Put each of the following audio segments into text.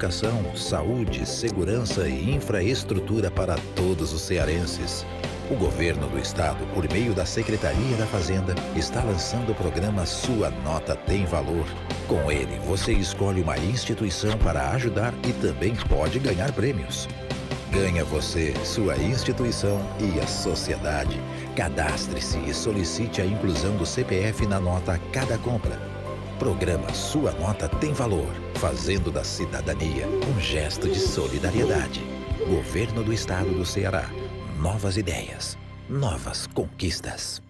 educação, saúde, segurança e infraestrutura para todos os cearenses. O governo do estado, por meio da Secretaria da Fazenda, está lançando o programa Sua Nota Tem Valor. Com ele, você escolhe uma instituição para ajudar e também pode ganhar prêmios. Ganha você, sua instituição e a sociedade. Cadastre-se e solicite a inclusão do CPF na nota a cada compra. Programa Sua Nota Tem Valor, fazendo da cidadania um gesto de solidariedade. Governo do Estado do Ceará. Novas ideias, novas conquistas.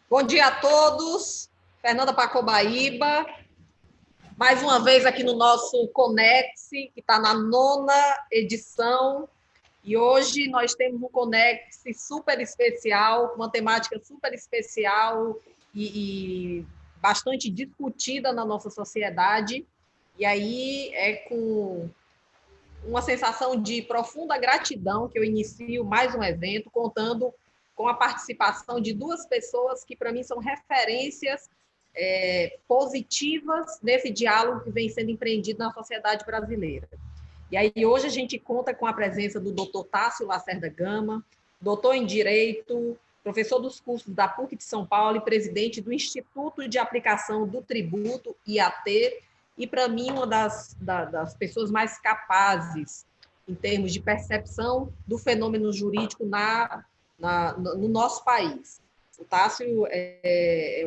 Bom dia a todos. Fernanda Pacobaíba, mais uma vez aqui no nosso Conex, que está na 9ª edição. E hoje nós temos um Conex super especial, uma temática super especial e bastante discutida na nossa sociedade. E aí é com uma sensação de profunda gratidão que eu inicio mais um evento, contando com a participação de duas pessoas que, para mim, são referências positivas nesse diálogo que vem sendo empreendido na sociedade brasileira. E aí, hoje, a gente conta com a presença do Dr. Tássio Lacerda Gama, doutor em Direito, professor dos cursos da PUC de São Paulo e presidente do Instituto de Aplicação do Tributo, IAT, e, para mim, uma das pessoas mais capazes em termos de percepção do fenômeno jurídico no nosso país. O Tássio é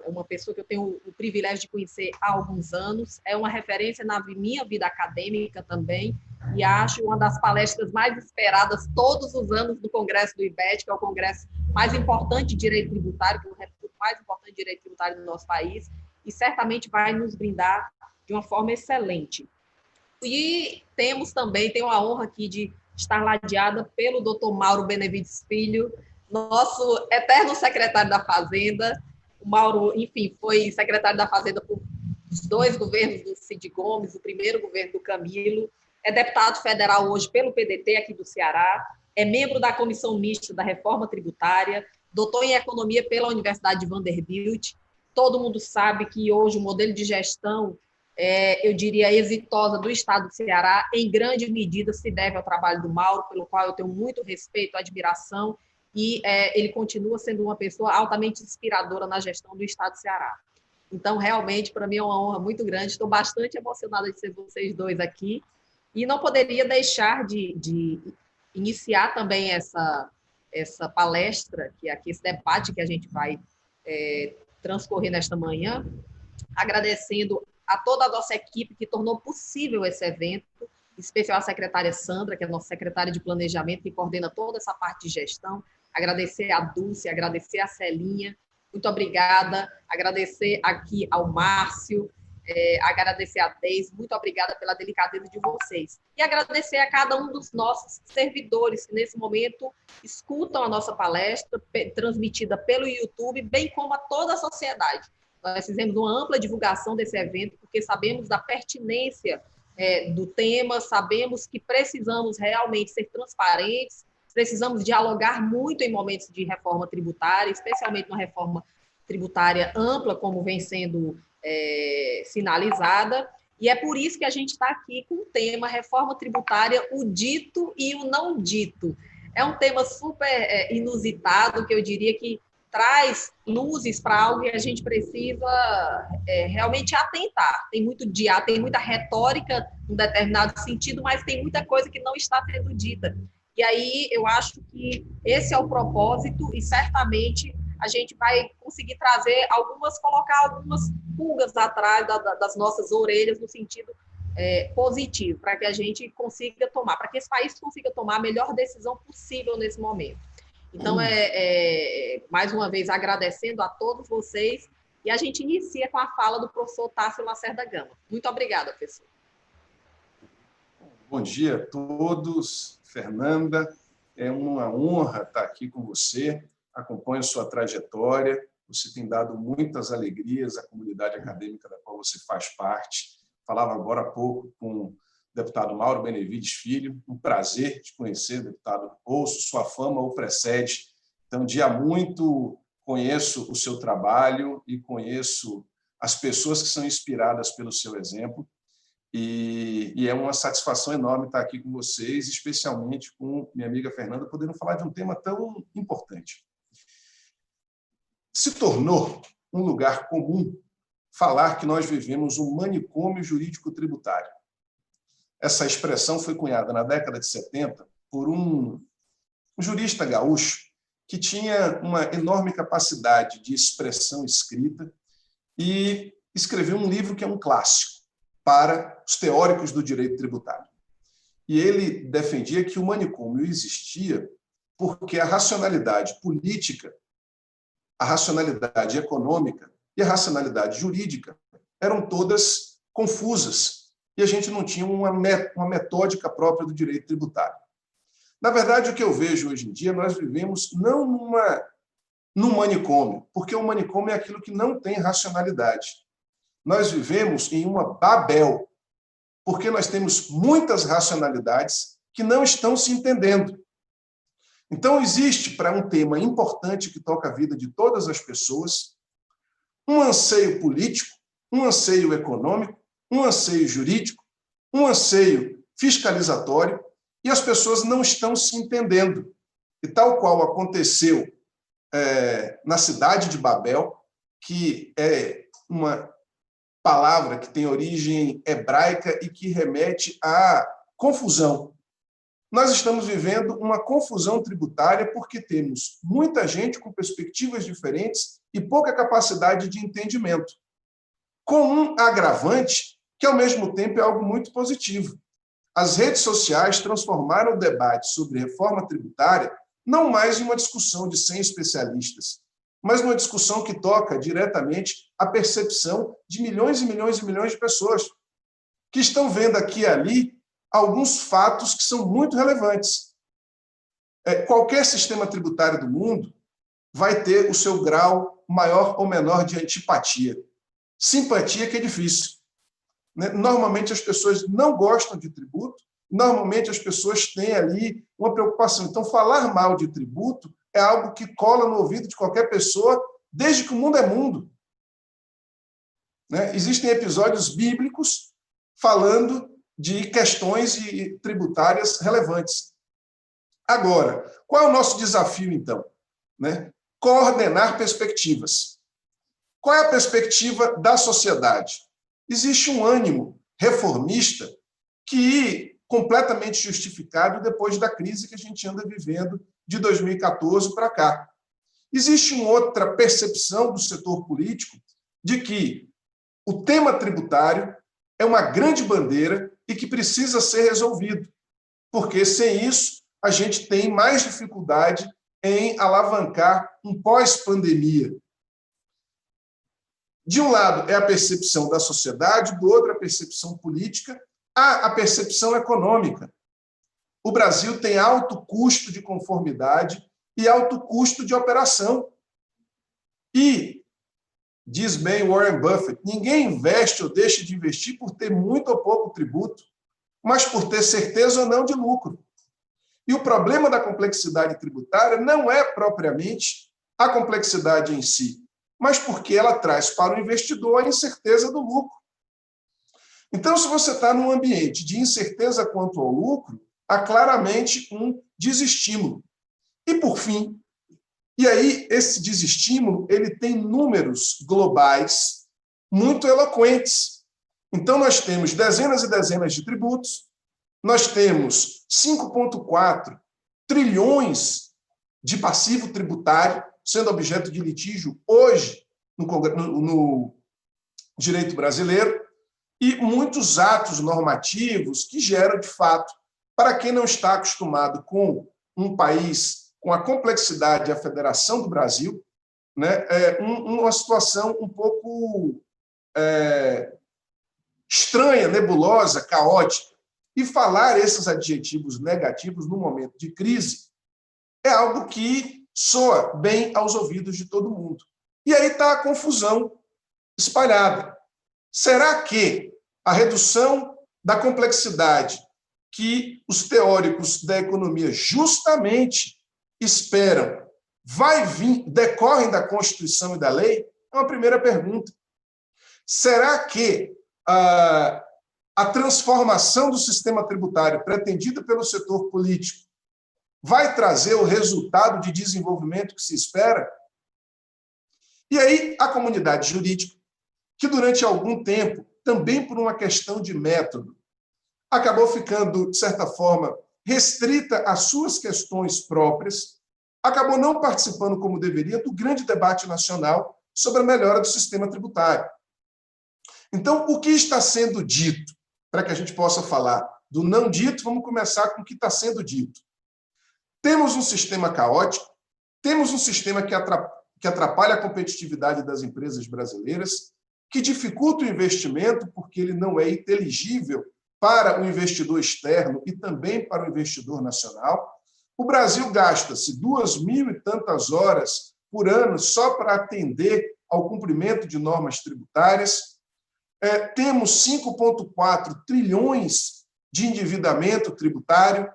uma pessoa que eu tenho o privilégio de conhecer há alguns anos, é uma referência na minha vida acadêmica também, e acho uma das palestras mais esperadas todos os anos do Congresso do IBET, que é o congresso mais importante de direito tributário, que é o reduto mais importante de direito tributário do nosso país, e certamente vai nos brindar de uma forma excelente. E tenho a honra aqui de estar ladeada pelo Dr. Mauro Benevides Filho, nosso eterno secretário da Fazenda. O Mauro, enfim, foi secretário da Fazenda por os 2 governos do Cid Gomes, o primeiro governo do Camilo, é deputado federal hoje pelo PDT aqui do Ceará, é membro da Comissão Mista da Reforma Tributária, doutor em Economia pela Universidade de Vanderbilt. Todo mundo sabe que hoje o modelo de gestão eu diria, exitosa do Estado do Ceará, em grande medida se deve ao trabalho do Mauro, pelo qual eu tenho muito respeito, admiração, e ele continua sendo uma pessoa altamente inspiradora na gestão do Estado do Ceará. Então, realmente, para mim é uma honra muito grande, estou bastante emocionada de ser vocês dois aqui, e não poderia deixar de iniciar também essa palestra, que é aqui esse debate que a gente vai transcorrer nesta manhã, agradecendo a toda a nossa equipe que tornou possível esse evento, em especial a secretária Sandra, que é a nossa secretária de planejamento, que coordena toda essa parte de gestão, agradecer a Dulce, agradecer a Celinha, muito obrigada, agradecer aqui ao Márcio, agradecer a Deise, muito obrigada pela delicadeza de vocês, e agradecer a cada um dos nossos servidores que nesse momento escutam a nossa palestra, transmitida pelo YouTube, bem como a toda a sociedade. Nós fizemos uma ampla divulgação desse evento, porque sabemos da pertinência do tema, sabemos que precisamos realmente ser transparentes, precisamos dialogar muito em momentos de reforma tributária, especialmente uma reforma tributária ampla, como vem sendo sinalizada, e é por isso que a gente está aqui com o tema reforma tributária, o dito e o não dito. É um tema super inusitado, que eu diria que traz luzes para algo que a gente precisa realmente atentar. Tem muita retórica em um determinado sentido, mas tem muita coisa que não está sendo dita. E aí eu acho que esse é o propósito e certamente a gente vai conseguir colocar algumas pulgas atrás das nossas orelhas no sentido positivo, para que a gente consiga tomar, para que esse país consiga tomar a melhor decisão possível nesse momento. Então, mais uma vez, agradecendo a todos vocês, e a gente inicia com a fala do professor Tássio Lacerda Gama. Muito obrigada, professor. Bom dia a todos. Fernanda, é uma honra estar aqui com você, acompanho sua trajetória, você tem dado muitas alegrias à comunidade acadêmica da qual você faz parte. Falava agora há pouco com o deputado Mauro Benevides Filho, um prazer te conhecer, deputado. Ouço sua fama o precede. Então, de há muito conheço o seu trabalho e conheço as pessoas que são inspiradas pelo seu exemplo. E é uma satisfação enorme estar aqui com vocês, especialmente com minha amiga Fernanda, podendo falar de um tema tão importante. Se tornou um lugar comum falar que nós vivemos um manicômio jurídico-tributário. Essa expressão foi cunhada na década de 70 por um jurista gaúcho que tinha uma enorme capacidade de expressão escrita e escreveu um livro que é um clássico para os teóricos do direito tributário. E ele defendia que o manicômio existia porque a racionalidade política, a racionalidade econômica e a racionalidade jurídica eram todas confusas e a gente não tinha uma metódica própria do direito tributário. Na verdade, o que eu vejo hoje em dia, nós vivemos não num manicômio, porque o manicômio é aquilo que não tem racionalidade. Nós vivemos em uma Babel, porque nós temos muitas racionalidades que não estão se entendendo. Então, existe, para um tema importante que toca a vida de todas as pessoas, um anseio político, um anseio econômico, um anseio jurídico, um anseio fiscalizatório, e as pessoas não estão se entendendo. E tal qual aconteceu na cidade de Babel, que é uma palavra que tem origem hebraica e que remete à confusão. Nós estamos vivendo uma confusão tributária porque temos muita gente com perspectivas diferentes e pouca capacidade de entendimento, com um agravante que, ao mesmo tempo, é algo muito positivo. As redes sociais transformaram o debate sobre reforma tributária não mais em uma discussão de 100 especialistas, mas numa discussão que toca diretamente a percepção de milhões e milhões e milhões de pessoas que estão vendo aqui e ali alguns fatos que são muito relevantes. Qualquer sistema tributário do mundo vai ter o seu grau maior ou menor de antipatia. Simpatia que é difícil. Normalmente as pessoas não gostam de tributo, normalmente as pessoas têm ali uma preocupação. Então, falar mal de tributo é algo que cola no ouvido de qualquer pessoa, desde que o mundo é mundo. Existem episódios bíblicos falando de questões tributárias relevantes. Agora, qual é o nosso desafio, então? Coordenar perspectivas. Qual é a perspectiva da sociedade? Existe um ânimo reformista que completamente justificado depois da crise que a gente anda vivendo de 2014 para cá. Existe uma outra percepção do setor político de que o tema tributário é uma grande bandeira e que precisa ser resolvido, porque sem isso a gente tem mais dificuldade em alavancar um pós-pandemia. De um lado é a percepção da sociedade, do outro a percepção política, há a percepção econômica. O Brasil tem alto custo de conformidade e alto custo de operação. E, diz bem Warren Buffett, ninguém investe ou deixa de investir por ter muito ou pouco tributo, mas por ter certeza ou não de lucro. E o problema da complexidade tributária não é propriamente a complexidade em si, mas porque ela traz para o investidor a incerteza do lucro. Então, se você está num ambiente de incerteza quanto ao lucro, há claramente um desestímulo. E, por fim, e aí esse desestímulo ele tem números globais muito eloquentes. Então, nós temos dezenas e dezenas de tributos, nós temos 5,4 trilhões de passivo tributário sendo objeto de litígio hoje no direito brasileiro e muitos atos normativos que geram, de fato, para quem não está acostumado com um país com a complexidade e a federação do Brasil, uma situação um pouco estranha, nebulosa, caótica. E falar esses adjetivos negativos no momento de crise é algo que soa bem aos ouvidos de todo mundo. E aí está a confusão espalhada. Será que a redução da complexidade que os teóricos da economia justamente esperam vai vir, decorrem da Constituição e da lei? É uma primeira pergunta. Será que a transformação do sistema tributário pretendida pelo setor político vai trazer o resultado de desenvolvimento que se espera? E aí, a comunidade jurídica, que durante algum tempo, também por uma questão de método, acabou ficando, de certa forma, restrita às suas questões próprias, acabou não participando como deveria do grande debate nacional sobre a melhora do sistema tributário. Então, o que está sendo dito? Para que a gente possa falar do não dito, vamos começar com o que está sendo dito. Temos um sistema caótico, temos um sistema que atrapalha a competitividade das empresas brasileiras, que dificulta o investimento porque ele não é inteligível para o investidor externo e também para o investidor nacional. O Brasil gasta-se 2.000 e tantas horas por ano só para atender ao cumprimento de normas tributárias. Temos 5,4 trilhões de endividamento tributário.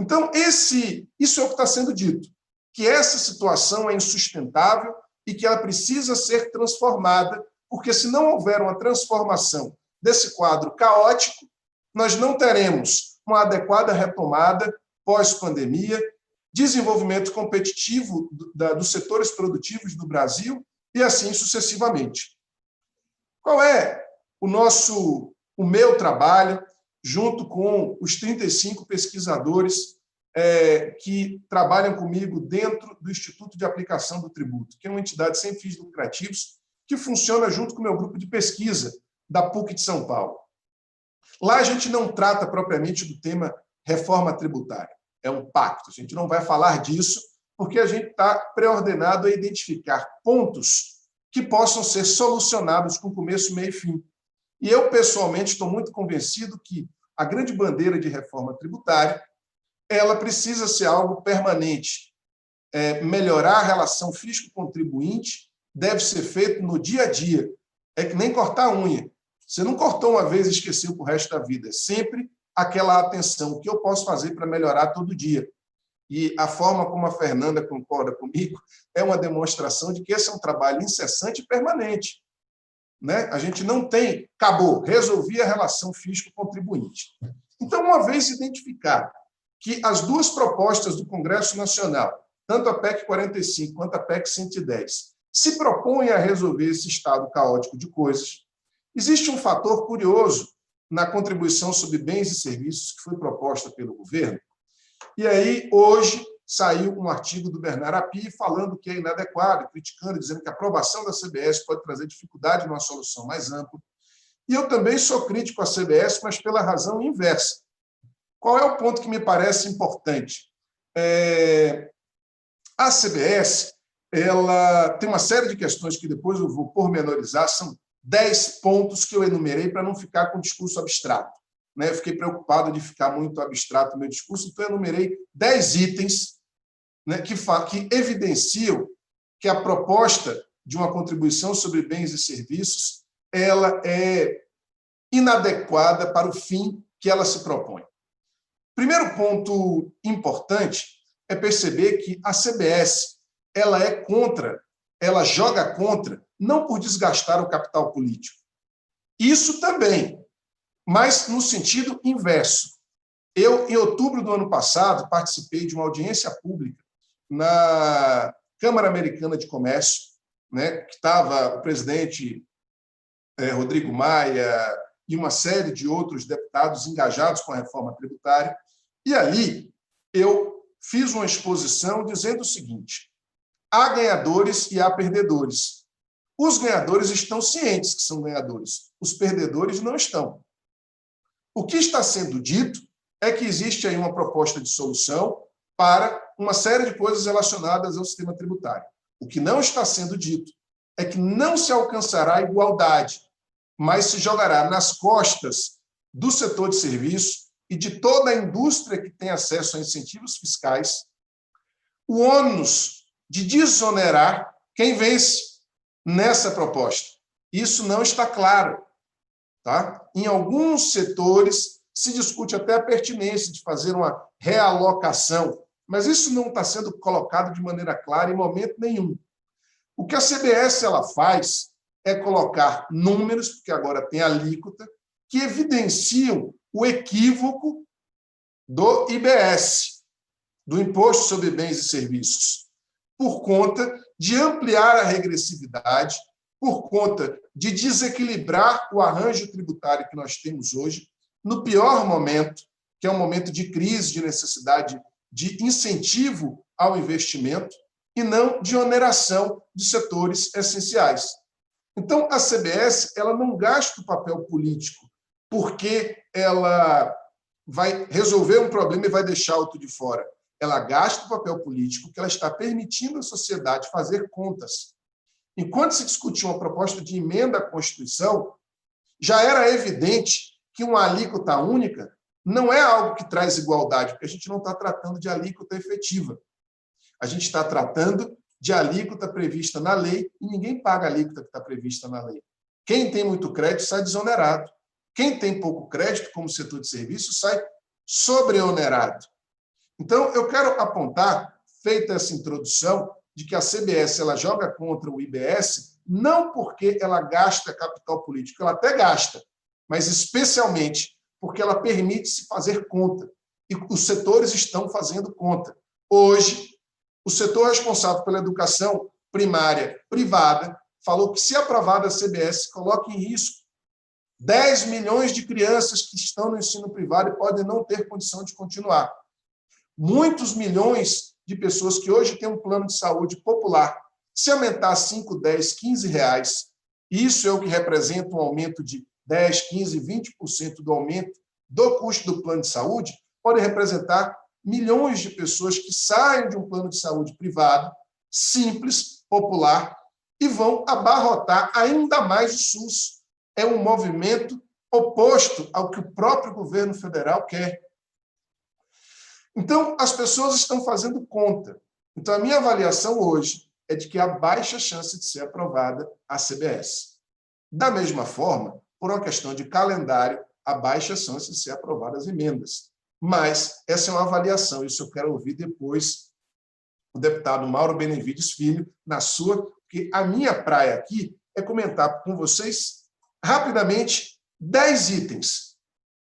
Então, isso é o que está sendo dito, que essa situação é insustentável e que ela precisa ser transformada, porque se não houver uma transformação desse quadro caótico, nós não teremos uma adequada retomada pós-pandemia, desenvolvimento competitivo dos setores produtivos do Brasil e assim sucessivamente. Qual é o meu trabalho, junto com os 35 pesquisadores que trabalham comigo dentro do Instituto de Aplicação do Tributo, que é uma entidade sem fins lucrativos, que funciona junto com o meu grupo de pesquisa da PUC de São Paulo. Lá a gente não trata propriamente do tema reforma tributária, é um pacto, a gente não vai falar disso, porque a gente está preordenado a identificar pontos que possam ser solucionados com começo, meio e fim. E eu, pessoalmente, estou muito convencido que a grande bandeira de reforma tributária ela precisa ser algo permanente. Melhorar a relação fisco-contribuinte deve ser feito no dia a dia. É que nem cortar a unha. Você não cortou uma vez e esqueceu para o resto da vida. É sempre aquela atenção. O que eu posso fazer para melhorar todo dia? E a forma como a Fernanda concorda comigo é uma demonstração de que esse é um trabalho incessante e permanente. Né? A gente não tem, acabou, resolvi a relação fisco-contribuinte. Então, uma vez identificado que as duas propostas do Congresso Nacional, tanto a PEC 45 quanto a PEC 110, se propõem a resolver esse estado caótico de coisas, existe um fator curioso na contribuição sobre bens e serviços que foi proposta pelo governo. E aí, hoje, saiu um artigo do Bernard Api falando que é inadequado, criticando, dizendo que a aprovação da CBS pode trazer dificuldade numa solução mais ampla. E eu também sou crítico à CBS, mas pela razão inversa. Qual é o ponto que me parece importante? A CBS ela tem uma série de questões que depois eu vou pormenorizar, são 10 pontos que eu enumerei para não ficar com discurso abstrato. Eu fiquei preocupado de ficar muito abstrato o meu discurso, então eu enumerei 10 itens que evidenciam que a proposta de uma contribuição sobre bens e serviços ela é inadequada para o fim que ela se propõe. Primeiro ponto importante é perceber que a CBS ela joga contra, não por desgastar o capital político. Isso também, mas no sentido inverso. Eu, em outubro do ano passado, participei de uma audiência pública na Câmara Americana de Comércio, que estava o presidente Rodrigo Maia e uma série de outros deputados engajados com a reforma tributária. E ali eu fiz uma exposição dizendo o seguinte: há ganhadores e há perdedores. Os ganhadores estão cientes que são ganhadores, os perdedores não estão. O que está sendo dito é que existe aí uma proposta de solução para uma série de coisas relacionadas ao sistema tributário. O que não está sendo dito é que não se alcançará a igualdade, mas se jogará nas costas do setor de serviço e de toda a indústria que tem acesso a incentivos fiscais o ônus de desonerar quem vence nessa proposta. Isso não está claro. Tá? Em alguns setores se discute até a pertinência de fazer uma realocação, mas isso não está sendo colocado de maneira clara em momento nenhum. O que a CBS ela faz é colocar números, porque agora tem alíquota, que evidenciam o equívoco do IBS, do Imposto sobre Bens e Serviços, por conta de ampliar a regressividade, por conta de desequilibrar o arranjo tributário que nós temos hoje, no pior momento, que é um momento de crise, de necessidade de incentivo ao investimento e não de oneração de setores essenciais. Então, a CBS ela não gasta o papel político porque ela vai resolver um problema e vai deixar outro de fora. Ela gasta o papel político porque ela está permitindo à sociedade fazer contas. Enquanto se discutia uma proposta de emenda à Constituição, já era evidente que uma alíquota única não é algo que traz igualdade, porque a gente não está tratando de alíquota efetiva. A gente está tratando de alíquota prevista na lei e ninguém paga a alíquota que está prevista na lei. Quem tem muito crédito sai desonerado. Quem tem pouco crédito, como setor de serviços, sai sobreonerado. Então, eu quero apontar, feita essa introdução, de que a CBS ela joga contra o IBS, não porque ela gasta capital político, ela até gasta, mas especialmente porque ela permite se fazer conta. E os setores estão fazendo conta. Hoje, o setor responsável pela educação primária privada falou que, se aprovada a CBS, coloca em risco 10 milhões de crianças que estão no ensino privado e podem não ter condição de continuar. Muitos milhões de pessoas que hoje têm um plano de saúde popular. Se aumentar 5, 10, 15 reais, isso é o que representa um aumento de 10, 15, 20% do aumento do custo do plano de saúde, pode representar milhões de pessoas que saem de um plano de saúde privado, simples, popular, e vão abarrotar ainda mais o SUS. É um movimento oposto ao que o próprio governo federal quer. Então, as pessoas estão fazendo conta. Então, a minha avaliação hoje é de que há baixa chance de ser aprovada a CBS. Da mesma forma, por uma questão de calendário, há baixa chance de ser aprovadas as emendas. Mas essa é uma avaliação, isso eu quero ouvir depois o deputado Mauro Benevides Filho, na sua, porque a minha praia aqui é comentar com vocês, rapidamente, 10 itens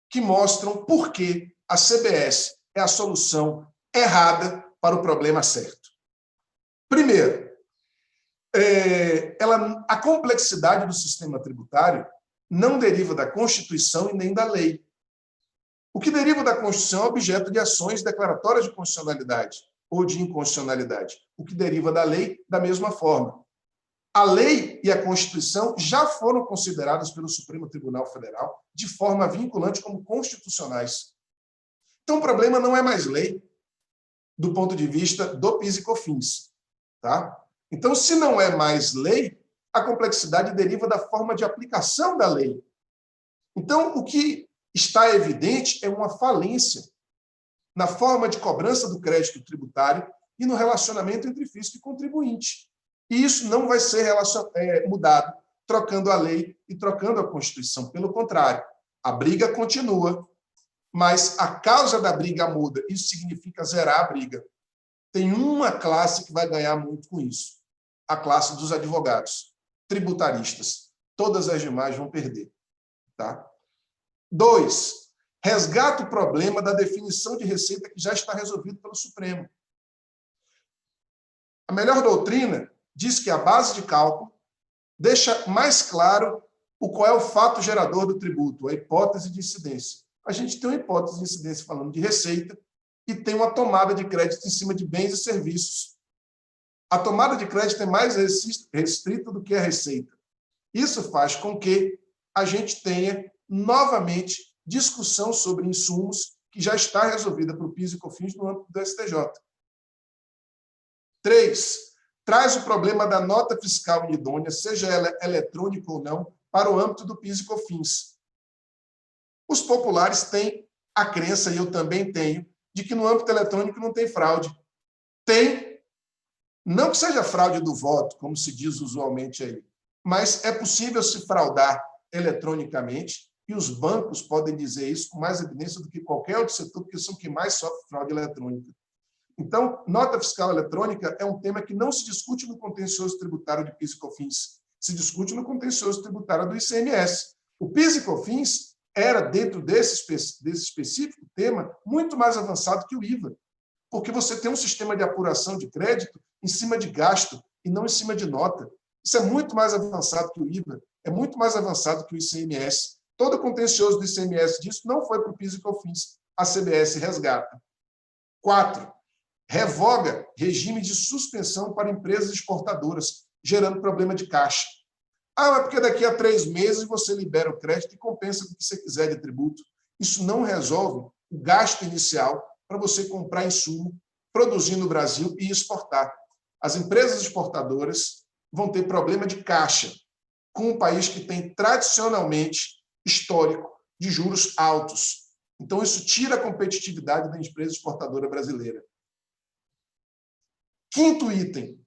que mostram por que a CBS é a solução errada para o problema certo. Primeiro, a complexidade do sistema tributário não deriva da Constituição e nem da lei. O que deriva da Constituição é objeto de ações declaratórias de constitucionalidade ou de inconstitucionalidade. O que deriva da lei, da mesma forma. A lei e a Constituição já foram consideradas pelo Supremo Tribunal Federal de forma vinculante como constitucionais. Então, o problema não é mais lei do ponto de vista do PIS e COFINS. Tá? Então, se não é mais lei, a complexidade deriva da forma de aplicação da lei. Então, o que está evidente é uma falência na forma de cobrança do crédito tributário e no relacionamento entre fisco e contribuinte. E isso não vai ser mudado trocando a lei e trocando a Constituição. Pelo contrário, a briga continua, mas a causa da briga muda. Isso significa zerar a briga. Tem uma classe que vai ganhar muito com isso. A classe dos advogados, tributaristas. Todas as demais vão perder. Tá? 2, resgata o problema da definição de receita que já está resolvido pelo Supremo. A melhor doutrina diz que a base de cálculo deixa mais claro qual é o fato gerador do tributo, a hipótese de incidência. A gente tem uma hipótese de incidência falando de receita e tem uma tomada de crédito em cima de bens e serviços. A tomada de crédito é mais restrita do que a receita. Isso faz com que a gente tenha, novamente, discussão sobre insumos que já está resolvida para o PIS e COFINS no âmbito do STJ. 3, traz o problema da nota fiscal inidônea, seja ela eletrônica ou não, para o âmbito do PIS e COFINS. Os populares têm a crença, e eu também tenho, de que no âmbito eletrônico não tem fraude. Tem, não que seja fraude do voto, como se diz usualmente aí, mas é possível se fraudar eletronicamente, e os bancos podem dizer isso com mais evidência do que qualquer outro setor, porque são quem mais sofre fraude eletrônica. Então, nota fiscal eletrônica é um tema que não se discute no contencioso tributário de PIS e COFINS. se discute no contencioso tributário do ICMS. O PIS e COFINS era, dentro desse específico tema, muito mais avançado que o IVA, porque você tem um sistema de apuração de crédito em cima de gasto e não em cima de nota. Isso é muito mais avançado que o IVA, é muito mais avançado que o ICMS. Todo o contencioso do ICMS disso não foi para o PIS e COFINS. A CBS resgata. 4. Revoga regime de suspensão para empresas exportadoras, gerando problema de caixa. Ah, é porque daqui a 3 meses você libera o crédito e compensa com o que você quiser de tributo. Isso não resolve o gasto inicial para você comprar insumo, produzir no Brasil e exportar. As empresas exportadoras vão ter problema de caixa com um país que tem tradicionalmente histórico de juros altos. Então, isso tira a competitividade da empresa exportadora brasileira. 5º item,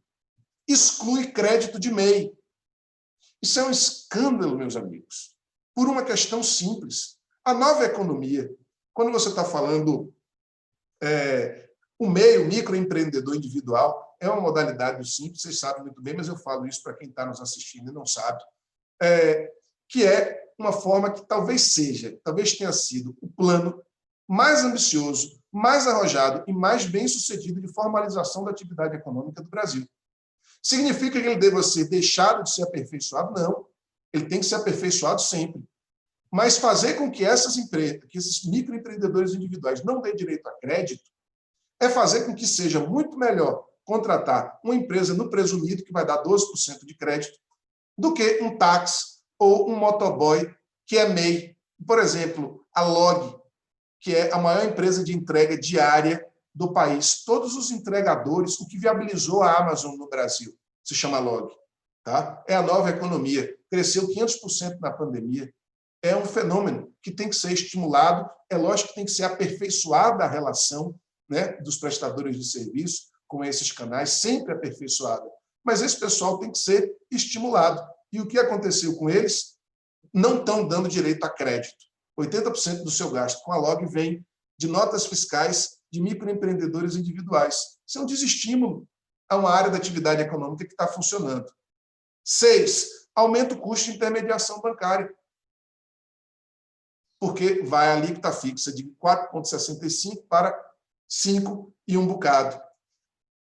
exclui crédito de MEI. Isso é um escândalo, meus amigos, por uma questão simples. A nova economia, quando você está falando o MEI, o microempreendedor individual, é uma modalidade do Simples, vocês sabem muito bem, mas eu falo isso para quem está nos assistindo e não sabe, que é uma forma que talvez tenha sido o plano mais ambicioso, mais arrojado e mais bem-sucedido de formalização da atividade econômica do Brasil. Significa que ele deva ser deixado de ser aperfeiçoado? Não. Ele tem que ser aperfeiçoado sempre. Mas fazer com que essas empresas, que esses microempreendedores individuais não dêem direito a crédito, é fazer com que seja muito melhor contratar uma empresa no presumido, que vai dar 12% de crédito, do que um táxi ou um motoboy, que é MEI. Por exemplo, a Log, que é a maior empresa de entrega diária do país. Todos os entregadores, o que viabilizou a Amazon no Brasil, se chama Log. Tá? É a nova economia. Cresceu 500% na pandemia. É um fenômeno que tem que ser estimulado. É lógico que tem que ser aperfeiçoada a relação, né, dos prestadores de serviço com esses canais, sempre aperfeiçoada. Mas esse pessoal tem que ser estimulado. E o que aconteceu com eles? Não estão dando direito a crédito. 80% do seu gasto com a Log vem de notas fiscais de microempreendedores individuais. Isso é um desestímulo a uma área da atividade econômica que está funcionando. 6. Aumenta o custo de intermediação bancária. Porque vai a alíquota fixa de 4,65 para 5 e um bocado.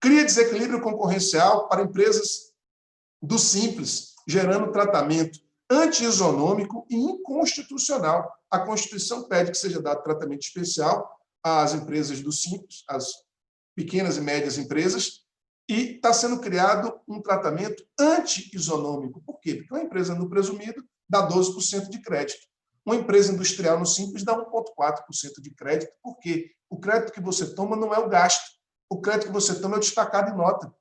Cria desequilíbrio concorrencial para empresas do Simples, gerando tratamento anti-isonômico e inconstitucional. A Constituição pede que seja dado tratamento especial às empresas do Simples, às pequenas e médias empresas, e está sendo criado um tratamento anti-isonômico. Por quê? Porque uma empresa no presumido dá 12% de crédito. Uma empresa industrial no Simples dá 1,4% de crédito. Por quê? O crédito que você toma não é o gasto. O crédito que você toma é o destacado em nota.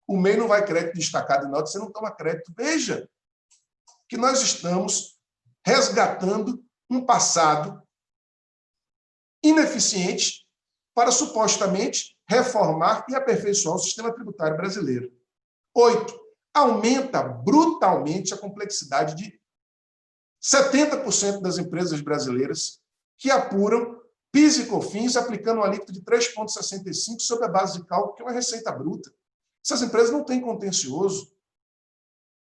O MEI não vai crédito destacado em nota, você não toma crédito. Veja que nós estamos resgatando um passado ineficiente para supostamente reformar e aperfeiçoar o sistema tributário brasileiro. 8. Aumenta brutalmente a complexidade de 70% das empresas brasileiras que apuram PIS e COFINS aplicando uma alíquota de 3,65 sobre a base de cálculo, que é uma receita bruta. Essas empresas não têm contencioso,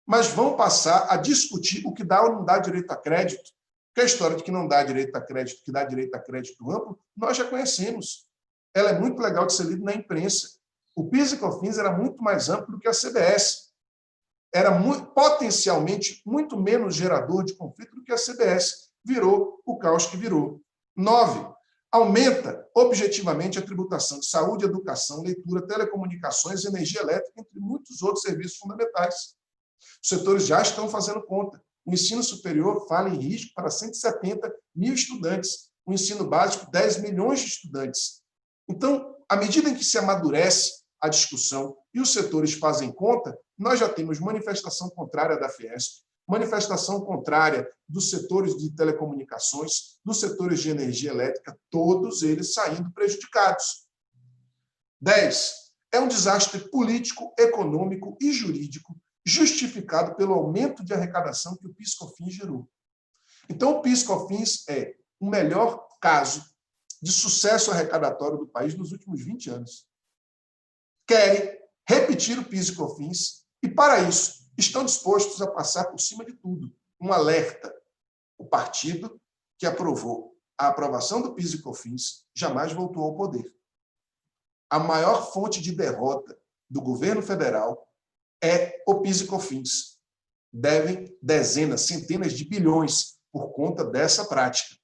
mas vão passar a discutir o que dá ou não dá direito a crédito. Porque a história de que não dá direito a crédito, que dá direito a crédito amplo, nós já conhecemos. Ela é muito legal de ser lida na imprensa. O PIS e COFINS era muito mais amplo do que a CBS. Era potencialmente muito menos gerador de conflito do que a CBS. Virou o caos que virou. 9. Aumenta objetivamente a tributação de saúde, educação, leitura, telecomunicações, energia elétrica, entre muitos outros serviços fundamentais. Os setores já estão fazendo conta. O ensino superior fala em risco para 170 mil estudantes. O ensino básico, 10 milhões de estudantes. Então, à medida em que se amadurece a discussão e os setores fazem conta, nós já temos manifestação contrária da Fiesp, manifestação contrária dos setores de telecomunicações, dos setores de energia elétrica, todos eles saindo prejudicados. 10. É um desastre político, econômico e jurídico justificado pelo aumento de arrecadação que o PIS/COFINS gerou. Então, o PIS/COFINS é o melhor caso de sucesso arrecadatório do país nos últimos 20 anos. Querem repetir o PIS e COFINS e, para isso, estão dispostos a passar por cima de tudo. Um alerta: o partido que aprovou a aprovação do PIS e COFINS jamais voltou ao poder. A maior fonte de derrota do governo federal é o PIS e COFINS. Devem dezenas, centenas de bilhões por conta dessa prática.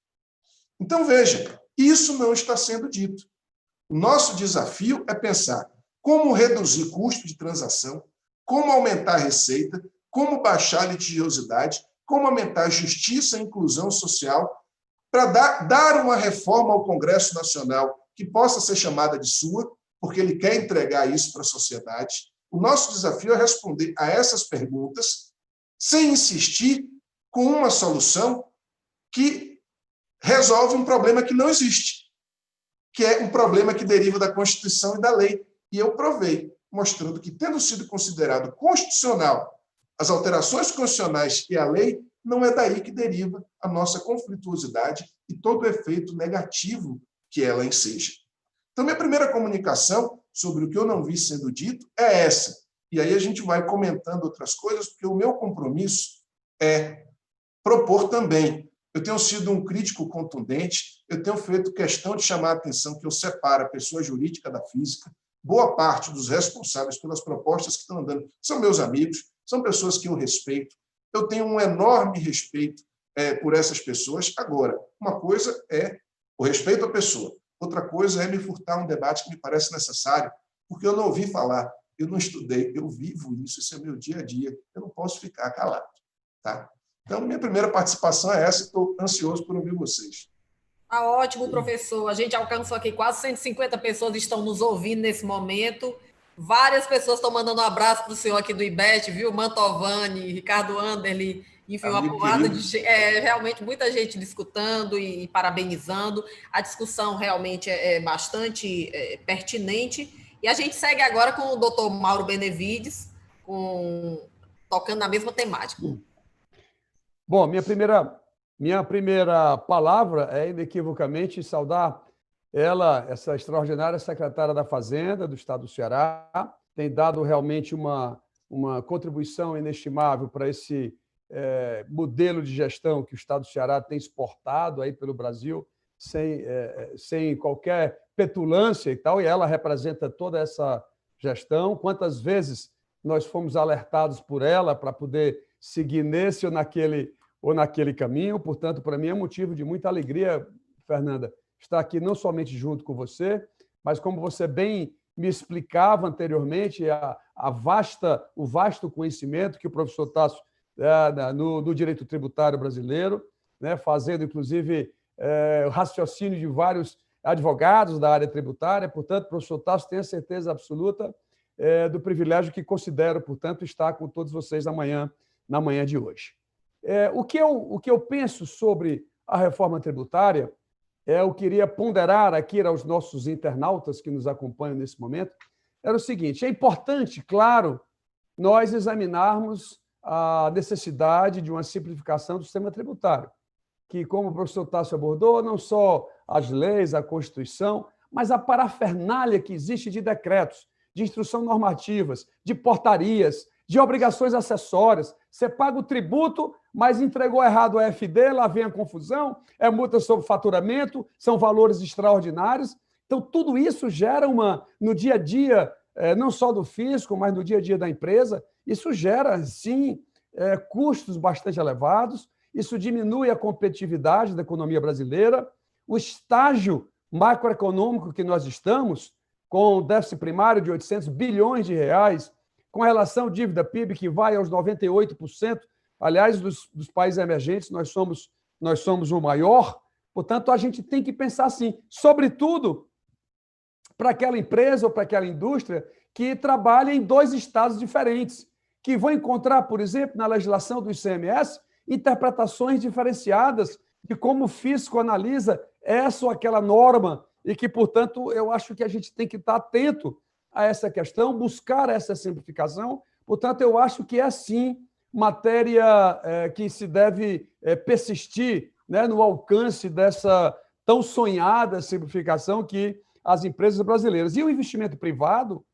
Então, veja, isso não está sendo dito. O nosso desafio é pensar como reduzir custo de transação, como aumentar a receita, como baixar a litigiosidade, como aumentar a justiça e inclusão social, para dar uma reforma ao Congresso Nacional que possa ser chamada de sua, porque ele quer entregar isso para a sociedade. O nosso desafio é responder a essas perguntas sem insistir com uma solução que resolve um problema que não existe, que é um problema que deriva da Constituição e da lei. E eu provei, mostrando que, tendo sido considerado constitucional as alterações constitucionais e a lei, não é daí que deriva a nossa conflituosidade e todo o efeito negativo que ela enseja. Então, minha primeira comunicação sobre o que eu não vi sendo dito é essa. E aí a gente vai comentando outras coisas, porque o meu compromisso é propor também. Eu tenho sido um crítico contundente, eu tenho feito questão de chamar a atenção que eu separo a pessoa jurídica da física. Boa parte dos responsáveis pelas propostas que estão andando são meus amigos, são pessoas que eu respeito. Eu tenho um enorme respeito por essas pessoas. Agora, uma coisa é o respeito à pessoa, outra coisa é me furtar um debate que me parece necessário, porque eu não ouvi falar, eu não estudei, eu vivo isso, isso é meu dia a dia, eu não posso ficar calado. Tá? Então, minha primeira participação é essa, estou ansioso por ouvir vocês. Tá ótimo, professor. A gente alcançou aqui quase 150 pessoas estão nos ouvindo nesse momento. Várias pessoas estão mandando um abraço para o senhor aqui do IBET, viu? Mantovani, Ricardo Anderli, enfim, uma porrada de gente. Realmente muita gente escutando e parabenizando. A discussão realmente é bastante pertinente. E a gente segue agora com o doutor Mauro Benevides, tocando na mesma temática. Bom, minha primeira palavra é, inequivocamente, saudar ela, essa extraordinária secretária da Fazenda do Estado do Ceará, tem dado realmente uma contribuição inestimável para esse modelo de gestão que o Estado do Ceará tem exportado aí pelo Brasil, sem qualquer petulância e tal, e ela representa toda essa gestão. Quantas vezes nós fomos alertados por ela para poder seguir nesse ou naquele caminho. Portanto, para mim é motivo de muita alegria, Fernanda, estar aqui não somente junto com você, mas como você bem me explicava anteriormente, o vasto conhecimento que o professor Tássio no direito tributário brasileiro, né, fazendo, inclusive, o raciocínio de vários advogados da área tributária. Portanto, o professor Tássio tem a certeza absoluta do privilégio que considero, portanto, estar com todos vocês na manhã de hoje. O que eu penso sobre a reforma tributária, eu queria ponderar aqui aos nossos internautas que nos acompanham nesse momento, era o seguinte: é importante, claro, nós examinarmos a necessidade de uma simplificação do sistema tributário, que, como o professor Tássio abordou, não só as leis, a Constituição, mas a parafernália que existe de decretos, de instruções normativas, de portarias, de obrigações acessórias. Você paga o tributo, mas entregou errado o FD, lá vem a confusão, é multa sobre faturamento, são valores extraordinários. Então, tudo isso gera no dia a dia, não só do fisco, mas no dia a dia da empresa, isso gera, sim, custos bastante elevados, isso diminui a competitividade da economia brasileira, o estágio macroeconômico que nós estamos, com o déficit primário de 800 bilhões de reais, com relação à dívida PIB que vai aos 98%, aliás, dos países emergentes, nós somos o maior. Portanto, a gente tem que pensar assim, sobretudo para aquela empresa ou para aquela indústria que trabalha em dois estados diferentes, que vão encontrar, por exemplo, na legislação do ICMS, interpretações diferenciadas de como o fisco analisa essa ou aquela norma e que, portanto, eu acho que a gente tem que estar atento a essa questão, buscar essa simplificação. Portanto, eu acho que é, sim, matéria que se deve persistir, né, no alcance dessa tão sonhada simplificação que as empresas brasileiras. E o investimento privado,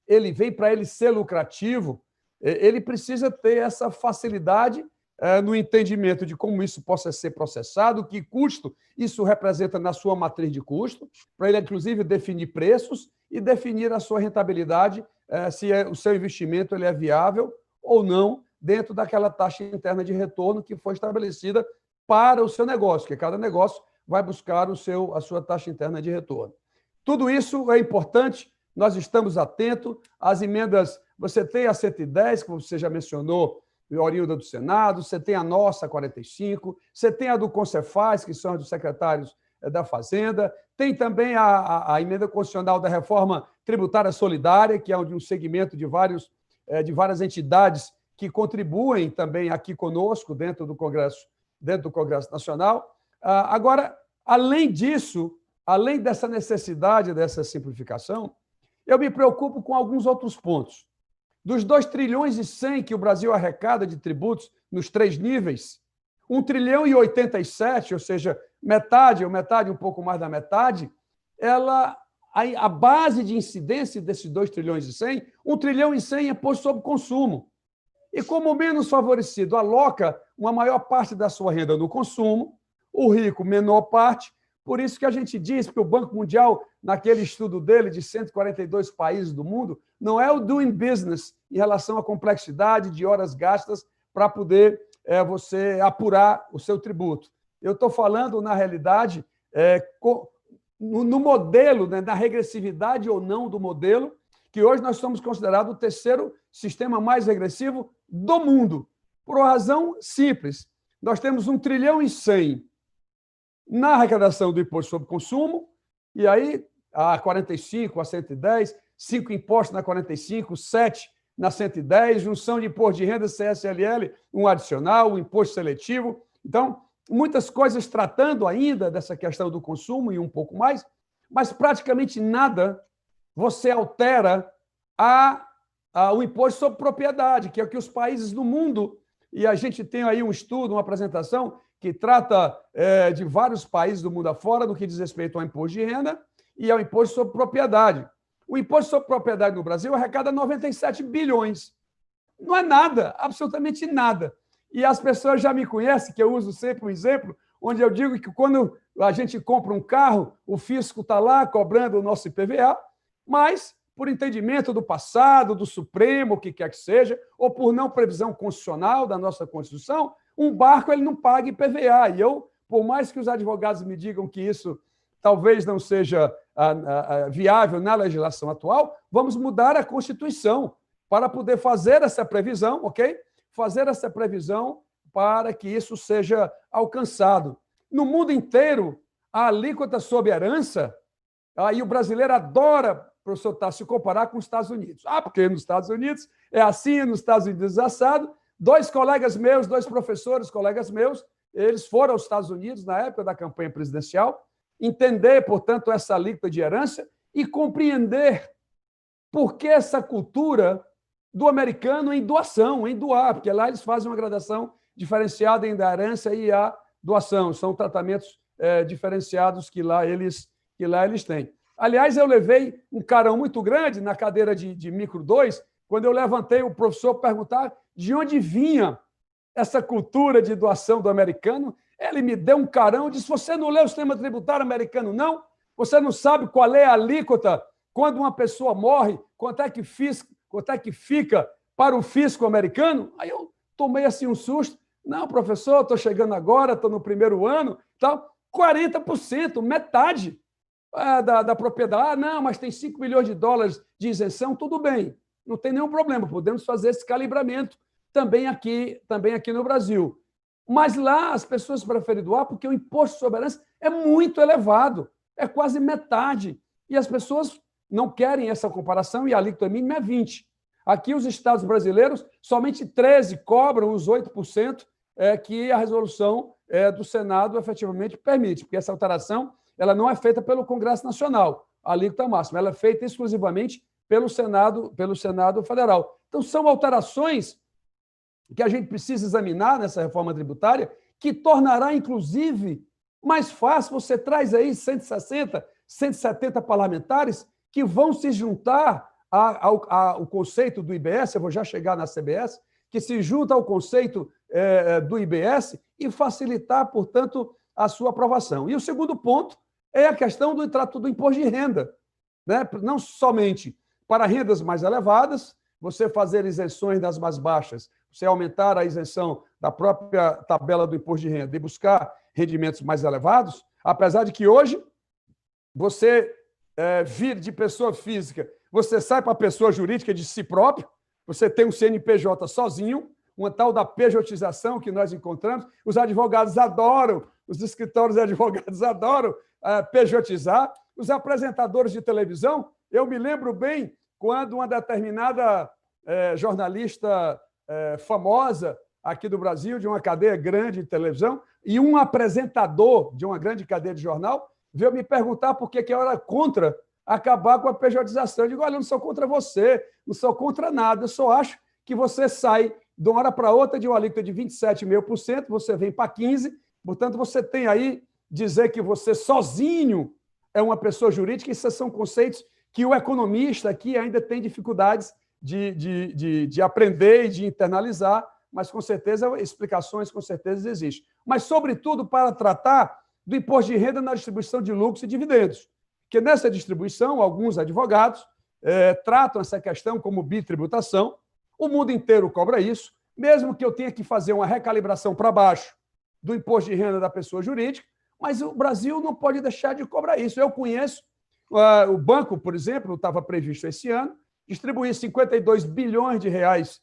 ele vem para ele ser lucrativo, ele precisa ter essa facilidade no entendimento de como isso possa ser processado, que custo isso representa na sua matriz de custo, para ele, inclusive, definir preços e definir a sua rentabilidade, se o seu investimento ele é viável ou não dentro daquela taxa interna de retorno que foi estabelecida para o seu negócio, que cada negócio vai buscar a sua taxa interna de retorno. Tudo isso é importante, nós estamos atentos às emendas. Você tem a 110, que você já mencionou, oriunda do Senado, você tem a nossa 45, você tem a do Concefaz, que são dos secretários da Fazenda, tem também a emenda constitucional da reforma tributária solidária, que é de um segmento de várias entidades que contribuem também aqui conosco dentro do Congresso Nacional. Agora, além disso, além dessa necessidade dessa simplificação, eu me preocupo com alguns outros pontos. Dos 2,1 trilhões que o Brasil arrecada de tributos nos 3 níveis, 1,87 trilhão, ou seja, metade, um pouco mais da metade, a base de incidência desses 2,1 trilhões, 1,1 trilhão é imposto sobre consumo. E como o menos favorecido aloca uma maior parte da sua renda no consumo, o rico menor parte. Por isso que a gente diz que o Banco Mundial, naquele estudo dele de 142 países do mundo, não é o doing business em relação à complexidade de horas gastas para poder você apurar o seu tributo. Eu estou falando, na realidade, no modelo, né, na regressividade ou não do modelo, que hoje nós somos considerados o terceiro sistema mais regressivo do mundo, por uma razão simples. Nós temos 1,1 trilhão na arrecadação do imposto sobre consumo, e aí a 45, a 110, 5 impostos na 45, 7 na 110, junção de imposto de renda, CSLL, um adicional, um imposto seletivo. Então, muitas coisas tratando ainda dessa questão do consumo e um pouco mais, mas praticamente nada você altera o imposto sobre propriedade, que é o que os países do mundo, e a gente tem aí um estudo, uma apresentação, que trata de vários países do mundo afora no que diz respeito ao imposto de renda e ao imposto sobre propriedade. O imposto sobre propriedade no Brasil arrecada 97 bilhões. Não é nada, absolutamente nada. E as pessoas já me conhecem, que eu uso sempre um exemplo, onde eu digo que quando a gente compra um carro, o fisco está lá cobrando o nosso IPVA, mas, por entendimento do passado, do Supremo, o que quer que seja, ou por não previsão constitucional da nossa Constituição, um barco ele não paga IPVA. E eu, por mais que os advogados me digam que isso talvez não seja viável na legislação atual, vamos mudar a Constituição para poder fazer essa previsão, ok? Fazer essa previsão para que isso seja alcançado. No mundo inteiro, a alíquota sobre herança, e o brasileiro adora, professor Tássio, se comparar com os Estados Unidos. Porque nos Estados Unidos é assim, nos Estados Unidos é assado. 2 colegas meus, 2 professores, colegas meus, eles foram aos Estados Unidos na época da campanha presidencial, entender, portanto, essa alíquota de herança e compreender por que essa cultura do americano em doação, em doar, porque lá eles fazem uma gradação diferenciada entre a herança e a doação. São tratamentos diferenciados que lá eles têm. Aliás, eu levei um carão muito grande na cadeira de micro 2, quando eu levantei o professor perguntar de onde vinha essa cultura de doação do americano. Ele me deu um carão e disse: você não lê o sistema tributário americano, não? Você não sabe qual é a alíquota quando uma pessoa morre? Quanto é que fica para o fisco americano? Aí eu tomei assim um susto. Não, professor, estou chegando agora, estou no primeiro ano, tal. 40%, metade da propriedade. Não, mas tem 5 milhões de dólares de isenção, tudo bem. Não tem nenhum problema, podemos fazer esse calibramento também aqui no Brasil. Mas lá as pessoas preferem doar porque o imposto sobre herança é muito elevado, é quase metade. E as pessoas não querem essa comparação e a alíquota mínima é 20%. Aqui os estados brasileiros, somente 13 cobram os 8% que a resolução do Senado efetivamente permite, porque essa alteração ela não é feita pelo Congresso Nacional, a alíquota máxima, ela é feita exclusivamente pelo Senado Federal. Então, são alterações que a gente precisa examinar nessa reforma tributária, que tornará, inclusive, mais fácil. Você traz aí 160, 170 parlamentares que vão se juntar o conceito do IBS, eu vou já chegar na CBS, que se junta ao conceito do IBS e facilitar, portanto, a sua aprovação. E o segundo ponto é a questão do imposto de renda, né? Não somente para rendas mais elevadas, você fazer isenções das mais baixas, você aumentar a isenção da própria tabela do imposto de renda e buscar rendimentos mais elevados, apesar de que hoje você vir de pessoa física, você sai para a pessoa jurídica de si próprio, você tem um CNPJ sozinho, uma tal da pejotização que nós encontramos, os advogados adoram, os escritórios de advogados adoram pejotizar, os apresentadores de televisão, eu me lembro bem quando uma determinada jornalista famosa aqui do Brasil, de uma cadeia grande de televisão, e um apresentador de uma grande cadeia de jornal, veio me perguntar por que eu era contra acabar com a pejotização. Eu digo, olha, eu não sou contra você, não sou contra nada, eu só acho que você sai de uma hora para outra de uma alíquota de 27,5%, você vem para 15%, portanto, você tem aí dizer que você sozinho é uma pessoa jurídica, esses são conceitos que o economista aqui ainda tem dificuldades de aprender e de internalizar, mas com certeza explicações com certeza existem. Mas, sobretudo, para tratar do imposto de renda na distribuição de lucros e dividendos, que nessa distribuição, alguns advogados tratam essa questão como bitributação, o mundo inteiro cobra isso, mesmo que eu tenha que fazer uma recalibração para baixo do imposto de renda da pessoa jurídica, mas o Brasil não pode deixar de cobrar isso. Eu conheço, o banco, por exemplo, estava previsto esse ano, distribuir 52 bilhões de reais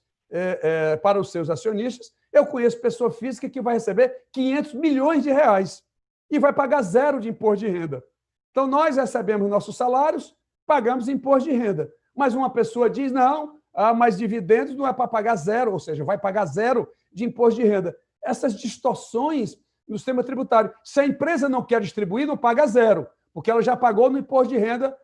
para os seus acionistas. Eu conheço pessoa física que vai receber 500 milhões de reais e vai pagar zero de imposto de renda. Então, nós recebemos nossos salários, pagamos imposto de renda. Mas uma pessoa diz, não, mas dividendos não é para pagar zero, ou seja, vai pagar zero de imposto de renda. Essas distorções no sistema tributário. Se a empresa não quer distribuir, não paga zero, porque ela já pagou no imposto de renda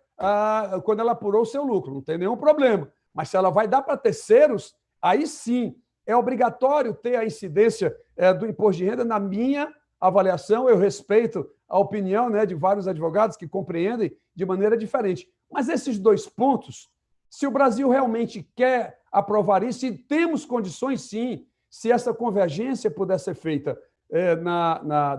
quando ela apurou o seu lucro, não tem nenhum problema. Mas se ela vai dar para terceiros, aí sim é obrigatório ter a incidência do imposto de renda. Na minha avaliação, eu respeito a opinião, né, de vários advogados que compreendem de maneira diferente. Mas esses dois pontos, se o Brasil realmente quer aprovar isso, e temos condições, sim, se essa convergência puder ser feita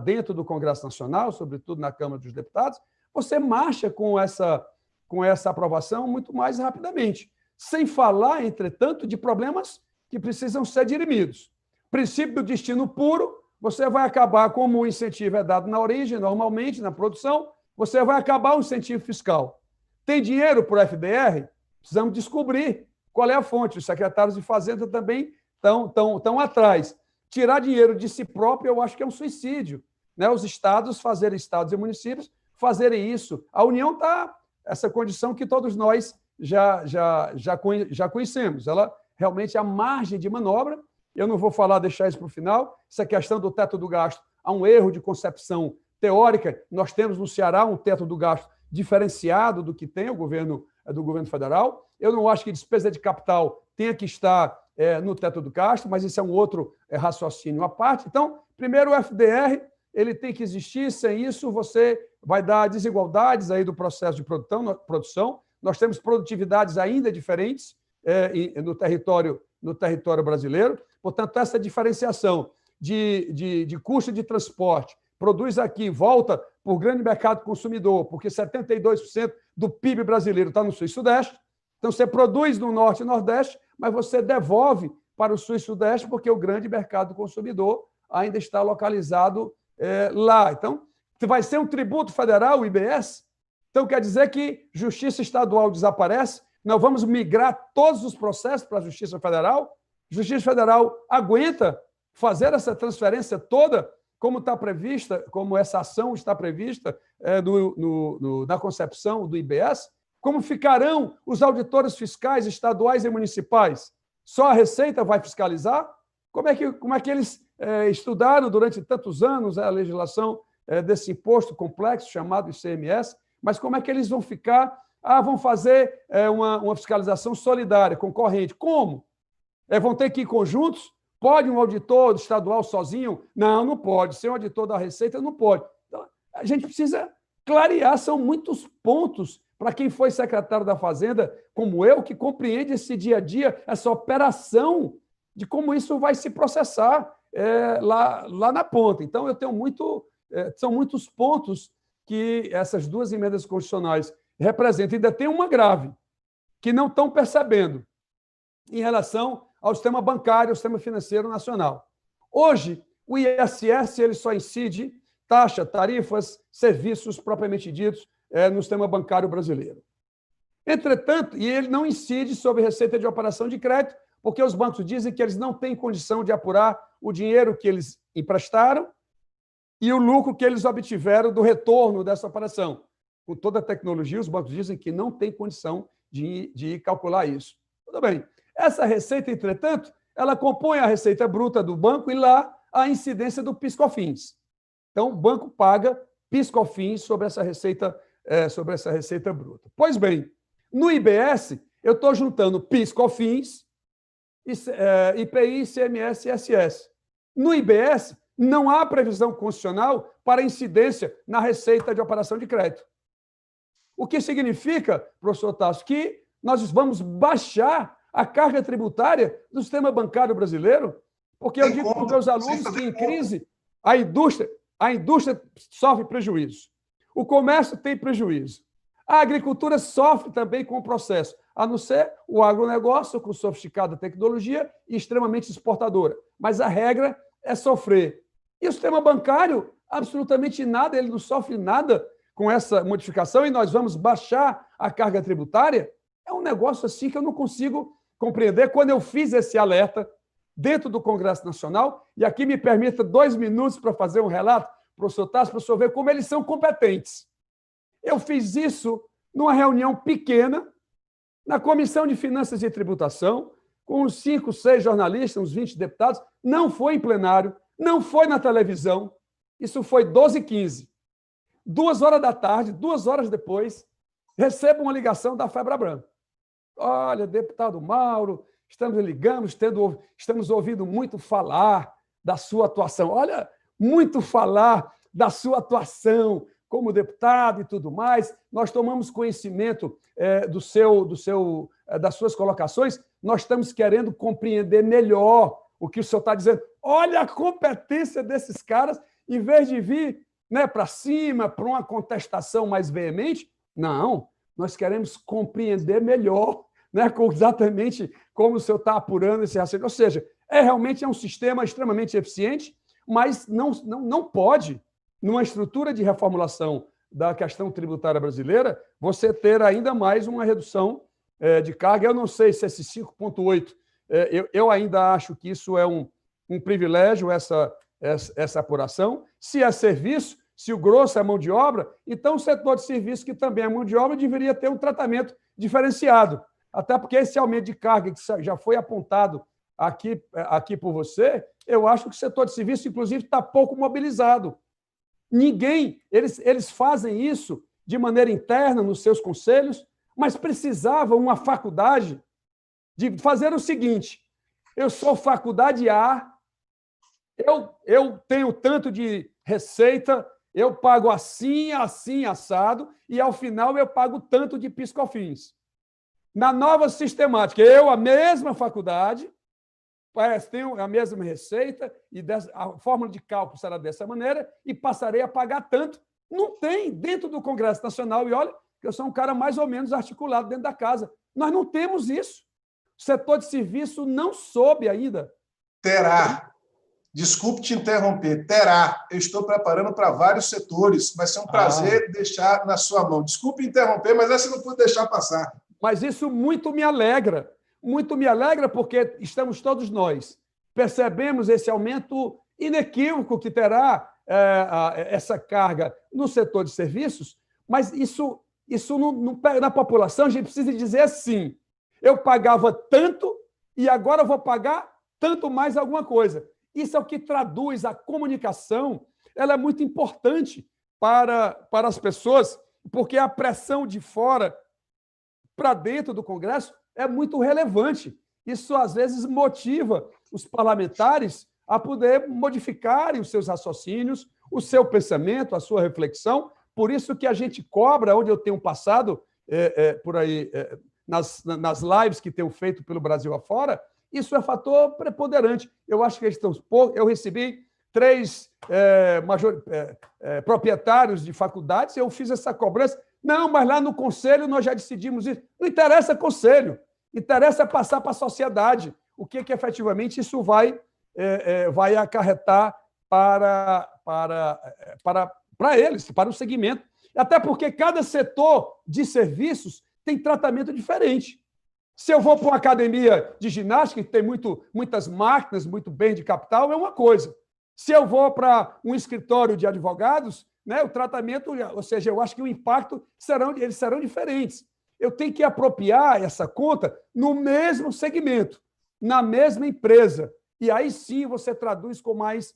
dentro do Congresso Nacional, sobretudo na Câmara dos Deputados, você marcha com essa aprovação muito mais rapidamente. Sem falar, entretanto, de problemas que precisam ser dirimidos. Princípio do destino puro, você vai acabar, como o incentivo é dado na origem, normalmente, na produção, você vai acabar o incentivo fiscal. Tem dinheiro para o FDR? Precisamos descobrir qual é a fonte. Os secretários de Fazenda também estão atrás. Tirar dinheiro de si próprio, eu acho que é um suicídio, né? Os estados e municípios fazerem isso. A União está essa condição que todos nós já conhecemos. Ela realmente é a margem de manobra. Eu não vou deixar isso para o final. Essa questão do teto do gasto, há um erro de concepção teórica. Nós temos no Ceará um teto do gasto diferenciado do que tem do governo federal. Eu não acho que despesa de capital tenha que estar no teto do gasto, mas isso é um outro raciocínio à parte. Então, primeiro, o FDR ele tem que existir. Sem isso, você vai dar desigualdades aí do processo de produção. Nós temos produtividades ainda diferentes no território brasileiro. Portanto, essa diferenciação de custo de transporte, produz aqui, volta para o grande mercado consumidor, porque 72% do PIB brasileiro está no Sul e Sudeste. Então, você produz no Norte e Nordeste, mas você devolve para o Sul e Sudeste, porque o grande mercado consumidor ainda está localizado lá. Então, vai ser um tributo federal, o IBS? Então, quer dizer que Justiça Estadual desaparece? Nós vamos migrar todos os processos para a Justiça Federal? Justiça Federal aguenta fazer essa transferência toda, como está prevista, como essa ação está prevista na concepção do IBS? Como ficarão os auditores fiscais estaduais e municipais? Só a Receita vai fiscalizar? Como é que eles estudaram durante tantos anos a legislação desse imposto complexo chamado ICMS? Mas como é que eles vão ficar? Vão fazer uma fiscalização solidária, concorrente. Como? Vão ter que ir conjuntos? Pode um auditor estadual sozinho? Não, não pode. Ser um auditor da Receita, não pode. Então, a gente precisa clarear, são muitos pontos para quem foi secretário da Fazenda, como eu, que compreende esse dia a dia, essa operação de como isso vai se processar lá na ponta. Então, eu tenho são muitos pontos que essas duas emendas constitucionais representam. Ainda tem uma grave, que não estão percebendo, em relação ao sistema bancário, ao sistema financeiro nacional. Hoje, o ISS ele só incide taxa, tarifas, serviços propriamente ditos no sistema bancário brasileiro. Entretanto, e ele não incide sobre receita de operação de crédito, porque os bancos dizem que eles não têm condição de apurar o dinheiro que eles emprestaram e o lucro que eles obtiveram do retorno dessa operação. Com toda a tecnologia, os bancos dizem que não tem condição de calcular isso. Tudo bem. Essa receita, entretanto, ela compõe a receita bruta do banco e lá a incidência do PIS/COFINS. Então, o banco paga PIS/COFINS sobre essa receita bruta. Pois bem, no IBS, eu estou juntando PIS/COFINS, IPI, ICMS e ISS. No IBS, não há previsão constitucional para incidência na receita de operação de crédito. O que significa, professor Tasso, que nós vamos baixar a carga tributária do sistema bancário brasileiro, porque eu digo para os meus alunos que, em crise, a indústria sofre prejuízo, o comércio tem prejuízo, a agricultura sofre também com o processo, a não ser o agronegócio, com sofisticada tecnologia e extremamente exportadora. Mas a regra é sofrer. E o sistema bancário, absolutamente nada, ele não sofre nada com essa modificação, e nós vamos baixar a carga tributária. É um negócio assim que eu não consigo compreender. Quando eu fiz esse alerta dentro do Congresso Nacional, e aqui me permita 2 minutos para fazer um relato, professor Tasso, para o senhor ver como eles são competentes. Eu fiz isso numa reunião pequena, na Comissão de Finanças e Tributação, com uns 5, 6 jornalistas, uns 20 deputados, não foi em plenário, não foi na televisão, isso foi 12h15. 2 horas da tarde, 2 horas depois, recebo uma ligação da Febraban. Olha, deputado Mauro, estamos ouvindo muito falar da sua atuação. Olha, muito falar da sua atuação como deputado e tudo mais. Nós tomamos conhecimento das suas colocações. Nós estamos querendo compreender melhor o que o senhor está dizendo. Olha a competência desses caras, em vez de vir para cima, para uma contestação mais veemente. Não, nós queremos compreender melhor, exatamente como o senhor está apurando esse raciocínio. Ou seja, realmente é um sistema extremamente eficiente, mas não pode, numa estrutura de reformulação da questão tributária brasileira, você ter ainda mais uma redução de carga. Eu não sei se esse 5,8, eu ainda acho que isso é um privilégio, essa apuração. Se é serviço, se o grosso é mão de obra, então o setor de serviço, que também é mão de obra, deveria ter um tratamento diferenciado. Até porque esse aumento de carga que já foi apontado aqui por você, eu acho que o setor de serviço, inclusive, está pouco mobilizado. Eles fazem isso de maneira interna nos seus conselhos, mas precisava uma faculdade de fazer o seguinte: eu sou faculdade A, eu tenho tanto de receita, eu pago assim, assim, assado, e ao final eu pago tanto de PIS/COFINS. Na nova sistemática, a mesma faculdade, tenho a mesma receita, e a fórmula de cálculo será dessa maneira, e passarei a pagar tanto. Não tem dentro do Congresso Nacional, e olha, que eu sou um cara mais ou menos articulado dentro da casa. Nós não temos isso. O setor de serviço não soube ainda. Terá. Desculpe te interromper. Terá. Eu estou preparando para vários setores. Vai ser um prazer deixar na sua mão. Desculpe interromper, mas essa eu não pude deixar passar. Mas isso muito me alegra. Muito me alegra, porque estamos todos nós. Percebemos esse aumento inequívoco que terá essa carga no setor de serviços, mas isso na população, a gente precisa dizer assim: eu pagava tanto e agora vou pagar tanto mais alguma coisa. Isso é o que traduz a comunicação. Ela é muito importante para as pessoas, porque a pressão de fora para dentro do Congresso é muito relevante. Isso, às vezes, motiva os parlamentares a poder modificarem os seus raciocínios, o seu pensamento, a sua reflexão. Por isso que a gente cobra, onde eu tenho passado por aí, nas lives que tenho feito pelo Brasil afora, isso é fator preponderante. Eu acho que eles estão pouco. Eu recebi 3 proprietários de faculdades, eu fiz essa cobrança. Não, mas lá no conselho nós já decidimos isso. Não interessa conselho, interessa passar para a sociedade o que efetivamente isso vai acarretar para eles, para o segmento. Até porque cada setor de serviços tem tratamento diferente. Se eu vou para uma academia de ginástica, que tem muitas máquinas, muito bem de capital, é uma coisa. Se eu vou para um escritório de advogados, né, o tratamento, ou seja, eu acho que o impacto eles serão diferentes. Eu tenho que apropriar essa conta no mesmo segmento, na mesma empresa. E aí sim você traduz com mais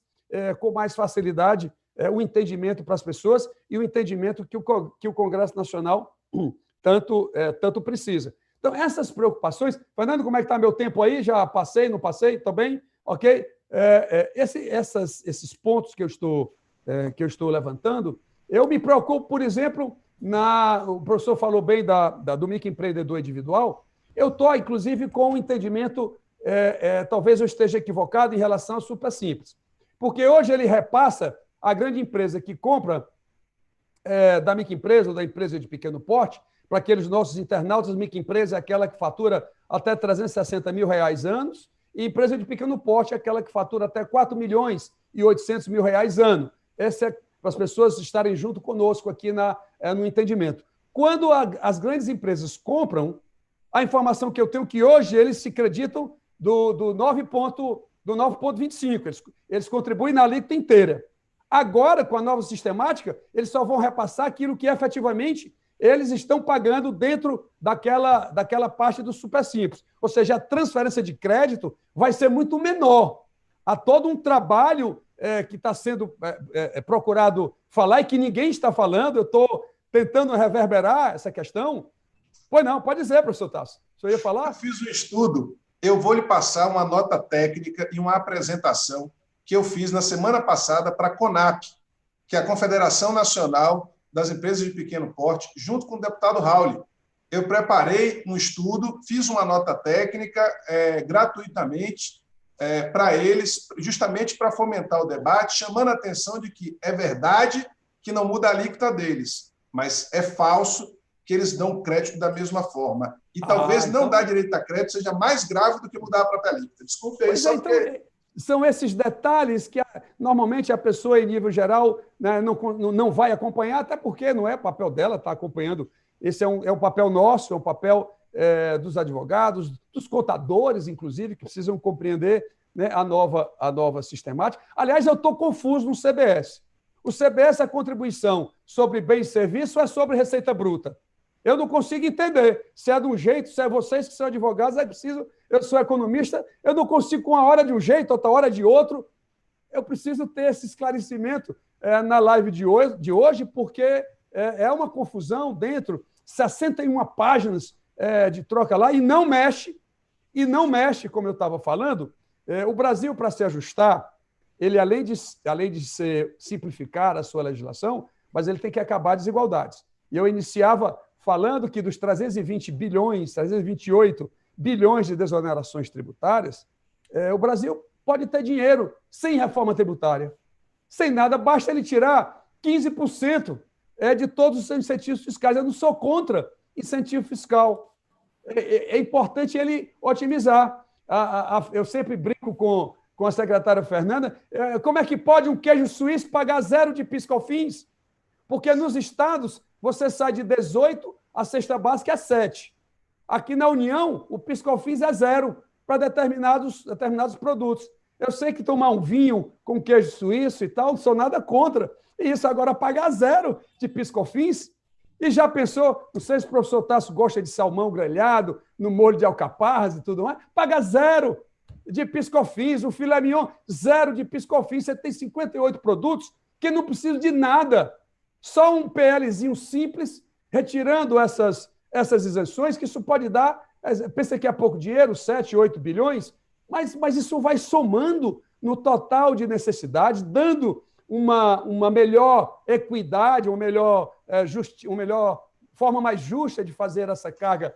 facilidade o entendimento para as pessoas e o entendimento que o Congresso Nacional tanto precisa. Então, essas preocupações... Fernando, como é que está meu tempo aí? Já passei, não passei? Estou bem? Ok? Esses pontos que eu estou levantando, eu me preocupo, por exemplo, o professor falou bem do microempreendedor individual, eu estou, inclusive, com um entendimento, talvez eu esteja equivocado em relação ao super simples, porque hoje ele repassa a grande empresa que compra da microempresa ou da empresa de pequeno porte. Para aqueles nossos internautas, microempresa é aquela que fatura até R$360 mil anos, e empresa de pequeno porte é aquela que fatura até R$4.800.000 ano. Essa é para as pessoas estarem junto conosco aqui no entendimento. Quando as grandes empresas compram, a informação que eu tenho é que hoje eles se acreditam do 9,25. Eles contribuem na alíquota inteira. Agora, com a nova sistemática, eles só vão repassar aquilo que efetivamente eles estão pagando dentro daquela parte do super simples. Ou seja, a transferência de crédito vai ser muito menor. Há todo um trabalho que está sendo procurado falar e que ninguém está falando. Eu estou tentando reverberar essa questão. Pois não, pode dizer, professor Tasso. O senhor ia falar? Eu fiz um estudo. Eu vou lhe passar uma nota técnica e uma apresentação que eu fiz na semana passada para a CONAP, que é a Confederação Nacional das Empresas de Pequeno Porte, junto com o deputado Rauli. Eu preparei um estudo, fiz uma nota técnica gratuitamente para eles, justamente para fomentar o debate, chamando a atenção de que é verdade que não muda a alíquota deles, mas é falso que eles dão crédito da mesma forma. E talvez não dar direito a crédito seja mais grave do que mudar a própria alíquota. Desculpe aí, só porque... São esses detalhes que normalmente a pessoa, em nível geral, né, não vai acompanhar, até porque não é papel dela estar acompanhando. Esse é um papel nosso, é um papel dos advogados, dos contadores, inclusive, que precisam compreender, né, a nova sistemática. Aliás, eu estou confuso no CBS. O CBS, a contribuição sobre bens e serviços, é sobre receita bruta. Eu não consigo entender se é de um jeito, se é vocês que são advogados, é preciso... Eu sou economista, eu não consigo com uma hora de um jeito, outra hora de outro. Eu preciso ter esse esclarecimento na live de hoje, porque é uma confusão dentro, 61 páginas de troca lá, e não mexe, como eu estava falando. O Brasil, para se ajustar, ele, além de simplificar a sua legislação, mas ele tem que acabar desigualdades. E eu iniciava falando que dos 328 bilhões de desonerações tributárias, o Brasil pode ter dinheiro sem reforma tributária. Sem nada, basta ele tirar 15% de todos os incentivos fiscais. Eu não sou contra incentivo fiscal. É importante ele otimizar. Eu sempre brinco com a secretária Fernanda, como é que pode um queijo suíço pagar 0 de PIS/COFINS? Porque nos estados você sai de 18, a cesta básica é 7. Aqui na União, o PIS/COFINS é 0 para determinados produtos. Eu sei que tomar um vinho com queijo suíço e tal, não sou nada contra. E isso agora pagar 0 de PIS/COFINS. E já pensou, não sei se o professor Tasso gosta de salmão grelhado, no molho de alcaparras e tudo mais, paga 0 de PIS/COFINS, o filé mignon, 0 de PIS/COFINS. Você tem 58 produtos que não precisam de nada. Só um PLzinho simples, retirando essas isenções, que isso pode dar, pensa que é pouco dinheiro, 7, 8 bilhões, mas isso vai somando no total de necessidades, dando uma melhor equidade, uma melhor forma mais justa de fazer essa carga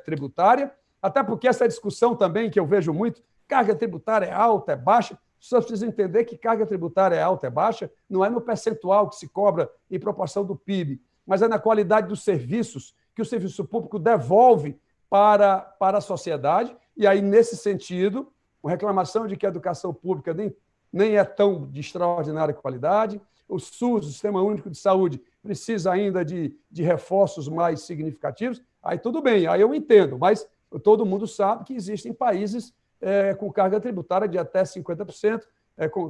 tributária, até porque essa discussão também, que eu vejo muito, carga tributária é alta, é baixa, as pessoas precisam entender que carga tributária é alta, é baixa, não é no percentual que se cobra em proporção do PIB, mas é na qualidade dos serviços que o serviço público devolve para a sociedade, e aí, nesse sentido, a reclamação de que a educação pública nem é tão de extraordinária qualidade, o SUS, o Sistema Único de Saúde, precisa ainda de reforços mais significativos, aí tudo bem, aí eu entendo, mas todo mundo sabe que existem países com carga tributária de até 50%,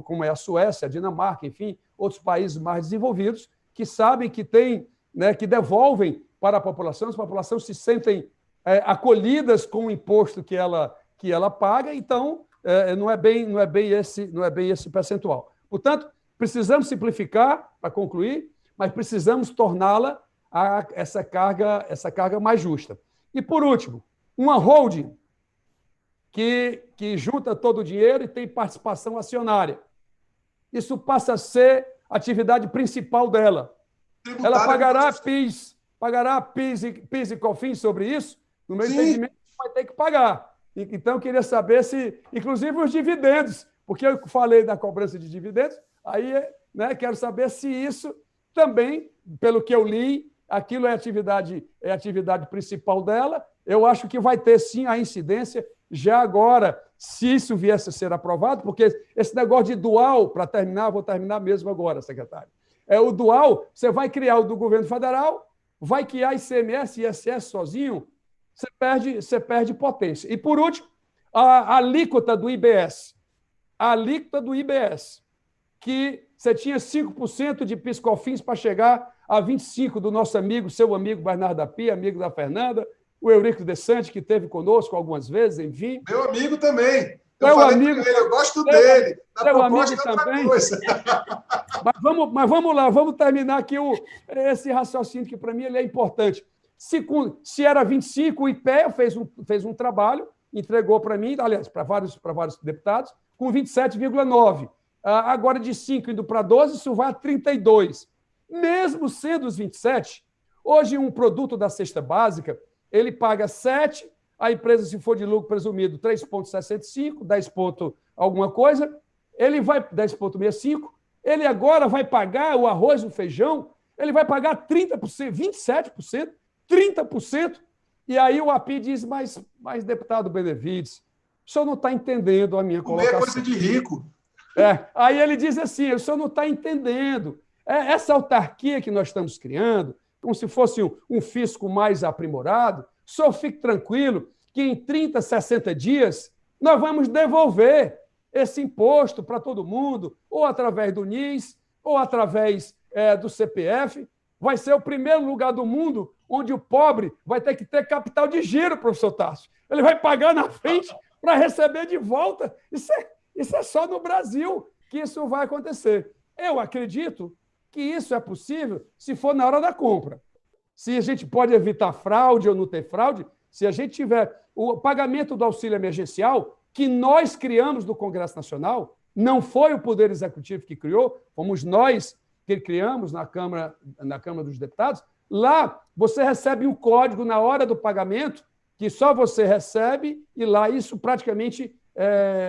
como é a Suécia, a Dinamarca, enfim, outros países mais desenvolvidos, que sabem que tem, que devolvem para a população, as populações se sentem acolhidas com o imposto que ela paga, então não é bem esse percentual. Portanto, precisamos simplificar, para concluir, mas precisamos torná-la essa carga mais justa. E, por último, uma holding que junta todo o dinheiro e tem participação acionária. Isso passa a ser a atividade principal dela. Ela pagará PIS e COFINS sobre isso? No meu entendimento, vai ter que pagar. Então, eu queria saber se, inclusive, os dividendos, porque eu falei da cobrança de dividendos, aí quero saber se isso também, pelo que eu li, aquilo é a atividade principal dela. Eu acho que vai ter, sim, a incidência já agora, se isso viesse a ser aprovado, porque esse negócio de dual, para terminar, vou terminar mesmo agora, secretário. O dual, você vai criar o do governo federal, vai criar ICMS e ISS sozinho, você perde potência. E, por último, a alíquota do IBS. A alíquota do IBS, que você tinha 5% de PIS/COFINS para chegar a 25% do nosso amigo, seu amigo Bernardo Api, amigo da Fernanda, o Eurico Desante, que esteve conosco algumas vezes, enfim. Meu amigo também. Eu gosto dele. Seu amigo também. Mas vamos lá, vamos terminar aqui esse raciocínio, que para mim ele é importante. Se era 25%, o IPEA fez um trabalho, entregou para mim, aliás, para vários deputados, com 27,9%. Agora, de 5% indo para 12%, isso vai a 32%. Mesmo sendo os 27%, hoje um produto da cesta básica, ele paga 7%, a empresa, se for de lucro presumido, 3,65%, 10 ponto alguma coisa, ele vai 10,65%, ele agora vai pagar o arroz e o feijão, ele vai pagar 30%, 27%, 30%, e aí o API diz, mas deputado Benevides, o senhor não está entendendo a minha colocação. É coisa de rico. Aí ele diz assim, o senhor não está entendendo. Essa autarquia que nós estamos criando, como se fosse um fisco mais aprimorado, o senhor fique tranquilo que em 30, 60 dias nós vamos devolver esse imposto para todo mundo, ou através do NIS, ou através do CPF. Vai ser o primeiro lugar do mundo onde o pobre vai ter que ter capital de giro, professor Tássio. Ele vai pagar na frente para receber de volta. Isso é só no Brasil que isso vai acontecer. Eu acredito que isso é possível se for na hora da compra. Se a gente pode evitar fraude ou não ter fraude, se a gente tiver o pagamento do auxílio emergencial, que nós criamos no Congresso Nacional, não foi o Poder Executivo que criou, fomos nós que criamos na Câmara dos Deputados. Lá você recebe um código na hora do pagamento, que só você recebe, e lá isso praticamente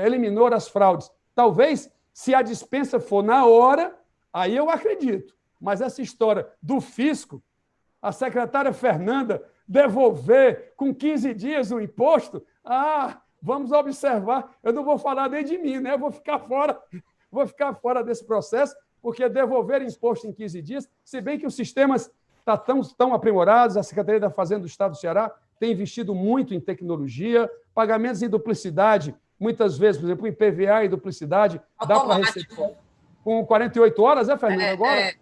eliminou as fraudes. Talvez, se a dispensa for na hora, aí eu acredito. Mas essa história do fisco, a secretária Fernanda devolver com 15 dias o imposto, vamos observar. Eu não vou falar nem de mim, né? Eu vou ficar fora desse processo, porque devolver imposto em 15 dias, se bem que os sistemas estão tão aprimorados, a Secretaria da Fazenda do Estado do Ceará tem investido muito em tecnologia, pagamentos em duplicidade, muitas vezes, por exemplo, em PVA e duplicidade, dá para receber com 48 horas, Fernanda, agora?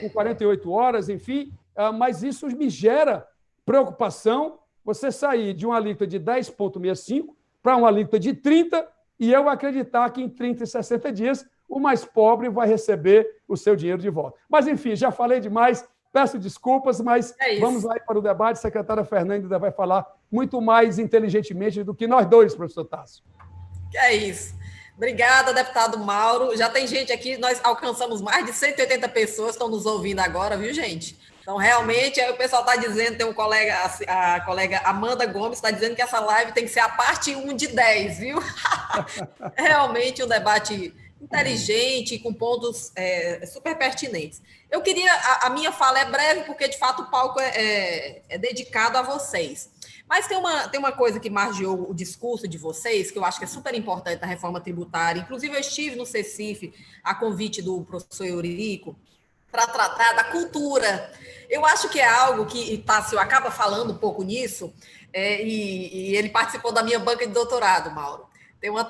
Com 48 horas, enfim, mas isso me gera preocupação, você sair de uma alíquota de 10,65 para uma alíquota de 30, e eu acreditar que em 30 e 60 dias o mais pobre vai receber o seu dinheiro de volta. Mas, enfim, já falei demais, peço desculpas, mas vamos lá para o debate. A secretária Fernanda vai falar muito mais inteligentemente do que nós dois, professor Tássio. É isso. Obrigada, deputado Mauro. Já tem gente aqui, nós alcançamos mais de 180 pessoas que estão nos ouvindo agora, viu, gente? Então, realmente, aí o pessoal está dizendo, tem um colega, a colega Amanda Gomes está dizendo que essa live tem que ser a parte 1 de 10, viu? Realmente um debate inteligente, com pontos super pertinentes. Eu queria, a minha fala é breve, porque, de fato, o palco é dedicado a vocês. Mas tem uma coisa que margeou o discurso de vocês, que eu acho que é super importante na reforma tributária. Inclusive, eu estive no CECIF, a convite do professor Eurico, para tratar da cultura. Eu acho que é algo que Tássio acaba falando um pouco nisso, e ele participou da minha banca de doutorado, Mauro. Tem uma...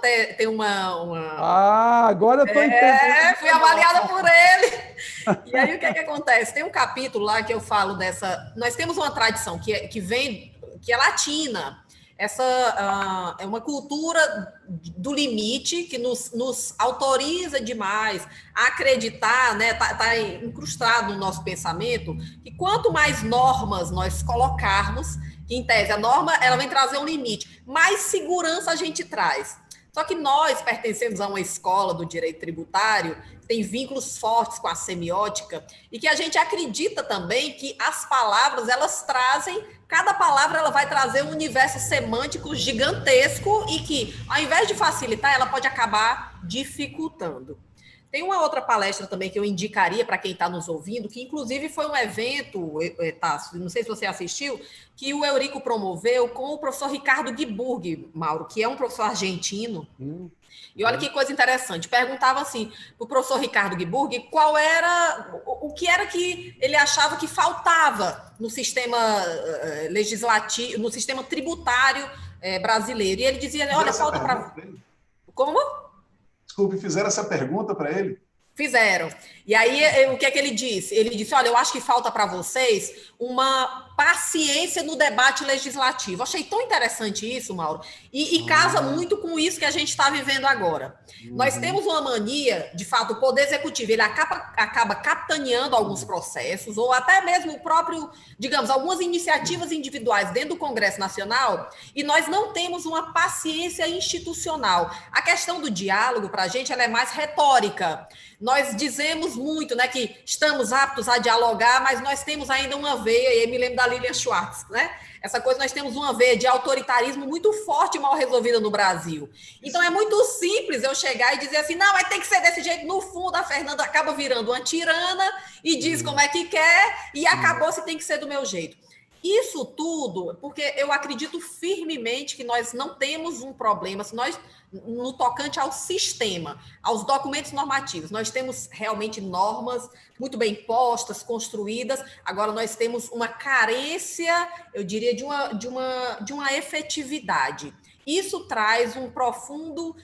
Ah, agora eu estou entendendo. Fui avaliada por ele. E aí, o que acontece? Tem um capítulo lá que eu falo dessa... Nós temos uma tradição que é latina. Essa é uma cultura do limite que nos autoriza demais a acreditar, né? Tá incrustado no nosso pensamento, que quanto mais normas nós colocarmos, que em tese a norma ela vem trazer um limite, mais segurança a gente traz. Só que nós pertencemos a uma escola do direito tributário, tem vínculos fortes com a semiótica, e que a gente acredita também que as palavras, elas trazem, cada palavra ela vai trazer um universo semântico gigantesco e que, ao invés de facilitar, ela pode acabar dificultando. Tem uma outra palestra também que eu indicaria para quem está nos ouvindo, que inclusive foi um evento, Tássio, não sei se você assistiu, que o Eurico promoveu com o professor Ricardo Guiburg, Mauro, que é um professor argentino. E olha que coisa interessante, perguntava assim para o professor Ricardo Guiburg qual era, o que era que ele achava que faltava no sistema legislativo, no sistema tributário brasileiro. E ele dizia, olha, falta para... Como? Desculpe, fizeram essa pergunta para ele? Fizeram. E aí, o que é que ele disse? Ele disse, olha, eu acho que falta para vocês uma paciência no debate legislativo. Achei tão interessante isso, Mauro, e casa muito com isso que a gente está vivendo agora. Nós temos uma mania, de fato, o Poder Executivo, ele acaba capitaneando alguns processos, ou até mesmo o próprio, digamos, algumas iniciativas individuais dentro do Congresso Nacional, e nós não temos uma paciência institucional. A questão do diálogo, para a gente, ela é mais retórica. Nós dizemos muito, né, que estamos aptos a dialogar, mas nós temos ainda uma veia, e aí me lembro da Lilian Schwartz, né? Essa coisa, nós temos uma veia de autoritarismo muito forte e mal resolvida no Brasil. Então, é muito simples eu chegar e dizer assim, não, mas tem que ser desse jeito. No fundo, a Fernanda acaba virando uma tirana e diz como é que quer e acabou se tem que ser do meu jeito. Isso tudo, porque eu acredito firmemente que nós não temos um problema, se nós, no tocante ao sistema, aos documentos normativos, nós temos realmente normas muito bem postas, construídas, agora nós temos uma carência, eu diria, de uma efetividade. Isso traz um profundo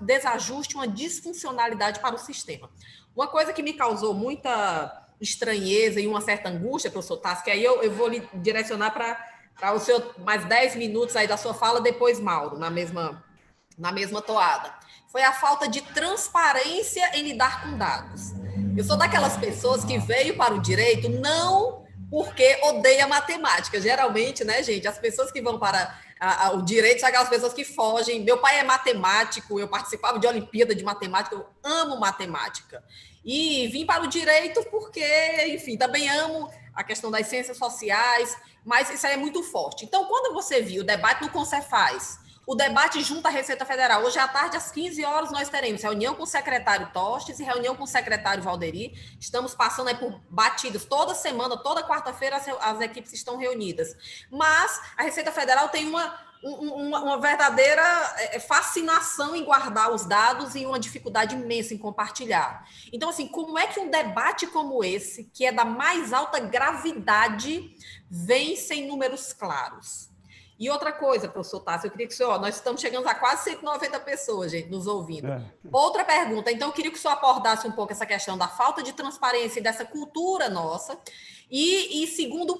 desajuste, uma disfuncionalidade para o sistema. Uma coisa que me causou muita estranheza e uma certa angústia, professor Tássio, que aí eu vou lhe direcionar para o senhor mais 10 minutos aí da sua fala, depois Mauro, na mesma toada. Foi a falta de transparência em lidar com dados. Eu sou daquelas pessoas que veio para o direito não porque odeia matemática. Geralmente, né, gente, as pessoas que vão para o direito são aquelas pessoas que fogem. Meu pai é matemático, eu participava de Olimpíada de Matemática, eu amo matemática. E vim para o direito porque, enfim, também amo a questão das ciências sociais, mas isso aí é muito forte. Então, quando você viu o debate no Concefaz, o debate junto à Receita Federal, hoje à tarde, às 15 horas, nós teremos reunião com o secretário Tostes e reunião com o secretário Valderi. Estamos passando aí por batidas toda semana, toda quarta-feira as equipes estão reunidas. Mas a Receita Federal tem uma verdadeira fascinação em guardar os dados e uma dificuldade imensa em compartilhar. Então, assim, como é que um debate como esse, que é da mais alta gravidade, vem sem números claros? E outra coisa, professor Tássio, eu queria que o senhor... Nós estamos chegando a quase 190 pessoas, gente, nos ouvindo. Outra pergunta, então eu queria que o senhor abordasse um pouco essa questão da falta de transparência e dessa cultura nossa. E segundo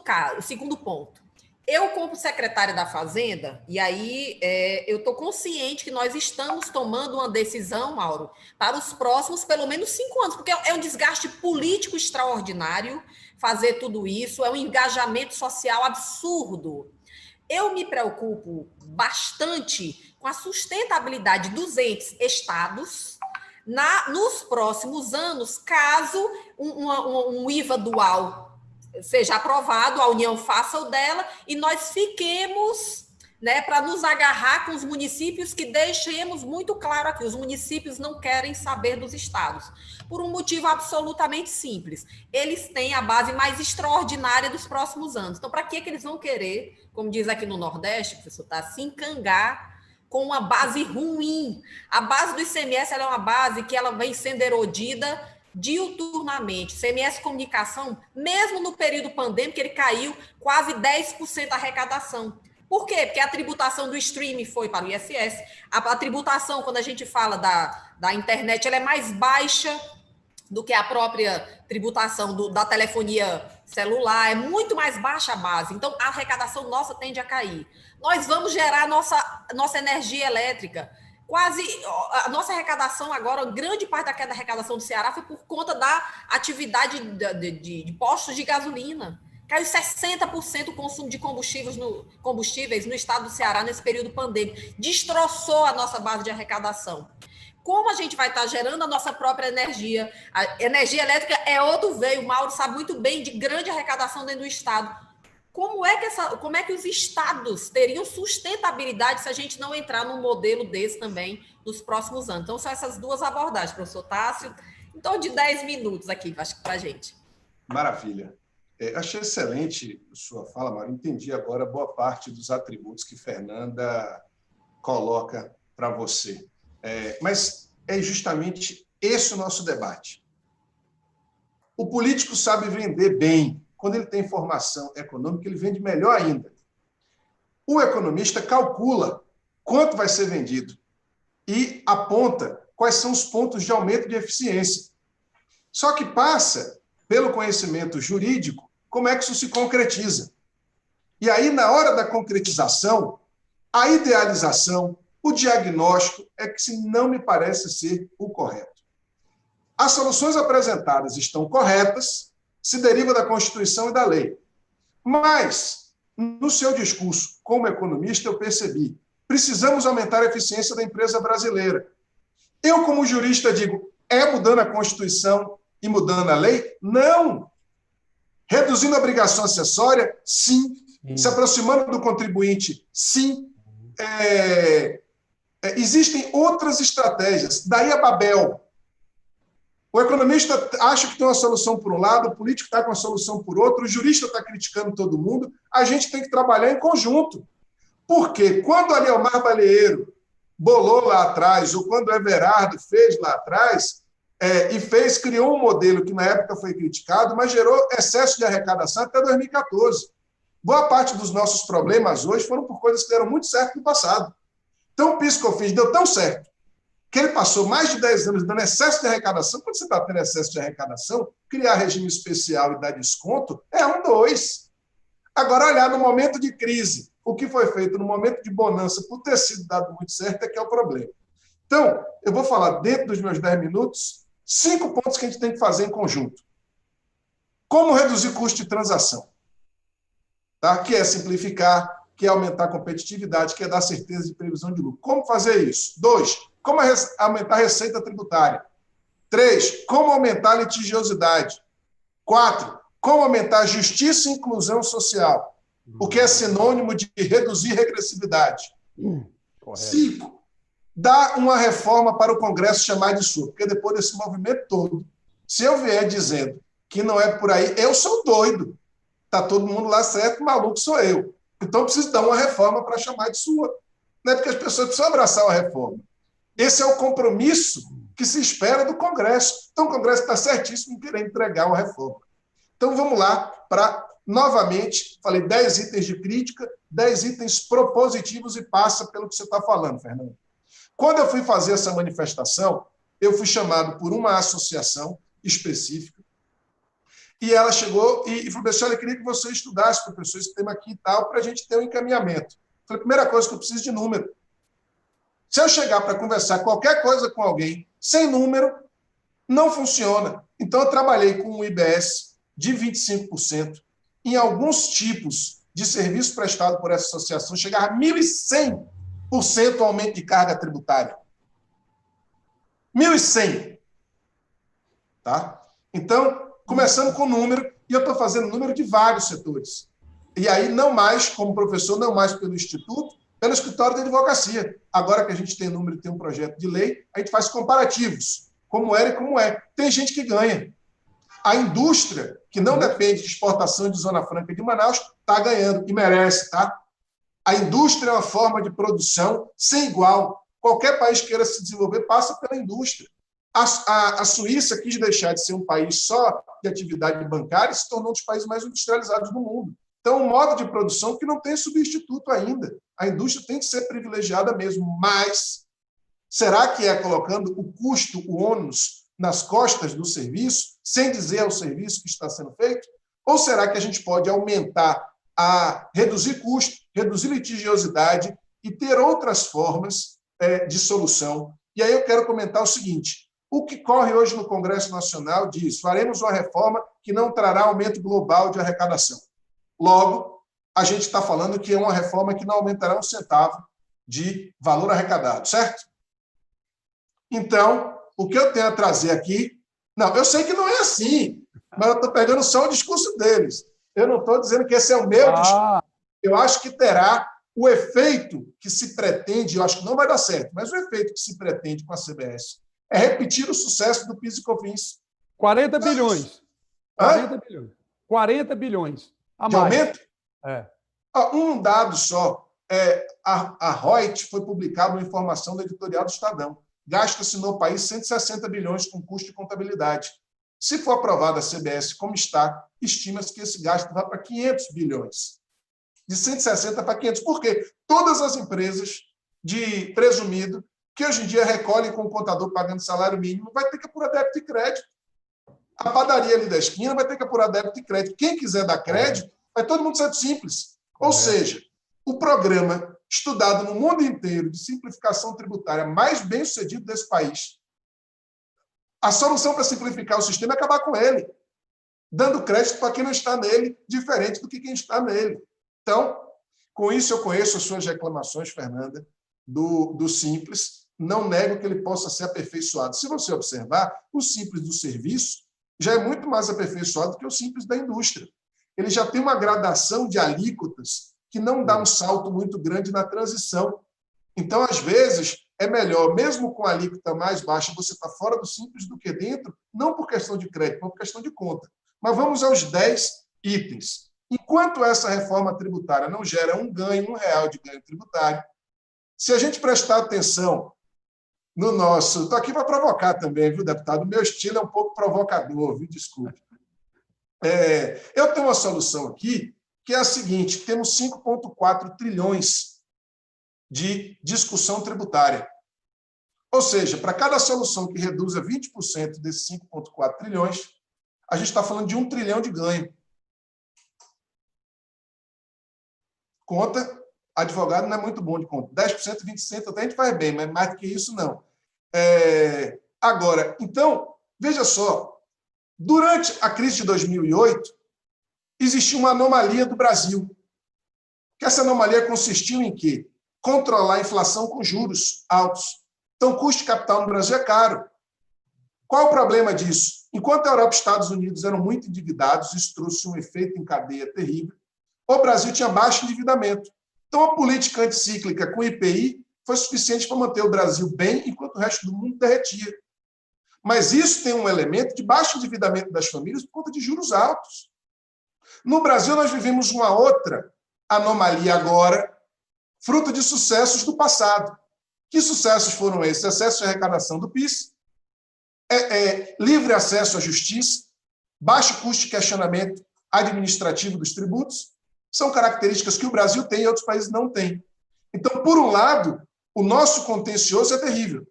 ponto, eu, como secretária da Fazenda, e aí eu estou consciente que nós estamos tomando uma decisão, Mauro, para os próximos, pelo menos 5 anos, porque é um desgaste político extraordinário fazer tudo isso, é um engajamento social absurdo. Eu me preocupo bastante com a sustentabilidade dos entes estados nos próximos anos, caso um IVA dual seja aprovado, a União faça o dela e nós fiquemos, né, para nos agarrar com os municípios, que deixemos muito claro aqui, os municípios não querem saber dos estados, por um motivo absolutamente simples. Eles têm a base mais extraordinária dos próximos anos. Então, para que eles vão querer, como diz aqui no Nordeste, professor, se encangar com uma base ruim? A base do ICMS ela é uma base que ela vem sendo erodida diuturnamente. CMS Comunicação, mesmo no período pandêmico, ele caiu quase 10% a arrecadação. Por quê? Porque a tributação do streaming foi para o ISS. A tributação, quando a gente fala da internet, ela é mais baixa do que a própria tributação da telefonia celular. É muito mais baixa a base. Então, a arrecadação nossa tende a cair. Nós vamos gerar nossa energia elétrica. Quase a nossa arrecadação agora, grande parte da arrecadação do Ceará foi por conta da atividade de postos de gasolina. Caiu 60% o consumo de combustíveis no estado do Ceará nesse período pandêmico. Destroçou a nossa base de arrecadação. Como a gente vai estar gerando a nossa própria energia? A energia elétrica é outro veio. O Mauro sabe muito bem de grande arrecadação dentro do estado. Como é que os estados teriam sustentabilidade se a gente não entrar num modelo desse também nos próximos anos? Então, são essas duas abordagens, professor Tássio. Em torno de 10 minutos aqui, acho que para a gente. Maravilha. Achei excelente a sua fala, Mauro. Entendi agora boa parte dos atributos que Fernanda coloca para você. Mas é justamente esse o nosso debate. O político sabe vender bem. Quando ele tem formação econômica, ele vende melhor ainda. O economista calcula quanto vai ser vendido e aponta quais são os pontos de aumento de eficiência. Só que passa pelo conhecimento jurídico como é que isso se concretiza. E aí, na hora da concretização, a idealização, o diagnóstico é que não me parece ser o correto. As soluções apresentadas estão corretas, se deriva da Constituição e da lei. Mas, no seu discurso como economista, eu percebi, precisamos aumentar a eficiência da empresa brasileira. Eu, como jurista, digo, é mudando a Constituição e mudando a lei? Não! Reduzindo a obrigação acessória? Sim. Se aproximando do contribuinte? Sim. Existem outras estratégias. Daí a Babel. O economista acha que tem uma solução por um lado, o político está com a solução por outro, o jurista está criticando todo mundo. A gente tem que trabalhar em conjunto. Porque quando o Aliomar Balieiro bolou lá atrás, ou quando o Everardo fez lá atrás, criou um modelo que na época foi criticado, mas gerou excesso de arrecadação até 2014. Boa parte dos nossos problemas hoje foram por coisas que deram muito certo no passado. Então, o PIS/COFINS deu tão certo que ele passou mais de 10 anos dando excesso de arrecadação. Quando você está tendo excesso de arrecadação, criar regime especial e dar desconto é 2. Agora, olhar no momento de crise, o que foi feito no momento de bonança, por ter sido dado muito certo, é que é o problema. Então, eu vou falar, dentro dos meus 10 minutos, 5 pontos que a gente tem que fazer em conjunto. Como reduzir custo de transação? Tá? Que é simplificar, que é aumentar a competitividade, que é dar certeza de previsão de lucro. Como fazer isso? 2. Como aumentar a receita tributária? 3. Como aumentar a litigiosidade? 4. Como aumentar a justiça e inclusão social? O que é sinônimo de reduzir regressividade. 5. Dar uma reforma para o Congresso chamar de sua. Porque depois desse movimento todo, se eu vier dizendo que não é por aí, eu sou doido. Está todo mundo lá certo, maluco sou eu. Então, eu preciso dar uma reforma para chamar de sua. Não é porque as pessoas precisam abraçar uma reforma. Esse é o compromisso que se espera do Congresso. Então, o Congresso está certíssimo em querer entregar uma reforma. Então, vamos lá para, novamente, falei 10 itens de crítica, 10 itens propositivos e passa pelo que você está falando, Fernando. Quando eu fui fazer essa manifestação, eu fui chamado por uma associação específica e ela chegou e falou assim, olha, eu queria que você estudasse, professor, esse tema aqui e tal, para a gente ter um encaminhamento. Falei, primeira coisa que eu preciso de número. Se eu chegar para conversar qualquer coisa com alguém sem número, não funciona. Então, eu trabalhei com um IBS de 25%. Em alguns tipos de serviço prestado por essa associação, chegar a 1.100% o aumento de carga tributária. 1.100%. Tá? Então, começando com o número, E eu estou fazendo número de vários setores. E aí, não mais como professor, não mais pelo Instituto, pelo escritório de advocacia. Agora que a gente tem número e tem um projeto de lei, a gente faz comparativos, como era e como é. Tem gente que ganha. A indústria, que não depende de exportação de Zona Franca de Manaus, está ganhando e merece, tá? A indústria é uma forma de produção sem igual. Qualquer país que queira se desenvolver passa pela indústria. A Suíça quis deixar de ser um país só de atividade bancária e se tornou um dos países mais industrializados do mundo. Então, um modo de produção que não tem substituto ainda. A indústria tem que ser privilegiada mesmo, mas será que é colocando o custo, o ônus, nas costas do serviço, sem dizer ao serviço que está sendo feito? Ou será que a gente pode aumentar, reduzir custo, reduzir litigiosidade e ter outras formas de solução? E aí eu quero comentar o seguinte: o que corre hoje no Congresso Nacional diz: faremos uma reforma que não trará aumento global de arrecadação. Logo, a gente está falando que é uma reforma que não aumentará um centavo de valor arrecadado, certo? Então, o que eu tenho a trazer aqui... Não, eu sei que não é assim, mas eu estou pegando só o discurso deles. Eu não estou dizendo que esse é o meu discurso. Eu acho que terá o efeito que se pretende, eu acho que não vai dar certo, mas o efeito que se pretende com a CBS é repetir o sucesso do PIS e COFINS. 40 bilhões. 40 bilhões. 40 bilhões. De aumento? É. Um dado só. A Reut foi publicada uma informação do editorial do Estadão. Gasta-se no país 160 bilhões com custo de contabilidade. Se for aprovada a CBS como está, estima-se que esse gasto vai para 500 bilhões. De 160 para 500. Por quê? Todas as empresas de presumido que hoje em dia recolhem com o contador pagando salário mínimo vai ter que apurar débito e crédito. A padaria ali da esquina vai ter que apurar débito e crédito. Quem quiser dar crédito, vai todo mundo ser simples. Ou seja, o programa estudado no mundo inteiro de simplificação tributária mais bem sucedido desse país, a solução para simplificar o sistema é acabar com ele, dando crédito para quem não está nele, diferente do que quem está nele. Então, com isso eu conheço as suas reclamações, Fernanda, do Simples. Não nego que ele possa ser aperfeiçoado. Se você observar, o Simples do serviço já é muito mais aperfeiçoado do que o Simples da indústria. Ele já tem uma gradação de alíquotas que não dá um salto muito grande na transição. Então, às vezes, é melhor, mesmo com a alíquota mais baixa, você está fora do Simples do que dentro, não por questão de crédito, mas por questão de conta. Mas vamos aos 10 itens. Enquanto essa reforma tributária não gera um ganho, R$1 de ganho tributário, se a gente prestar atenção no nosso... Estou aqui para provocar também, viu, deputado? O meu estilo é um pouco provocador, viu? Desculpe. Eu tenho uma solução aqui, que é a seguinte: temos 5,4 trilhões de discussão tributária. Ou seja, para cada solução que reduza 20% desses 5,4 trilhões, a gente está falando de 1 trilhão de ganho. Conta, advogado não é muito bom de conta. 10%, 20%, até a gente faz bem, mas mais do que isso, não. Agora, então, veja só, durante a crise de 2008, existiu uma anomalia do Brasil. Que essa anomalia consistiu em quê? Controlar a inflação com juros altos. Então, o custo de capital no Brasil é caro. Qual é o problema disso? Enquanto a Europa e os Estados Unidos eram muito endividados, isso trouxe um efeito em cadeia terrível, o Brasil tinha baixo endividamento. Então, a política anticíclica com o IPI foi suficiente para manter o Brasil bem, enquanto o resto do mundo derretia. Mas isso tem um elemento de baixo endividamento das famílias por conta de juros altos. No Brasil, nós vivemos uma outra anomalia agora, fruto de sucessos do passado. Que sucessos foram esses? Excesso de arrecadação do PIS, livre acesso à justiça, baixo custo de questionamento administrativo dos tributos, são características que o Brasil tem e outros países não têm. Então, por um lado, o nosso contencioso é terrível.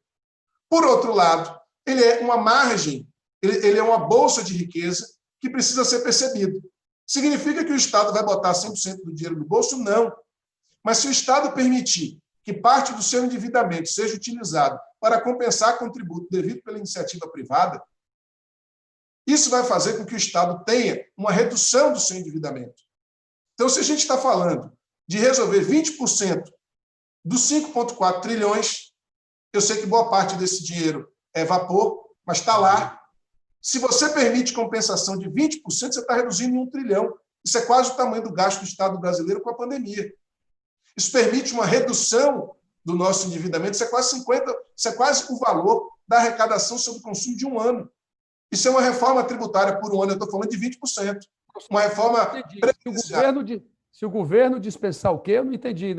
Por outro lado, ele é uma margem, ele é uma bolsa de riqueza que precisa ser percebido. Significa que o Estado vai botar 100% do dinheiro no bolso? Não. Mas se o Estado permitir que parte do seu endividamento seja utilizado para compensar contributo devido pela iniciativa privada, isso vai fazer com que o Estado tenha uma redução do seu endividamento. Então, se a gente está falando de resolver 20% dos 5,4 trilhões, eu sei que boa parte desse dinheiro é vapor, mas está lá. Se você permite compensação de 20%, você está reduzindo em 1 trilhão. Isso é quase o tamanho do gasto do Estado brasileiro com a pandemia. Isso permite uma redução do nosso endividamento, isso é quase o valor da arrecadação sobre o consumo de um ano. Isso é uma reforma tributária por um ano, eu estou falando de 20%. Uma reforma Se o governo dispensar o quê? Eu não entendi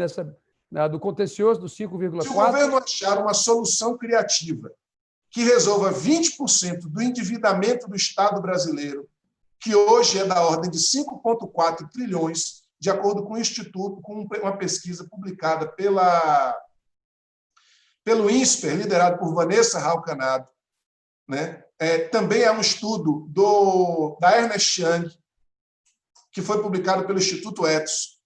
do contencioso do 5,4%. Se o governo achar uma solução criativa que resolva 20% do endividamento do Estado brasileiro, que hoje é da ordem de 5,4 trilhões, de acordo com o Instituto, com uma pesquisa publicada pelo INSPER, liderado por Vanessa Raucanado, né? Também é um estudo da Ernst Young, que foi publicado pelo Instituto Ethos,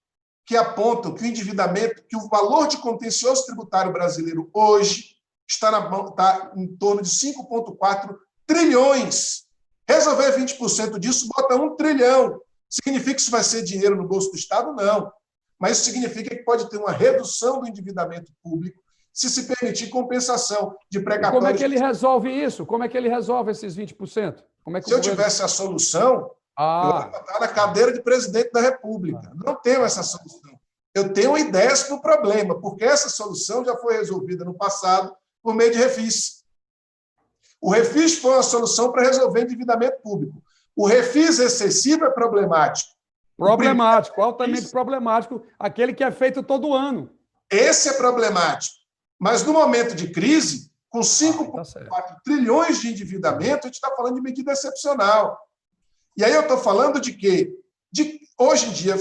que apontam que o endividamento, que o valor de contencioso tributário brasileiro hoje está em torno de 5,4 trilhões. Resolver 20% disso, bota 1 trilhão. Significa que isso vai ser dinheiro no bolso do Estado? Não. Mas isso significa que pode ter uma redução do endividamento público se permitir compensação de precatórios. Como é que ele resolve isso? Como é que ele resolve esses 20%? Se eu tivesse a solução, eu ia botar na cadeira de presidente da República. Não tenho essa solução. Eu tenho ideias para o problema, porque essa solução já foi resolvida no passado por meio de refis. O refis foi uma solução para resolver endividamento público. O refis excessivo é problemático. Problemático, altamente problemático, aquele que é feito todo ano. Esse é problemático. Mas no momento de crise, com 5,4 trilhões de endividamento, a gente está falando de medida excepcional. E aí eu estou falando de quê? Hoje em dia,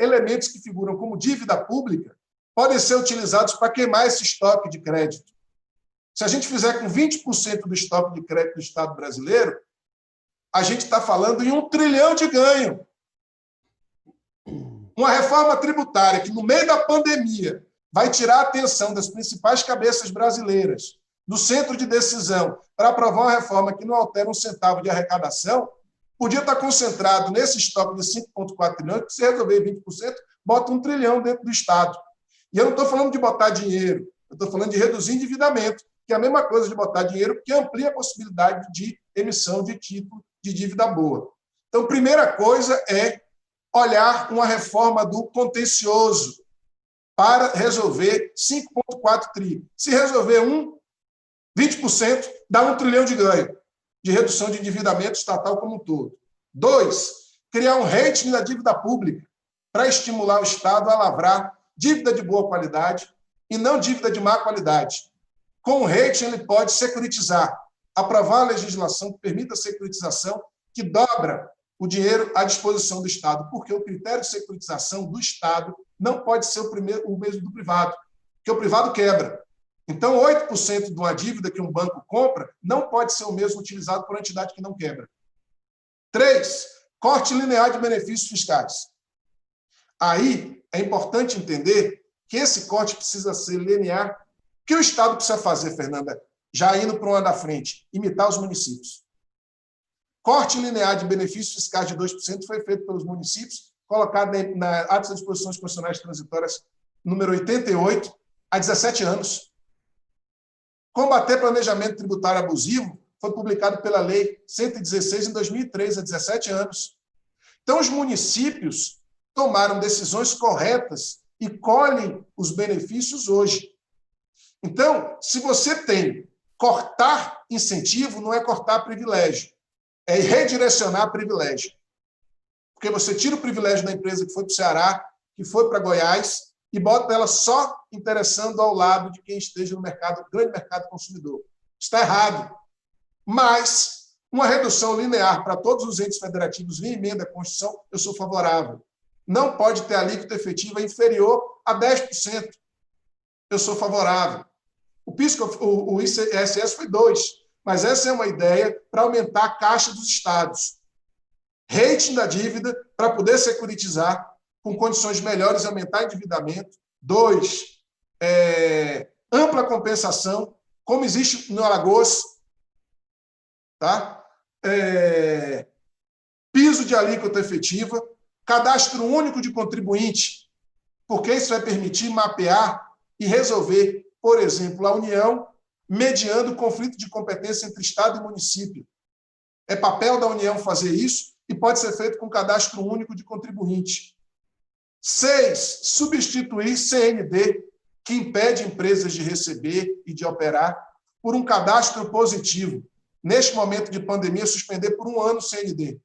elementos que figuram como dívida pública podem ser utilizados para queimar esse estoque de crédito. Se a gente fizer com 20% do estoque de crédito do Estado brasileiro, a gente está falando em 1 trilhão de ganho. Uma reforma tributária que, no meio da pandemia, vai tirar a atenção das principais cabeças brasileiras do centro de decisão para aprovar uma reforma que não altera um centavo de arrecadação, podia estar concentrado nesse estoque de 5,4 trilhões, que se resolver 20%, bota 1 trilhão dentro do Estado. E eu não estou falando de botar dinheiro, eu estou falando de reduzir endividamento, que é a mesma coisa de botar dinheiro, porque amplia a possibilidade de emissão de título de dívida boa. Então, primeira coisa é olhar uma reforma do contencioso para resolver 5,4 tri. Se resolver 20%, dá 1 trilhão de ganho de redução de endividamento estatal como um todo. 2, criar um rating da dívida pública para estimular o Estado a lavrar dívida de boa qualidade e não dívida de má qualidade. Com o rating, ele pode securitizar, aprovar a legislação que permita a securitização, que dobra o dinheiro à disposição do Estado, porque o critério de securitização do Estado não pode ser o mesmo do privado, porque o privado quebra. Então, 8% de uma dívida que um banco compra não pode ser o mesmo utilizado por uma entidade que não quebra. 3, corte linear de benefícios fiscais. Aí, é importante entender que esse corte precisa ser linear. O que o Estado precisa fazer, Fernanda, já indo para uma da frente? Imitar os municípios. Corte linear de benefícios fiscais de 2% foi feito pelos municípios, colocado na Atos de Disposições Constitucionais Transitórias número 88, há 17 anos. Combater planejamento tributário abusivo foi publicado pela Lei 116 em 2003, há 17 anos. Então, os municípios tomaram decisões corretas e colhem os benefícios hoje. Então, se você tem cortar incentivo, não é cortar privilégio, é redirecionar privilégio. Porque você tira o privilégio da empresa que foi para o Ceará, que foi para Goiás, e bota ela só interessando ao lado de quem esteja no mercado, grande mercado consumidor. Está errado. Mas uma redução linear para todos os entes federativos via emenda à Constituição, eu sou favorável. Não pode ter alíquota efetiva inferior a 10%. Eu sou favorável. O ICSS foi 2%, mas essa é uma ideia para aumentar a caixa dos estados. Rating da dívida para poder securitizar com condições melhores e aumentar o endividamento. 2, ampla compensação, como existe no Alagoas. Tá? Piso de alíquota efetiva, cadastro único de contribuinte, porque isso vai permitir mapear e resolver, por exemplo, a União, mediando o conflito de competência entre Estado e município. É papel da União fazer isso e pode ser feito com cadastro único de contribuinte. 6, substituir CND, que impede empresas de receber e de operar, por um cadastro positivo. Neste momento de pandemia, suspender por 1 ano o CND,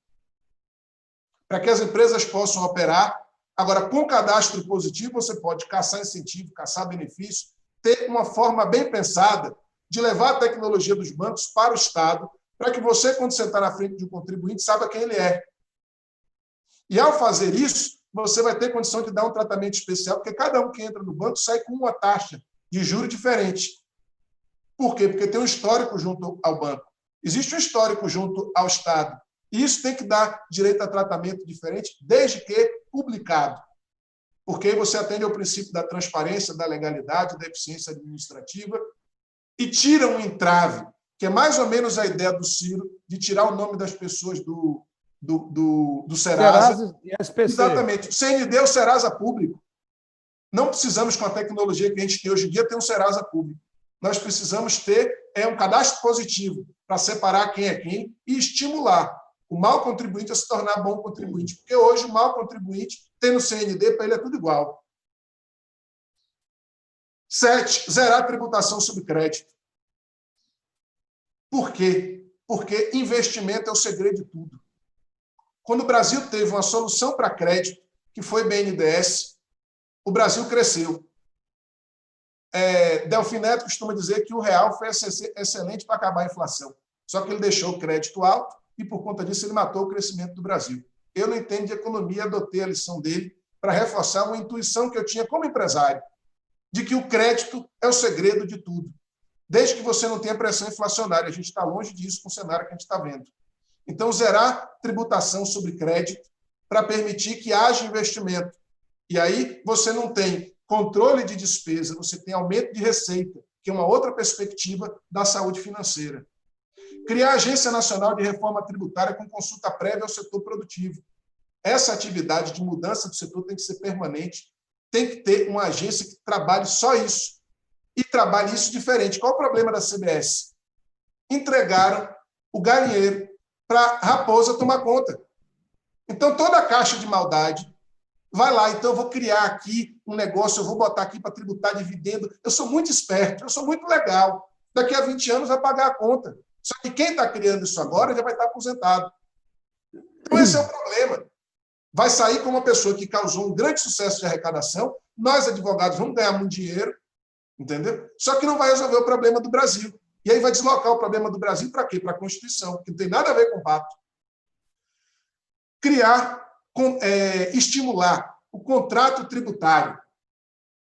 para que as empresas possam operar. Agora, com cadastro positivo, você pode caçar incentivo, caçar benefício, ter uma forma bem pensada de levar a tecnologia dos bancos para o Estado, para que você, quando sentar na frente de um contribuinte, saiba quem ele é. E, ao fazer isso, você vai ter condição de dar um tratamento especial, porque cada um que entra no banco sai com uma taxa de juros diferente. Por quê? Porque tem um histórico junto ao banco. Existe um histórico junto ao Estado. E isso tem que dar direito a tratamento diferente, desde que publicado. Porque aí você atende ao princípio da transparência, da legalidade, da eficiência administrativa e tira um entrave, que é mais ou menos a ideia do Ciro, de tirar o nome das pessoas do Serasa. E SPC. Exatamente. O CND é o Serasa público. Não precisamos, com a tecnologia que a gente tem hoje em dia, ter um Serasa público. Nós precisamos ter um cadastro positivo para separar quem é quem e estimular o mau contribuinte a se tornar bom contribuinte. Porque hoje o mau contribuinte, tendo CND, para ele é tudo igual. 7, zerar a tributação sobre crédito. Por quê? Porque investimento é o segredo de tudo. Quando o Brasil teve uma solução para crédito, que foi BNDES, o Brasil cresceu. Delfim Neto costuma dizer que o real foi excelente para acabar a inflação. Só que ele deixou o crédito alto e, por conta disso, ele matou o crescimento do Brasil. Eu não entendo de economia, adotei a lição dele para reforçar uma intuição que eu tinha como empresário, de que o crédito é o segredo de tudo. Desde que você não tenha pressão inflacionária. A gente está longe disso com o cenário que a gente está vendo. Então, zerar tributação sobre crédito para permitir que haja investimento. E aí você não tem controle de despesa, você tem aumento de receita, que é uma outra perspectiva da saúde financeira. Criar a Agência Nacional de Reforma Tributária com consulta prévia ao setor produtivo. Essa atividade de mudança do setor tem que ser permanente, tem que ter uma agência que trabalhe só isso. E trabalhe isso diferente. Qual o problema da CBS? Entregaram o galinheiro para a raposa tomar conta. Então, toda a caixa de maldade vai lá. Então, eu vou criar aqui um negócio, eu vou botar aqui para tributar dividendo. Eu sou muito esperto, eu sou muito legal. Daqui a 20 anos vai pagar a conta. Só que quem está criando isso agora já vai estar aposentado. Então, esse é o problema. Vai sair com uma pessoa que causou um grande sucesso de arrecadação, nós, advogados, vamos ganhar muito dinheiro, entendeu? Só que não vai resolver o problema do Brasil. E aí vai deslocar o problema do Brasil para quê? Para a Constituição, que não tem nada a ver com o pacto. Estimular o contrato tributário.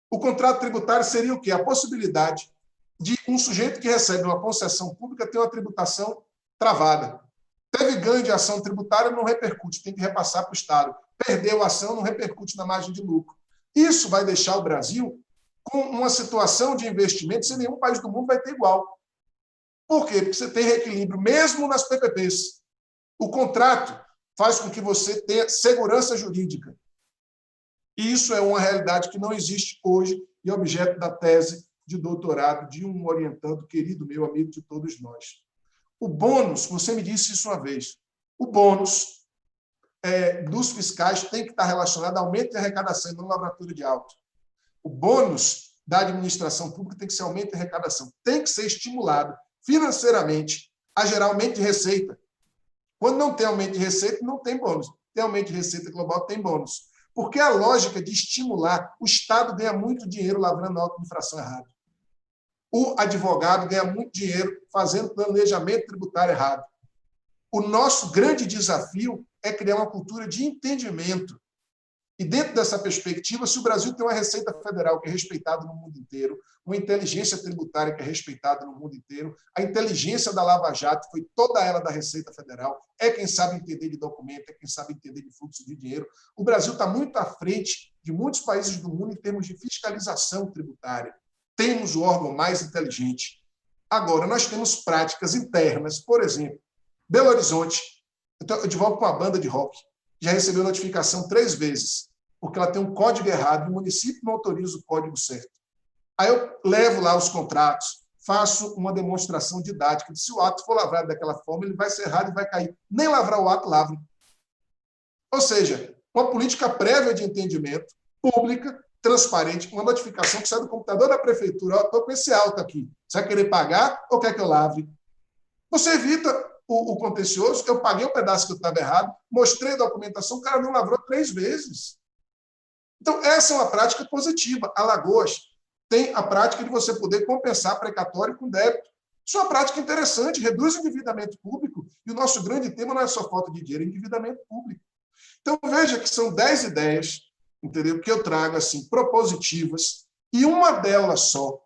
O contrato tributário seria o quê? A possibilidade de um sujeito que recebe uma concessão pública ter uma tributação travada. Teve ganho de ação tributária, não repercute, tem que repassar para o Estado. Perdeu a ação, não repercute na margem de lucro. Isso vai deixar o Brasil com uma situação de investimento que nenhum país do mundo vai ter igual. Por quê? Porque você tem reequilíbrio, mesmo nas PPPs. O contrato faz com que você tenha segurança jurídica. E isso é uma realidade que não existe hoje e é objeto da tese de doutorado de um orientando querido meu, amigo de todos nós. O bônus, você me disse isso uma vez, o bônus dos fiscais tem que estar relacionado ao aumento de arrecadação e não laboratório de alto. O bônus da administração pública tem que ser aumento de arrecadação. Tem que ser estimulado financeiramente a gerar aumento de receita. Quando não tem aumento de receita, não tem bônus. Tem aumento de receita global, tem bônus. Porque a lógica de estimular, o Estado ganha muito dinheiro lavrando auto-infração errada. O advogado ganha muito dinheiro fazendo planejamento tributário errado. O nosso grande desafio é criar uma cultura de entendimento. E dentro dessa perspectiva, se o Brasil tem uma Receita Federal que é respeitada no mundo inteiro, uma inteligência tributária que é respeitada no mundo inteiro, a inteligência da Lava Jato foi toda ela da Receita Federal, é quem sabe entender de documento, é quem sabe entender de fluxo de dinheiro. O Brasil está muito à frente de muitos países do mundo em termos de fiscalização tributária. Temos o órgão mais inteligente. Agora, nós temos práticas internas, por exemplo, Belo Horizonte. Eu advogo com uma banda de rock. Já recebeu notificação 3 vezes, porque ela tem um código errado e o município não autoriza o código certo. Aí eu levo lá os contratos, faço uma demonstração didática de se o ato for lavrado daquela forma, ele vai ser errado e vai cair. Nem lavrar o ato, lavre. Ou seja, uma política prévia de entendimento, pública, transparente, uma notificação que sai do computador da prefeitura. Estou com esse auto aqui. Você vai querer pagar ou quer que eu lavre? Você evita o contencioso. Eu paguei um pedaço que eu estava errado, mostrei a documentação, o cara não lavrou 3 vezes. Então, essa é uma prática positiva. Alagoas tem a prática de você poder compensar precatório com débito. Isso é uma prática interessante, reduz o endividamento público, e o nosso grande tema não é só falta de dinheiro, é endividamento público. Então, veja que são 10 ideias, entendeu, que eu trago assim, propositivas, e uma delas só,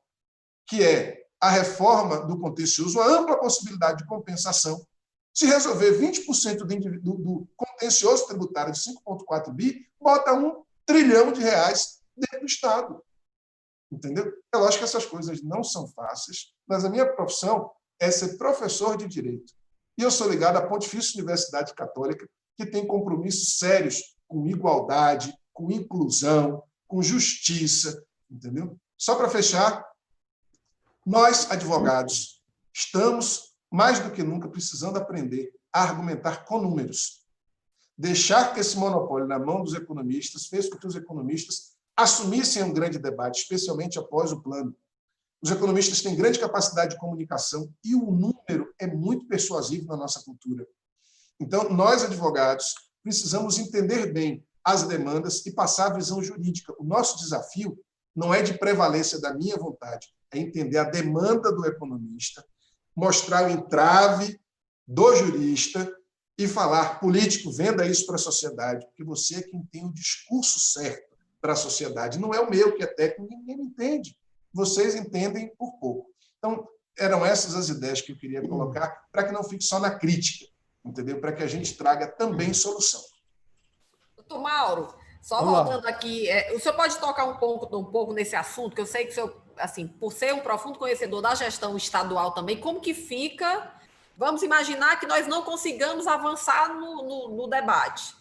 que é a reforma do contencioso, a ampla possibilidade de compensação. Se resolver 20% do contencioso tributário de 5,4 bi, bota R$1 trilhão dentro do Estado. Entendeu? É lógico que essas coisas não são fáceis, mas a minha profissão é ser professor de direito. E eu sou ligado à Pontifícia Universidade Católica, que tem compromissos sérios com igualdade, com inclusão, com justiça. Entendeu? Só para fechar, nós, advogados, estamos, mais do que nunca, precisando aprender a argumentar com números. Deixar que esse monopólio na mão dos economistas fez com que os economistas assumissem um grande debate, especialmente após o plano. Os economistas têm grande capacidade de comunicação e o número é muito persuasivo na nossa cultura. Então, nós, advogados, precisamos entender bem as demandas e passar a visão jurídica. O nosso desafio não é de prevalência da minha vontade, é entender a demanda do economista, mostrar o entrave do jurista e falar, político, venda isso para a sociedade, porque você é quem tem o discurso certo para a sociedade. Não é o meu, que é técnico, ninguém me entende. Vocês entendem por pouco. Então, eram essas as ideias que eu queria colocar, para que não fique só na crítica, entendeu? Para que a gente traga também solução. Doutor Mauro, só voltando aqui, o senhor pode tocar um pouco nesse assunto, que eu sei que o senhor, assim, por ser um profundo conhecedor da gestão estadual também, como que fica, vamos imaginar que nós não consigamos avançar no debate.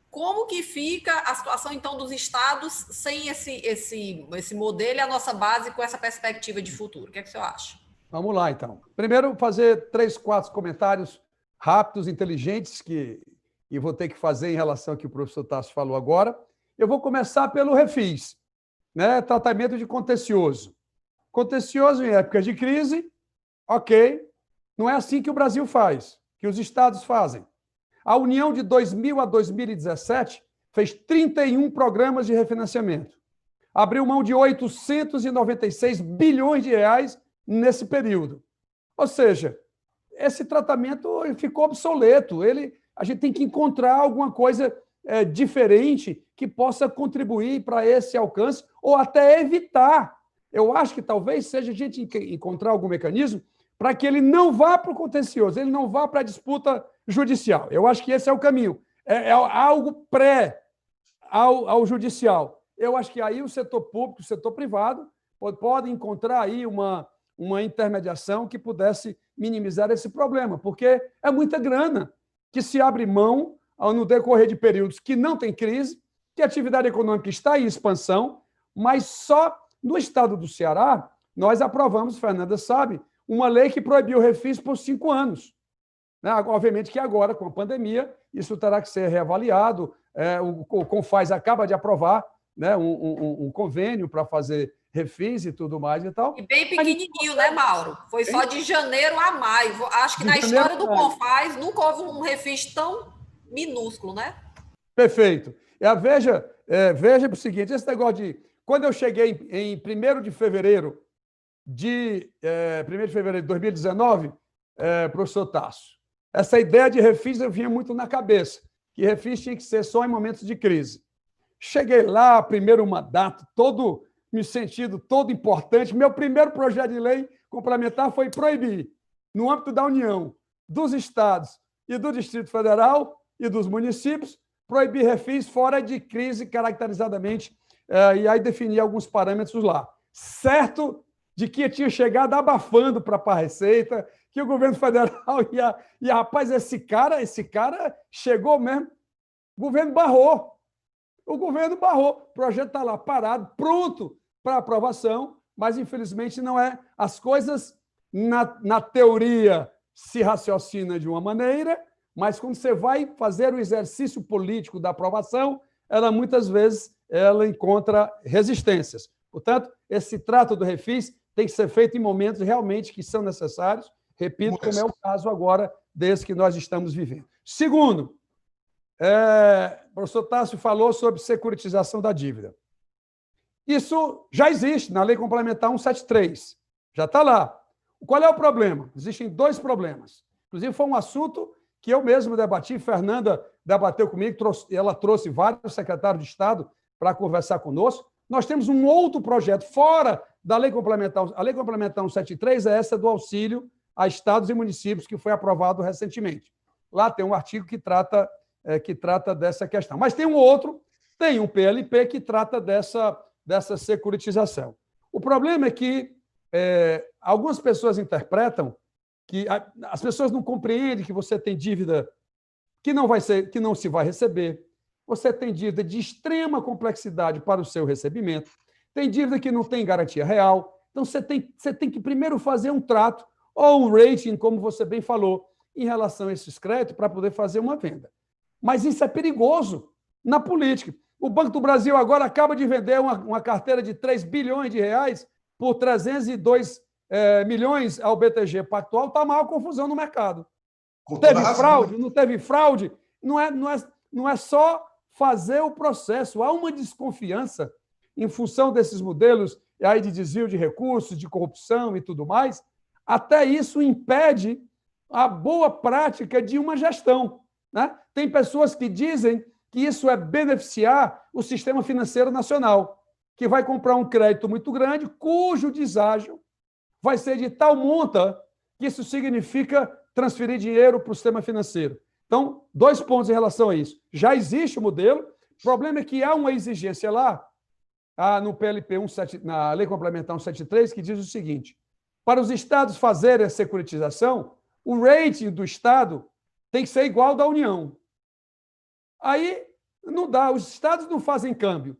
Como que fica a situação, então, dos estados sem esse modelo e a nossa base com essa perspectiva de futuro? O que é que o senhor acha? Vamos lá, então. Primeiro, fazer 3, 4 comentários rápidos, inteligentes, que vou ter que fazer em relação ao que o professor Tasso falou agora. Eu vou começar pelo refis, né? Tratamento de contencioso. Contencioso em épocas de crise, ok. Não é assim que o Brasil faz, que os estados fazem. A União, de 2000 a 2017, fez 31 programas de refinanciamento. Abriu mão de 896 bilhões de reais nesse período. Ou seja, esse tratamento ficou obsoleto. A gente tem que encontrar alguma coisa diferente que possa contribuir para esse alcance ou até evitar. Eu acho que talvez seja a gente encontrar algum mecanismo para que ele não vá para o contencioso, ele não vá para a disputa judicial. Eu acho que esse é o caminho. É algo pré ao judicial. Eu acho que aí o setor público, o setor privado, pode encontrar aí uma intermediação que pudesse minimizar esse problema, porque é muita grana que se abre mão no decorrer de períodos que não tem crise, que a atividade econômica está em expansão, mas só no estado do Ceará nós aprovamos, Fernanda sabe, uma lei que proibiu o refis por 5 anos. Obviamente que agora, com a pandemia, isso terá que ser reavaliado. O CONFAS acaba de aprovar, né, um convênio para fazer refis e tudo mais e tal. E bem pequenininho, né, Mauro? Foi só de janeiro a maio. Acho que na história do CONFAS nunca houve um refis tão minúsculo, né? Perfeito. Veja o seguinte, esse negócio de... Quando eu cheguei em 1º de fevereiro de 2019, professor Tasso, essa ideia de refis eu vinha muito na cabeça, que refis tinha que ser só em momentos de crise. Cheguei lá, primeiro mandato, me sentindo todo importante. Meu primeiro projeto de lei complementar foi proibir, no âmbito da União, dos estados e do Distrito Federal e dos municípios, proibir refis fora de crise caracterizadamente, e aí definir alguns parâmetros lá. Certo de que tinha chegado abafando para a Receita, que o governo federal rapaz, esse cara chegou mesmo. O governo barrou. O projeto está lá parado, pronto para aprovação, mas infelizmente não é. As coisas na teoria se raciocina de uma maneira, mas quando você vai fazer o exercício político da aprovação, ela muitas vezes encontra resistências. Portanto, esse trato do refis tem que ser feito em momentos realmente que são necessários, repito, como é o caso agora desse que nós estamos vivendo. Segundo, o professor Tássio falou sobre securitização da dívida. Isso já existe na Lei Complementar 173, já está lá. Qual é o problema? Existem dois problemas. Inclusive, foi um assunto que eu mesmo debati, Fernanda debateu comigo, ela trouxe vários secretários de Estado para conversar conosco. Nós temos um outro projeto fora da Lei Complementar. A Lei Complementar 173 é essa do auxílio a estados e municípios, que foi aprovado recentemente. Lá tem um artigo que trata dessa questão. Mas tem um outro, tem um PLP que trata dessa securitização. O problema é que algumas pessoas interpretam que as pessoas não compreendem que você tem dívida que não se vai receber, você tem dívida de extrema complexidade para o seu recebimento, tem dívida que não tem garantia real, então você tem que primeiro fazer um trato ou um rating, como você bem falou, em relação a esses créditos para poder fazer uma venda. Mas isso é perigoso na política. O Banco do Brasil agora acaba de vender uma carteira de 3 bilhões de reais por 302 milhões ao BTG Pactual, está maior confusão no mercado. Teve fraude, não teve fraude? Não é só fazer o processo. Há uma desconfiança em função desses modelos aí de desvio de recursos, de corrupção e tudo mais. Até isso impede a boa prática de uma gestão, né? Tem pessoas que dizem que isso é beneficiar o sistema financeiro nacional, que vai comprar um crédito muito grande, cujo deságio vai ser de tal monta que isso significa transferir dinheiro para o sistema financeiro. Então, 2 pontos em relação a isso. Já existe o modelo, o problema é que há uma exigência lá, no PLP 17, na Lei Complementar 173, que diz o seguinte: para os estados fazerem a securitização, o rating do estado tem que ser igual ao da União. Aí não dá, os estados não fazem câmbio.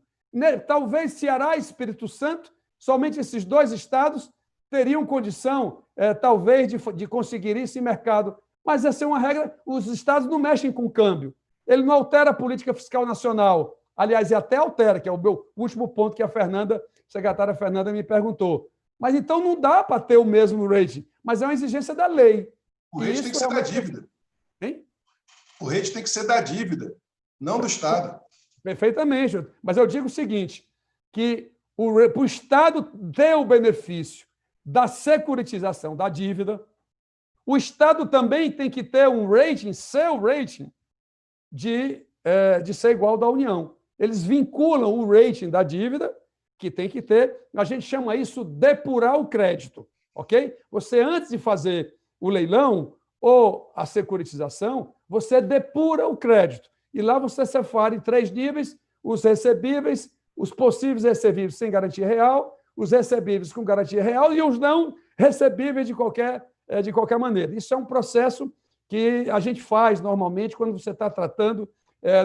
Talvez Ceará e Espírito Santo, somente esses 2 estados, teriam condição, talvez, de conseguir isso em mercado. Mas essa é uma regra, os estados não mexem com câmbio. Ele não altera a política fiscal nacional. Aliás, e até altera, que é o meu último ponto que a secretária Fernanda me perguntou. Mas então não dá para ter o mesmo rating, mas é uma exigência da lei. O rating tem que ser da dívida. Hein? O rating tem que ser da dívida, não do Estado. Perfeitamente. Mas eu digo o seguinte, que para o Estado ter o benefício da securitização da dívida, o Estado também tem que ter um rating, seu rating, de ser igual ao da União. Eles vinculam o rating da dívida, que tem que ter, a gente chama isso depurar o crédito, ok? Você, antes de fazer o leilão ou a securitização, você depura o crédito. E lá você separa em 3 níveis: os recebíveis, os possíveis recebíveis sem garantia real, os recebíveis com garantia real e os não recebíveis de qualquer maneira. Isso é um processo que a gente faz normalmente quando você está tratando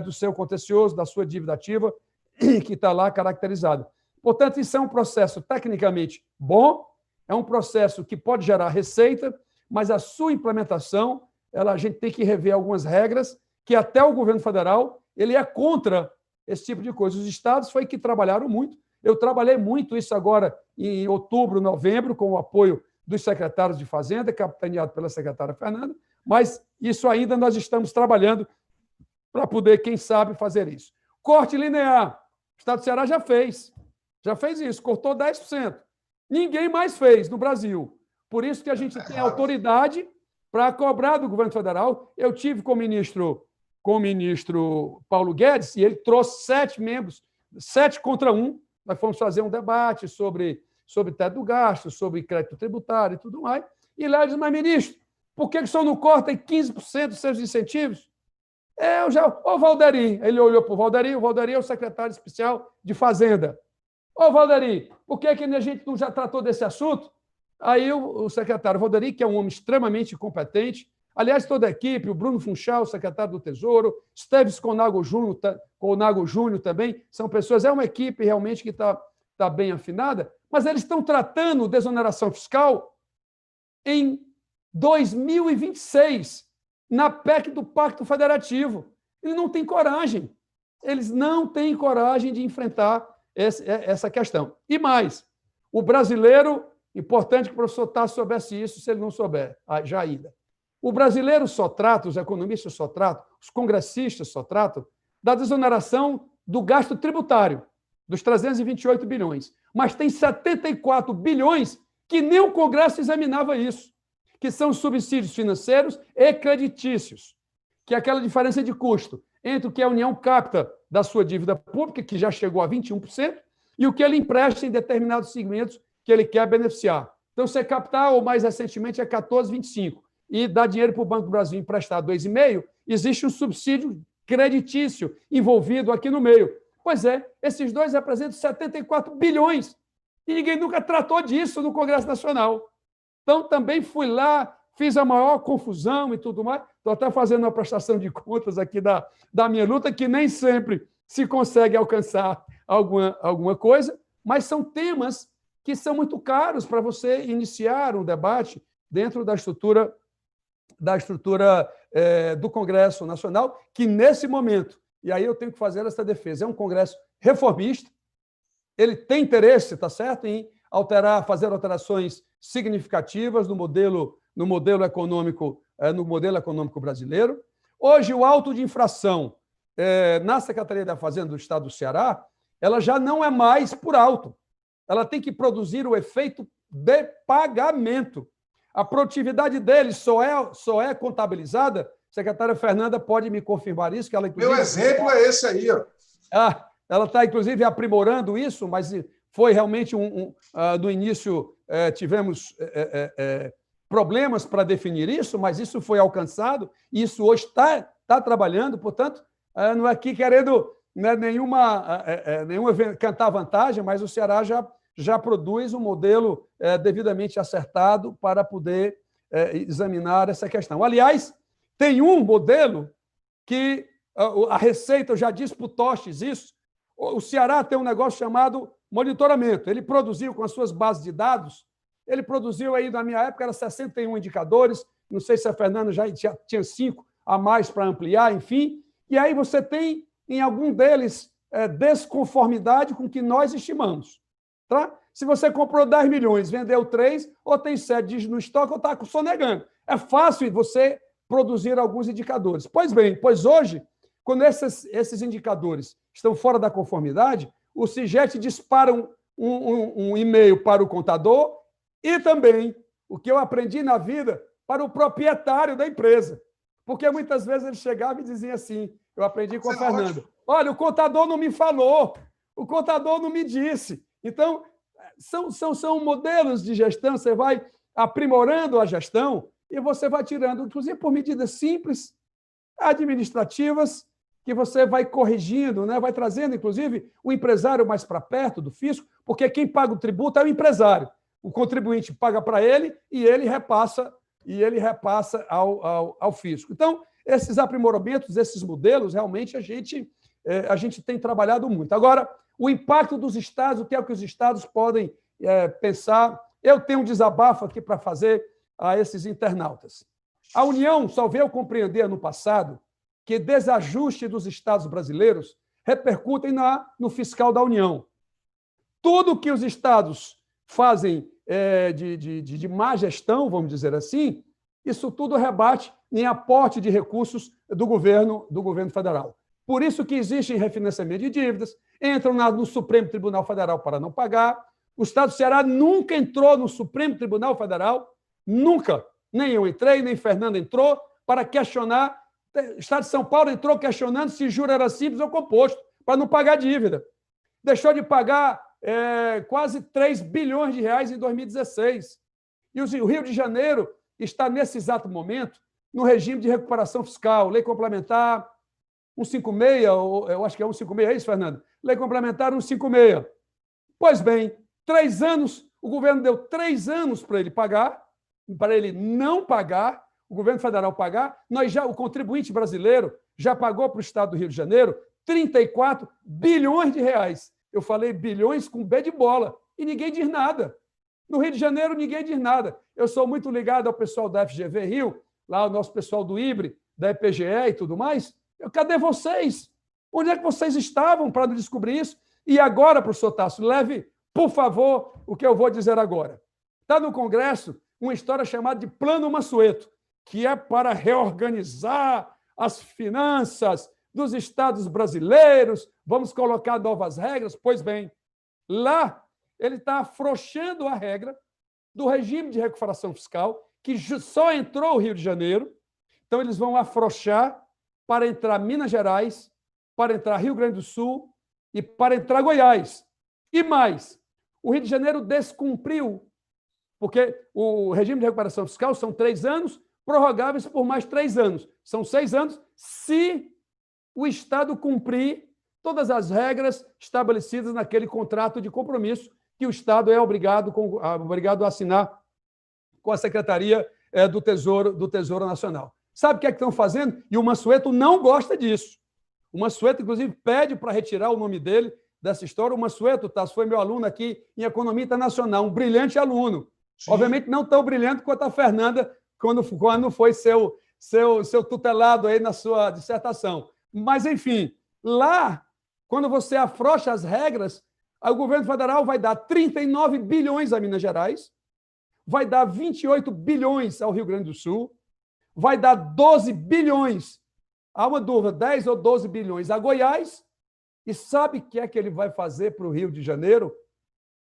do seu contencioso, da sua dívida ativa, que está lá caracterizado. Portanto, isso é um processo tecnicamente bom, é um processo que pode gerar receita, mas a sua implementação, a gente tem que rever algumas regras, que até o governo federal ele é contra esse tipo de coisa. Os estados foi que trabalharam muito. Eu trabalhei muito isso agora em outubro, novembro, com o apoio dos secretários de Fazenda, capitaneado pela secretária Fernanda, mas isso ainda nós estamos trabalhando para poder, quem sabe, fazer isso. Corte linear. O Estado do Ceará já fez isso, cortou 10%. Ninguém mais fez no Brasil. Por isso que a gente tem autoridade para cobrar do governo federal. Eu tive com o ministro Paulo Guedes, e ele trouxe 7 membros, 7 contra 1. Nós fomos fazer um debate sobre teto do gasto, sobre crédito tributário e tudo mais. E lá ele disse: mas, ministro, por que o senhor não corta em 15% dos seus incentivos? Ô, Valderi, ele olhou para o Valderi é o secretário especial de Fazenda. Ô, Valderi, por que a gente não já tratou desse assunto? Aí o secretário Valderi, que é um homem extremamente competente, aliás, toda a equipe, o Bruno Funchal, secretário do Tesouro, Esteves Conago Júnior também, são pessoas, é uma equipe realmente que está bem afinada, mas eles estão tratando desoneração fiscal em 2026, na PEC do Pacto Federativo. Eles não têm coragem. Eles não têm coragem de enfrentar essa questão. E mais, o brasileiro, importante que o professor Tasso soubesse isso, se ele não souber, já ainda. O brasileiro só trata, os economistas só tratam, os congressistas só tratam da desoneração do gasto tributário, dos 328 bilhões. Mas tem 74 bilhões que nem o Congresso examinava isso, que são subsídios financeiros e creditícios, que é aquela diferença de custo entre o que a União capta da sua dívida pública, que já chegou a 21%, e o que ele empresta em determinados segmentos que ele quer beneficiar. Então, se é capital, ou mais recentemente, é 14,25%, e dá dinheiro para o Banco do Brasil emprestar 2,5%, existe um subsídio creditício envolvido aqui no meio. Pois é, esses dois representam 74 bilhões, e ninguém nunca tratou disso no Congresso Nacional. Então, também fui lá, fiz a maior confusão e tudo mais. Estou até fazendo uma prestação de contas aqui da minha luta, que nem sempre se consegue alcançar alguma coisa, mas são temas que são muito caros para você iniciar um debate dentro da estrutura do Congresso Nacional, que, nesse momento, e aí eu tenho que fazer essa defesa, é um Congresso reformista, ele tem interesse, está certo, em fazer alterações significativas no modelo econômico brasileiro. Hoje, o auto de infração na Secretaria da Fazenda do Estado do Ceará, ela já não é mais por auto. Ela tem que produzir o efeito de pagamento. A produtividade dele só é contabilizada. A secretária Fernanda pode me confirmar isso, que ela, inclusive... Meu exemplo é esse aí, ó. Ela está, inclusive, aprimorando isso, mas foi realmente no início tivemos problemas para definir isso, mas isso foi alcançado, e isso hoje está trabalhando, portanto, não é aqui querendo nenhuma cantar vantagem, mas o Ceará já produz um modelo devidamente acertado para poder examinar essa questão. Aliás, tem um modelo que a Receita, eu já disse para o Tostes isso, o Ceará tem um negócio chamado monitoramento. Ele produziu com as suas bases de dados, ele produziu aí, na minha época, era 61 indicadores, não sei se a Fernanda já tinha 5 a mais para ampliar, enfim, e aí você tem, em algum deles, desconformidade com o que nós estimamos. Tá? Se você comprou 10 milhões, vendeu 3, ou tem 7 dígitos no estoque, ou está sonegando. É fácil você produzir alguns indicadores. Pois bem, hoje, quando esses indicadores estão fora da conformidade, o CIGET dispara um e-mail para o contador e também, o que eu aprendi na vida, para o proprietário da empresa. Porque muitas vezes ele chegava e dizia assim, eu aprendi com a Fernanda, olha, o contador não me falou, o contador não me disse. Então, são modelos de gestão, você vai aprimorando a gestão e você vai tirando, inclusive por medidas simples, administrativas, que você vai corrigindo, né? Vai trazendo, inclusive, o empresário mais para perto do fisco, porque quem paga o tributo é o empresário. O contribuinte paga para ele e ele repassa ao fisco. Então, esses aprimoramentos, esses modelos, realmente a gente tem trabalhado muito. Agora, o impacto dos estados, o que é que os estados podem pensar? Eu tenho um desabafo aqui para fazer a esses internautas. A União só veio compreender no passado que desajuste dos estados brasileiros repercutem no fiscal da União. Tudo que os estados fazem de má gestão, vamos dizer assim, isso tudo rebate em aporte de recursos do governo federal. Por isso que existe refinanciamento de dívidas, entram no Supremo Tribunal Federal para não pagar. O Estado do Ceará nunca entrou no Supremo Tribunal Federal, nunca. Nem eu entrei, nem Fernando entrou, para questionar. O Estado de São Paulo entrou questionando se juro era simples ou composto, para não pagar dívida. Deixou de pagar quase 3 bilhões de reais em 2016. E o Rio de Janeiro está, nesse exato momento, no regime de recuperação fiscal, lei complementar 156, eu acho que é 156, é isso, Fernando? Lei complementar 156. Pois bem, 3 anos, o governo deu 3 anos para ele pagar, para ele não pagar, o governo federal pagar, o contribuinte brasileiro já pagou para o Estado do Rio de Janeiro 34 bilhões de reais. Eu falei bilhões com B de bola, e ninguém diz nada. No Rio de Janeiro, ninguém diz nada. Eu sou muito ligado ao pessoal da FGV Rio, lá o nosso pessoal do IBRE, da EPGE e tudo mais. Cadê vocês? Onde é que vocês estavam para descobrir isso? E agora, professor Tasso, leve, por favor, o que eu vou dizer agora. Está no Congresso uma história chamada de Plano Mansueto, que é para reorganizar as finanças dos estados brasileiros, vamos colocar novas regras. Pois bem, lá ele está afrouxando a regra do regime de recuperação fiscal, que só entrou o Rio de Janeiro. Então, eles vão afrouxar para entrar Minas Gerais, para entrar Rio Grande do Sul e para entrar Goiás. E mais, o Rio de Janeiro descumpriu, porque o regime de recuperação fiscal são 3 anos, prorrogáveis por mais 3 anos. São 6 anos, se o Estado cumprir todas as regras estabelecidas naquele contrato de compromisso que o Estado é obrigado a assinar com a Secretaria do Tesouro Nacional. Sabe o que é que estão fazendo? E o Mansueto não gosta disso. O Mansueto, inclusive, pede para retirar o nome dele dessa história. O Mansueto, Tasso, foi meu aluno aqui em Economia Internacional, um brilhante aluno. Sim. Obviamente, não tão brilhante quanto a Fernanda, quando foi seu tutelado aí na sua dissertação. Mas, enfim, lá, quando você afrouxa as regras, o governo federal vai dar 39 bilhões a Minas Gerais, vai dar 28 bilhões ao Rio Grande do Sul, vai dar 12 bilhões, há uma dúvida, 10 ou 12 bilhões a Goiás, e sabe o que é que ele vai fazer para o Rio de Janeiro?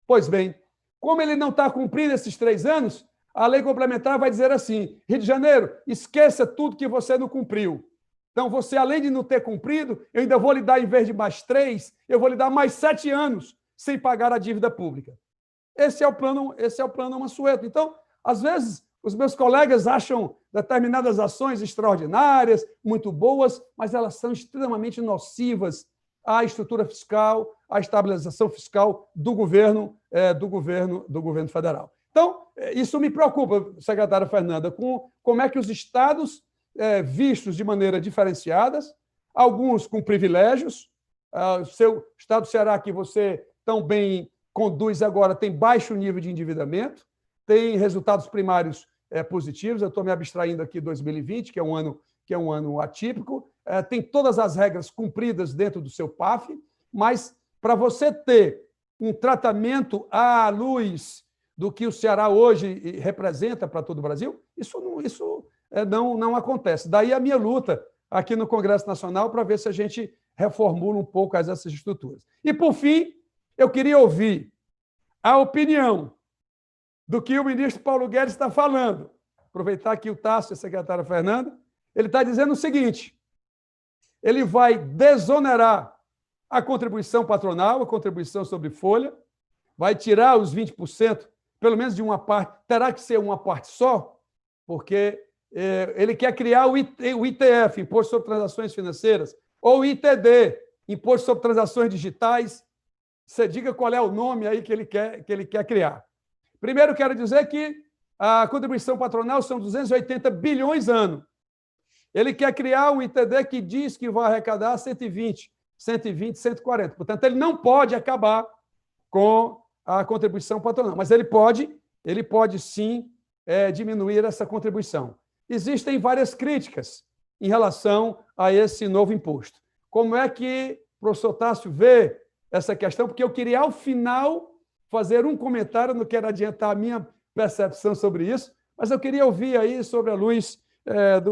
Pois bem, como ele não está cumprindo esses 3 anos, a lei complementar vai dizer assim: Rio de Janeiro, esqueça tudo que você não cumpriu. Então, você, além de não ter cumprido, eu ainda vou lhe dar, em vez de mais 3, eu vou lhe dar mais 7 anos sem pagar a dívida pública. Esse é o plano Mansueto. Então, às vezes, os meus colegas acham determinadas ações extraordinárias, muito boas, mas elas são extremamente nocivas à estrutura fiscal, à estabilização fiscal do governo federal. Então, isso me preocupa, secretária Fernanda, com como é que os estados, vistos de maneira diferenciadas, alguns com privilégios, o seu estado do Ceará, que você tão bem conduz agora, tem baixo nível de endividamento, tem resultados primários positivos. Eu estou me abstraindo aqui de 2020, que é um ano atípico, tem todas as regras cumpridas dentro do seu PAF, mas para você ter um tratamento à luz do que o Ceará hoje representa para todo o Brasil, isso não acontece. Daí a minha luta aqui no Congresso Nacional para ver se a gente reformula um pouco essas estruturas. E, por fim, eu queria ouvir a opinião do que o ministro Paulo Guedes está falando. Aproveitar aqui o Tasso e a secretária Fernanda. Ele está dizendo o seguinte: ele vai desonerar a contribuição patronal, a contribuição sobre folha, vai tirar os 20%, pelo menos de uma parte, terá que ser uma parte só, porque ele quer criar o ITF, Imposto sobre Transações Financeiras, ou o ITD, Imposto sobre Transações Digitais. Você diga qual é o nome aí que ele quer criar. Primeiro, quero dizer que a contribuição patronal são 280 bilhões ano. Ele quer criar um ITD que diz que vai arrecadar 120, 140. Portanto, ele não pode acabar com a contribuição patronal, mas ele pode sim diminuir essa contribuição. Existem várias críticas em relação a esse novo imposto. Como é que o professor Tasso vê essa questão? Porque eu queria, ao final, fazer um comentário, não quero adiantar a minha percepção sobre isso, mas eu queria ouvir aí sobre a luz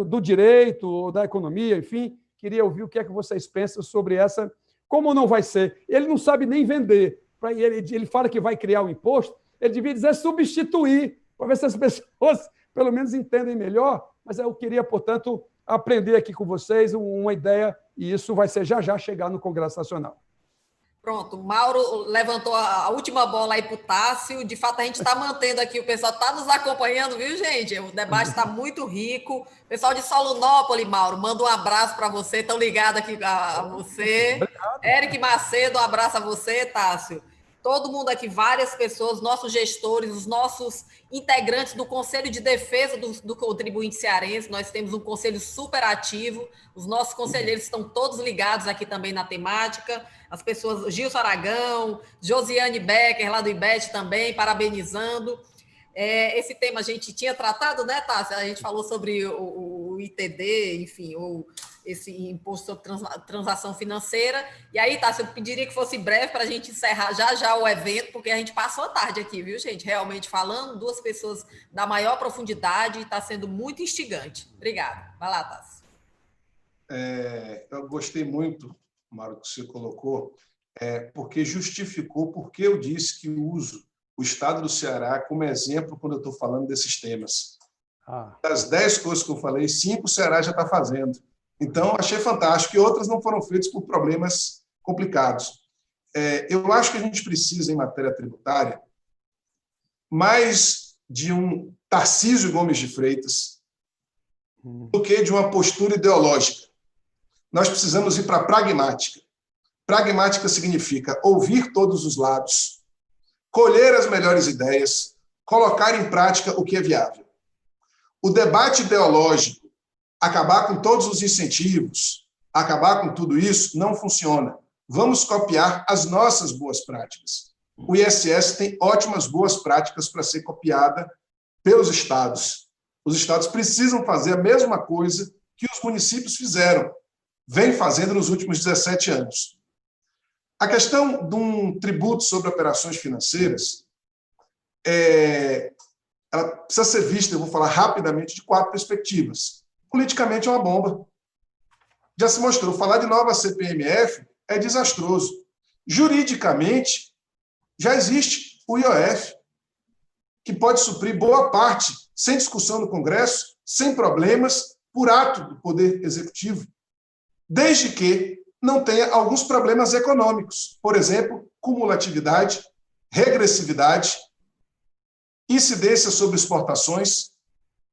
do direito, da economia, enfim, queria ouvir o que é que vocês pensam sobre essa, como não vai ser. Ele não sabe nem vender, ele fala que vai criar um imposto, ele devia dizer substituir, para ver se as pessoas, pelo menos, entendem melhor, mas eu queria, portanto, aprender aqui com vocês uma ideia, e isso vai ser já chegar no Congresso Nacional. Pronto, o Mauro levantou a última bola aí para o Tássio. De fato, a gente está mantendo aqui, o pessoal está nos acompanhando, viu, gente? O debate está muito rico. O pessoal de Solonópolis, Mauro, manda um abraço para você, estão ligados aqui a você. Obrigado. Eric Macedo, um abraço a você, Tássio. todo mundo aqui, várias pessoas, nossos gestores, os nossos integrantes do Conselho de Defesa do Contribuinte Cearense. Nós temos um conselho super ativo, os nossos conselheiros estão todos ligados aqui também na temática, as pessoas, Gilson Aragão, Josiane Becker, lá do IBET também, parabenizando. Esse tema a gente tinha tratado, né, Tássia? A gente falou sobre o ITD, enfim, esse imposto sobre transação financeira. E aí, Tássia, eu pediria que fosse breve para a gente encerrar já o evento, porque a gente passou a tarde aqui, viu, gente? Realmente falando, duas pessoas da maior profundidade, e está sendo muito instigante. Obrigada. Vai lá, Tássia. Eu gostei muito, Mário, que você colocou, porque justificou porque eu disse que uso o Estado do Ceará como exemplo quando eu estou falando desses temas. Das 10 coisas que eu falei, 5 o Ceará já está fazendo. Então, achei fantástico, e outras não foram feitas por problemas complicados. Eu acho que a gente precisa, em matéria tributária, mais de um Tarcísio Gomes de Freitas do que de uma postura ideológica. Nós precisamos ir para a pragmática. Pragmática significa ouvir todos os lados, colher as melhores ideias, colocar em prática o que é viável. O debate ideológico, acabar com todos os incentivos, acabar com tudo isso, não funciona. Vamos copiar as nossas boas práticas. O ISS tem ótimas boas práticas para ser copiada pelos estados. Os estados precisam fazer a mesma coisa que os municípios fizeram, vem fazendo nos últimos 17 anos. A questão de um tributo sobre operações financeiras, ela precisa ser vista, eu vou falar rapidamente, de 4 perspectivas. Politicamente é uma bomba. Já se mostrou, falar de nova CPMF é desastroso. Juridicamente, já existe o IOF, que pode suprir boa parte, sem discussão no Congresso, sem problemas, por ato do Poder Executivo, desde que não tenha alguns problemas econômicos, por exemplo, cumulatividade, regressividade, incidência sobre exportações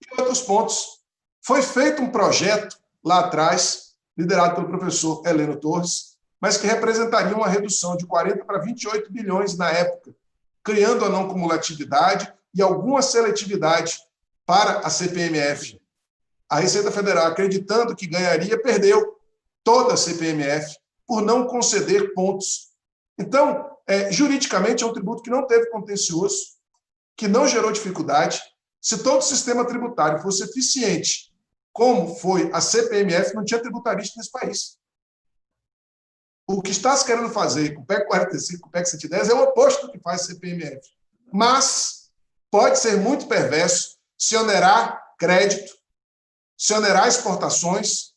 e outros pontos. Foi feito um projeto lá atrás, liderado pelo professor Heleno Torres, mas que representaria uma redução de 40 para 28 bilhões na época, criando a não cumulatividade e alguma seletividade para a CPMF. A Receita Federal, acreditando que ganharia, perdeu toda a CPMF por não conceder pontos. Então, juridicamente, é um tributo que não teve contencioso, que não gerou dificuldade. Se todo o sistema tributário fosse eficiente, como foi a CPMF, não tinha tributarista nesse país. O que está se querendo fazer com o PEC 45, com o PEC 110, é o oposto do que faz a CPMF. Mas pode ser muito perverso se onerar crédito, se onerar exportações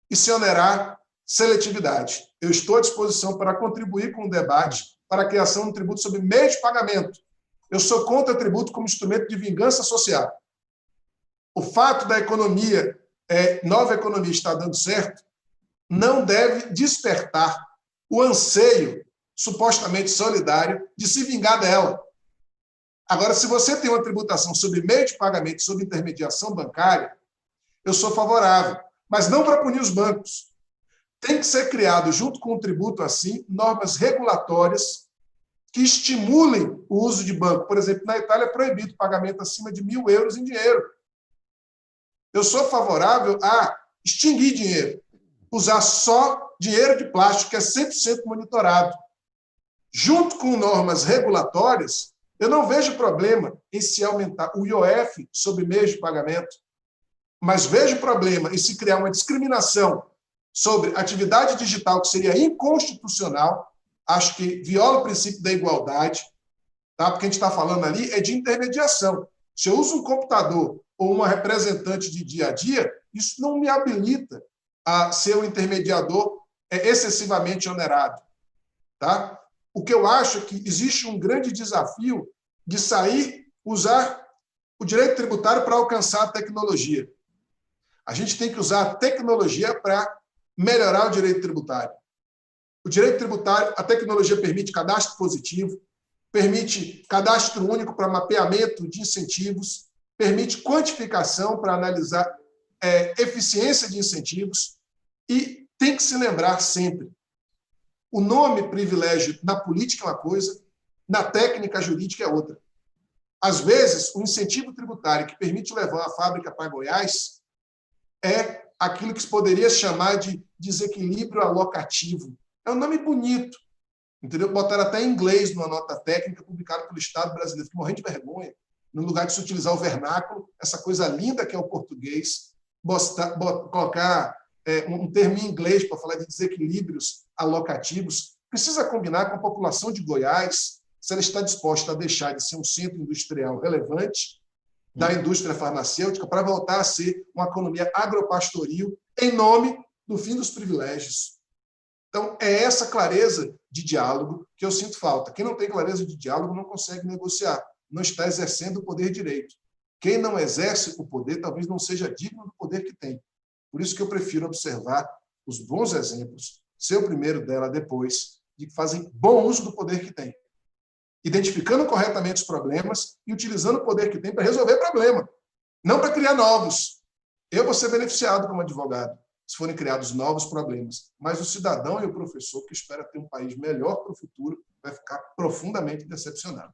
e se onerar seletividade. Eu estou à disposição para contribuir com o debate para a criação de um tributo sobre meio de pagamento. Eu sou contra tributo como instrumento de vingança social. O fato da economia, nova economia, estar dando certo, não deve despertar o anseio supostamente solidário de se vingar dela. Agora, se você tem uma tributação sobre meio de pagamento, sobre intermediação bancária, eu sou favorável, mas não para punir os bancos. Tem que ser criado, junto com um tributo assim, normas regulatórias que estimulem o uso de banco. Por exemplo, na Itália é proibido pagamento acima de 1.000 euros em dinheiro. Eu sou favorável a extinguir dinheiro, usar só dinheiro de plástico, que é 100% monitorado. Junto com normas regulatórias, eu não vejo problema em se aumentar o IOF sobre meios de pagamento, mas vejo problema em se criar uma discriminação sobre atividade digital que seria inconstitucional. Acho que viola o princípio da igualdade, tá? Porque a gente está falando ali é de intermediação. Se eu uso um computador ou uma representante de dia a dia, isso não me habilita a ser um intermediador excessivamente onerado. Tá? O que eu acho é que existe um grande desafio de usar o direito tributário para alcançar a tecnologia. A gente tem que usar a tecnologia para melhorar o direito tributário. O direito tributário, a tecnologia permite cadastro positivo, permite cadastro único para mapeamento de incentivos, permite quantificação para analisar eficiência de incentivos e tem que se lembrar sempre, o nome privilégio na política é uma coisa, Na técnica jurídica é outra. Às vezes, o incentivo tributário que permite levar uma fábrica para Goiás é aquilo que se poderia chamar de desequilíbrio alocativo. É um nome bonito, entendeu? Botaram até em inglês numa nota técnica publicada pelo Estado brasileiro. Fiquei morrendo de vergonha. No lugar de se utilizar o vernáculo, essa coisa linda que é o português, colocar um termo em inglês para falar de desequilíbrios alocativos, precisa combinar com a população de Goiás, se ela está disposta a deixar de ser um centro industrial relevante da indústria farmacêutica para voltar a ser uma economia agropastoril em nome do fim dos privilégios. Então, é essa clareza de diálogo que eu sinto falta. Quem não tem clareza de diálogo não consegue negociar, não está exercendo o poder direito. Quem não exerce o poder talvez não seja digno do poder que tem. Por isso que eu prefiro observar os bons exemplos, ser o primeiro dela depois, de que fazem bom uso do poder que tem, identificando corretamente os problemas e utilizando o poder que tem para resolver problema, não para criar novos. Eu vou ser beneficiado como advogado se forem criados novos problemas, mas o cidadão e o professor que espera ter um país melhor para o futuro vai ficar profundamente decepcionado.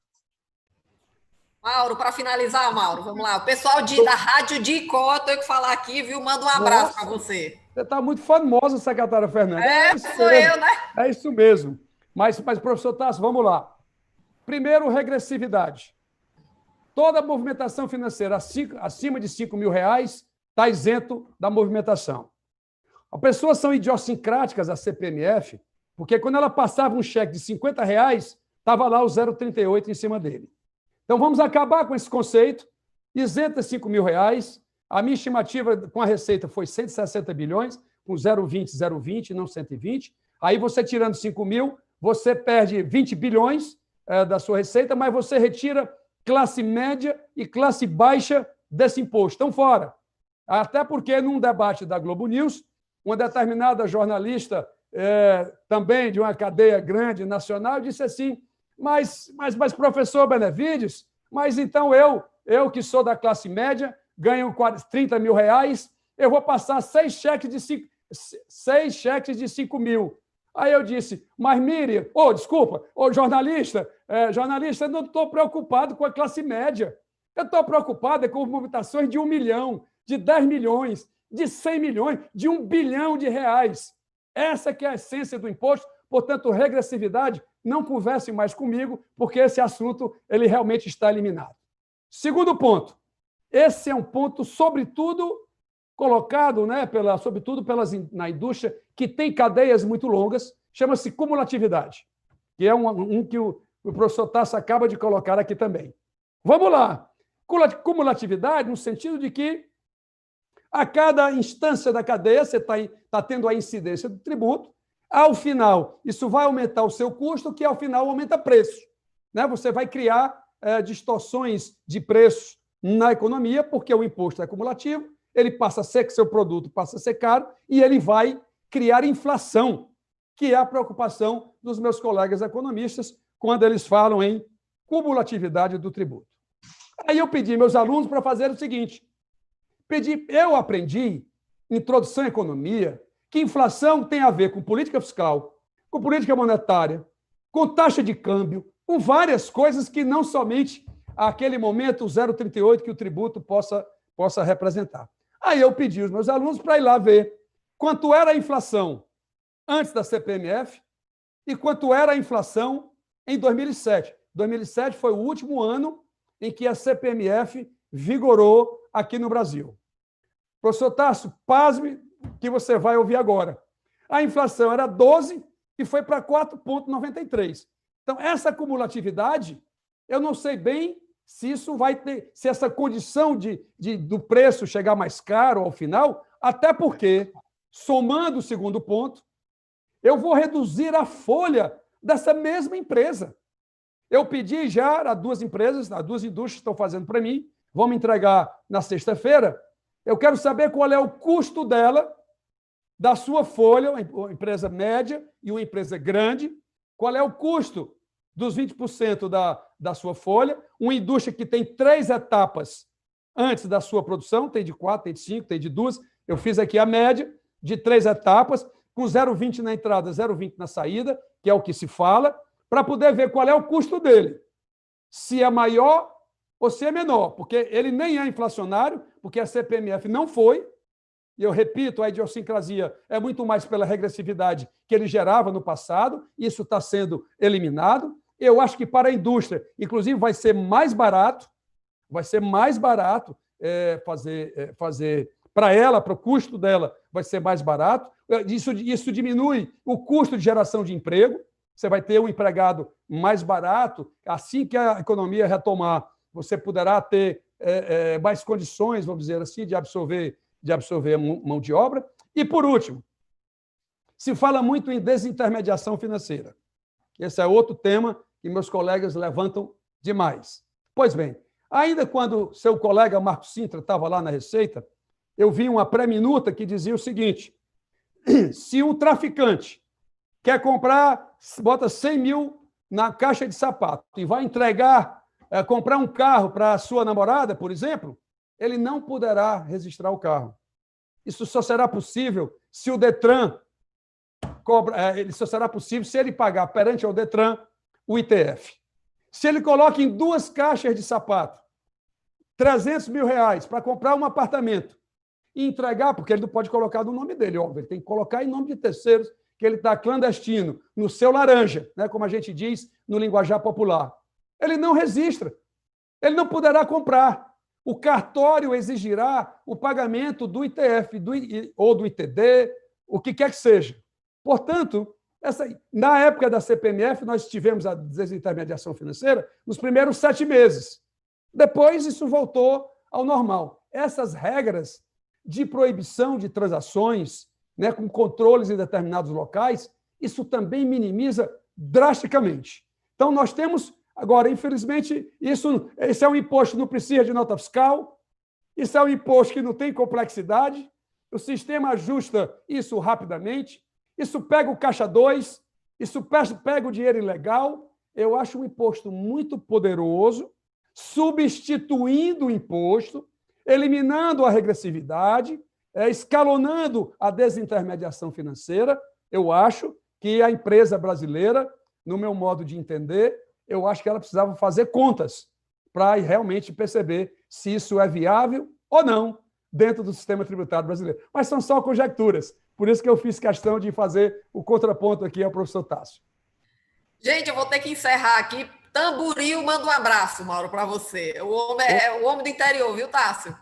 Mauro, para finalizar, Mauro, vamos lá. O pessoal da Rádio de Icó, eu tenho que falar aqui, viu? Manda um abraço para você. Você está muito famosa, secretária Fernanda. Sou eu, né? É isso mesmo. Mas professor Tasso, vamos lá. Primeiro, regressividade. Toda movimentação financeira acima de R$5.000 está isento da movimentação. As pessoas são idiosincráticas, a CPMF, porque quando ela passava um cheque de R$50, estava lá o 0,38 em cima dele. Então, vamos acabar com esse conceito, isenta R$5.000. A minha estimativa com a receita foi 160 bilhões, com 0,20, não 120. Aí, você tirando 5.000, você perde 20 bilhões da sua receita, mas você retira classe média e classe baixa desse imposto. Estão fora. Até porque, num debate da Globo News, uma determinada jornalista, também de uma cadeia grande nacional, disse assim: Mas professor Benevides, mas então eu que sou da classe média, ganho R$30.000, eu vou passar 6 cheques de 5.000. Aí eu disse, mas Miriam, jornalista, eu não estou preocupado com a classe média. Eu estou preocupado com movimentações de 1 milhão, de 10 milhões, de 100 milhões, de 1 bilhão de reais. Essa que é a essência do imposto. Portanto, regressividade, não converse mais comigo, porque esse assunto ele realmente está eliminado. Segundo ponto, esse é um ponto, sobretudo, colocado, né, sobretudo na indústria, que tem cadeias muito longas, chama-se cumulatividade, que é um que o professor Tasso acaba de colocar aqui também. Vamos lá. Cumulatividade no sentido de que a cada instância da cadeia você está tendo a incidência do tributo. Ao final, isso vai aumentar o seu custo, que ao final aumenta preço. Né? Você vai criar distorções de preço na economia, porque o imposto é cumulativo, ele passa a ser, seu produto passa a ser caro, e ele vai criar inflação, que é a preocupação dos meus colegas economistas quando eles falam em cumulatividade do tributo. Aí eu pedi meus alunos para fazer o seguinte: eu aprendi, introdução à economia, que inflação tem a ver com política fiscal, com política monetária, com taxa de câmbio, com várias coisas que não somente aquele momento, o 0,38 que o tributo possa representar. Aí eu pedi aos meus alunos para ir lá ver quanto era a inflação antes da CPMF e quanto era a inflação em 2007. 2007 foi o último ano em que a CPMF vigorou aqui no Brasil. Professor Tasso, pasme que você vai ouvir agora. A inflação era 12 e foi para 4,93. Então, essa cumulatividade, eu não sei bem se isso vai ter, se essa condição do preço chegar mais caro ao final, até porque, somando o segundo ponto, eu vou reduzir a folha dessa mesma empresa. Eu pedi já a 2 empresas, as 2 indústrias estão fazendo para mim, vão me entregar na sexta-feira. Eu quero saber qual é o custo dela, da sua folha, uma empresa média e uma empresa grande, qual é o custo dos 20% da sua folha, uma indústria que tem 3 etapas antes da sua produção, tem de 4, tem de 5, tem de 2, eu fiz aqui a média de 3 etapas, com 0,20 na entrada, 0,20 na saída, que é o que se fala, para poder ver qual é o custo dele, se é maior ou se é menor, porque ele nem é inflacionário, porque a CPMF não foi, e eu repito, a idiosincrasia é muito mais pela regressividade que ele gerava no passado, isso está sendo eliminado. Eu acho que para a indústria, inclusive, vai ser mais barato fazer para ela, para o custo dela, vai ser mais barato. Isso diminui o custo de geração de emprego. Você vai ter um empregado mais barato. Assim que a economia retomar, você poderá ter mais condições, vamos dizer assim, de absorver mão de obra. E, por último, se fala muito em desintermediação financeira. Esse é outro tema que meus colegas levantam demais. Pois bem, ainda quando seu colega Marco Sintra estava lá na Receita, eu vi uma pré-minuta que dizia o seguinte: se um traficante quer comprar, bota 100 mil na caixa de sapato e vai comprar um carro para a sua namorada, por exemplo, ele não poderá registrar o carro. Isso só será possível se o Detran só será possível se ele pagar perante ao Detran o ITF. Se ele coloca em 2 caixas de sapato 300 mil reais para comprar um apartamento e entregar, porque ele não pode colocar no nome dele, óbvio, ele tem que colocar em nome de terceiros, que ele está clandestino, no seu laranja, né, como a gente diz no linguajar popular. Ele não registra, ele não poderá comprar. O cartório exigirá o pagamento do ITF ou do ITD, o que quer que seja. Portanto, na época da CPMF, nós tivemos a desintermediação financeira nos primeiros 7 meses. Depois, isso voltou ao normal. Essas regras de proibição de transações, né, com controles em determinados locais, isso também minimiza drasticamente. Então, nós temos, agora, infelizmente, esse é um imposto que não precisa de nota fiscal, isso é um imposto que não tem complexidade, o sistema ajusta isso rapidamente, isso pega o caixa 2, isso pega o dinheiro ilegal. Eu acho um imposto muito poderoso, substituindo o imposto, eliminando a regressividade, escalonando a desintermediação financeira. Eu acho que a empresa brasileira, no meu modo de entender, eu acho que ela precisava fazer contas para realmente perceber se isso é viável ou não dentro do sistema tributário brasileiro. Mas são só conjecturas. Por isso que eu fiz questão de fazer o contraponto aqui ao professor Tássio. Gente, eu vou ter que encerrar aqui. Tamboril manda um abraço, Mauro, para você. O homem é o homem do interior, viu, Tássio?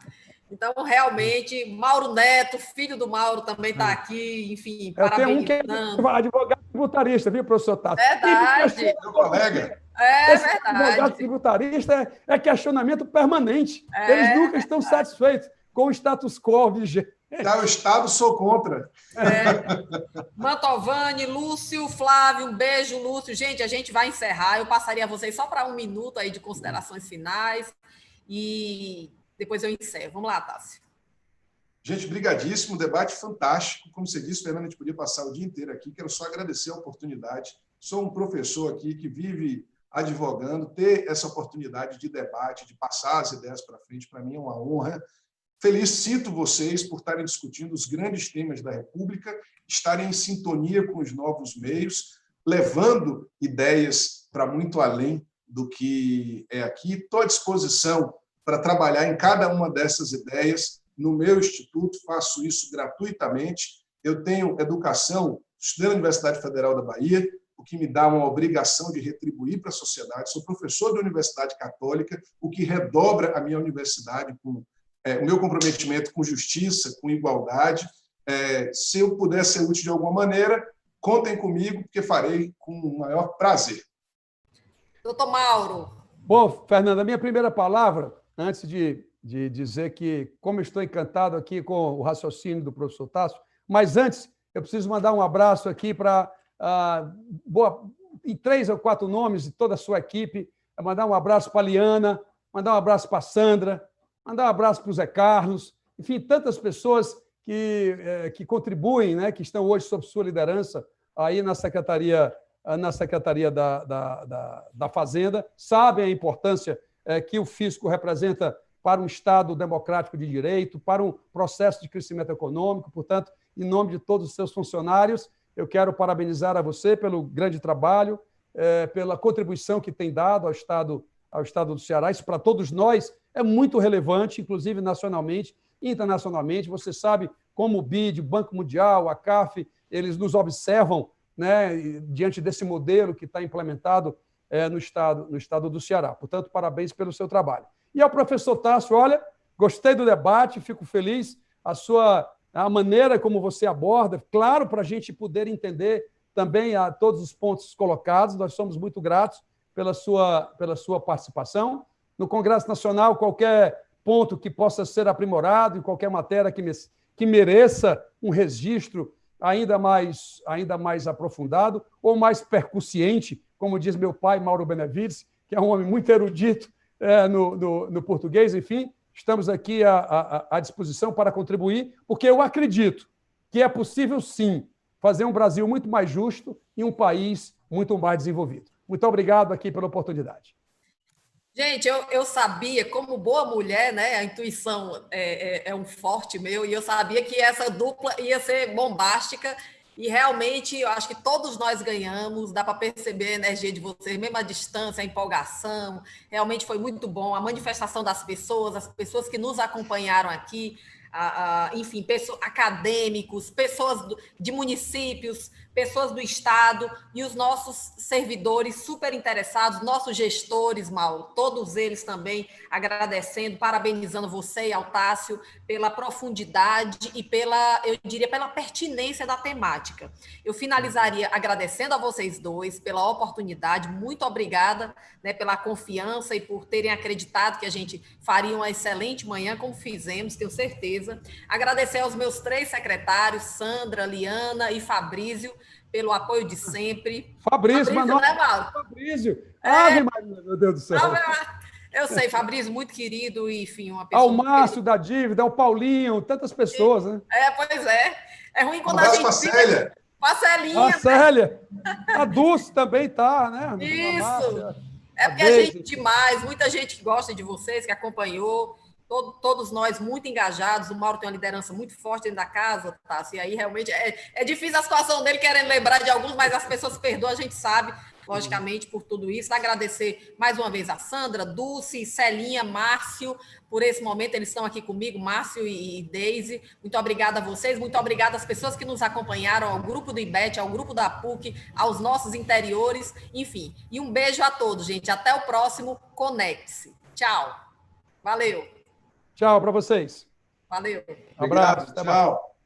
Então, realmente, Mauro Neto, filho do Mauro, também está aqui, enfim, parabenizando. Tem um que é advogado tributarista, viu, professor Tássio? Verdade. Meu colega. Verdade. Advogado tributarista é questionamento permanente. Eles nunca estão satisfeitos com o status quo vigente. O Estado, sou contra. Mantovani, Lúcio, Flávio, um beijo, Lúcio. Gente, a gente vai encerrar. Eu passaria a vocês só para 1 minuto aí de considerações finais e depois eu encerro. Vamos lá, Tássio. Gente, brigadíssimo, debate fantástico. Como você disse, Fernando, a gente podia passar o dia inteiro aqui. Quero só agradecer a oportunidade. Sou um professor aqui que vive advogando. Ter essa oportunidade de debate, de passar as ideias para frente, para mim é uma honra. Felicito vocês por estarem discutindo os grandes temas da República, estarem em sintonia com os novos meios, levando ideias para muito além do que é aqui. Estou à disposição para trabalhar em cada uma dessas ideias no meu instituto, faço isso gratuitamente. Eu tenho educação, estudei na Universidade Federal da Bahia, o que me dá uma obrigação de retribuir para a sociedade. Sou professor da Universidade Católica, o que redobra a minha universidade com o meu comprometimento com justiça, com igualdade. Se eu puder ser útil de alguma maneira, contem comigo, porque farei com o maior prazer. Doutor Mauro. Bom, Fernanda, a minha primeira palavra, antes de dizer que, como estou encantado aqui com o raciocínio do professor Tássio, mas antes, eu preciso mandar um abraço aqui para, em 3 ou 4 nomes de toda a sua equipe, mandar um abraço para a Liana, mandar um abraço para a Sandra, mandar um abraço para o Zé Carlos, enfim, tantas pessoas que contribuem, né, que estão hoje sob sua liderança aí na Secretaria da Fazenda, sabem a importância que o fisco representa para um Estado democrático de direito, para um processo de crescimento econômico. Portanto, em nome de todos os seus funcionários, eu quero parabenizar a você pelo grande trabalho pela contribuição que tem dado ao Estado do Ceará. Isso, para todos nós, é muito relevante, inclusive nacionalmente e internacionalmente. Você sabe como o BID, o Banco Mundial, a CAF, eles nos observam, né, diante desse modelo que está implementado no estado do Ceará. Portanto, parabéns pelo seu trabalho. E ao professor Tássio, olha, gostei do debate, fico feliz, a maneira como você aborda, claro, para a gente poder entender também todos os pontos colocados, nós somos muito gratos pela sua participação. No Congresso Nacional, qualquer ponto que possa ser aprimorado, em qualquer matéria que mereça um registro ainda mais aprofundado ou mais percussiente, como diz meu pai, Mauro Benevides, que é um homem muito erudito no português. Enfim, estamos aqui à disposição para contribuir, porque eu acredito que é possível, sim, fazer um Brasil muito mais justo e um país muito mais desenvolvido. Muito obrigado aqui pela oportunidade. Gente, eu sabia, como boa mulher, né? A intuição é um forte meu, e eu sabia que essa dupla ia ser bombástica, e realmente eu acho que todos nós ganhamos, dá para perceber a energia de vocês, mesmo a distância, a empolgação, realmente foi muito bom, a manifestação das pessoas, as pessoas que nos acompanharam aqui, enfim, acadêmicos, pessoas de municípios, pessoas do Estado e os nossos servidores super interessados, nossos gestores, Mauro, todos eles também agradecendo, parabenizando você e ao Tássio pela profundidade e eu diria, pela pertinência da temática. Eu finalizaria agradecendo a vocês dois pela oportunidade, muito obrigada, né, pela confiança e por terem acreditado que a gente faria uma excelente manhã, como fizemos, tenho certeza. Agradecer aos meus 3 secretários, Sandra, Liana e Fabrício, pelo apoio de sempre. Fabrício, né, Mauro? Fabrício. Ave Maria, meu Deus do céu. Eu sei, Fabrício, muito querido, e, enfim, uma pessoa... Ao Márcio da Dívida, ao Paulinho, tantas pessoas, né? Pois é. É ruim quando a gente... Com a Célia. Com a Celinha. A Célia. A Dulce também está, né? Isso. É porque a gente demais, muita gente que gosta de vocês, que acompanhou, todos nós muito engajados. O Mauro tem uma liderança muito forte dentro da casa, tá? E aí realmente é difícil a situação dele, querendo lembrar de alguns, mas as pessoas perdoam, a gente sabe, logicamente, por tudo isso. Agradecer mais uma vez a Sandra, Dulce, Celinha, Márcio, por esse momento, eles estão aqui comigo, Márcio e Deise. Muito obrigada a vocês, muito obrigada às pessoas que nos acompanharam, ao grupo do IBET, ao grupo da PUC, aos nossos interiores, enfim. E um beijo a todos, gente. Até o próximo Conecte-se. Tchau. Valeu. Tchau para vocês. Valeu. Abraço. Obrigado, tchau.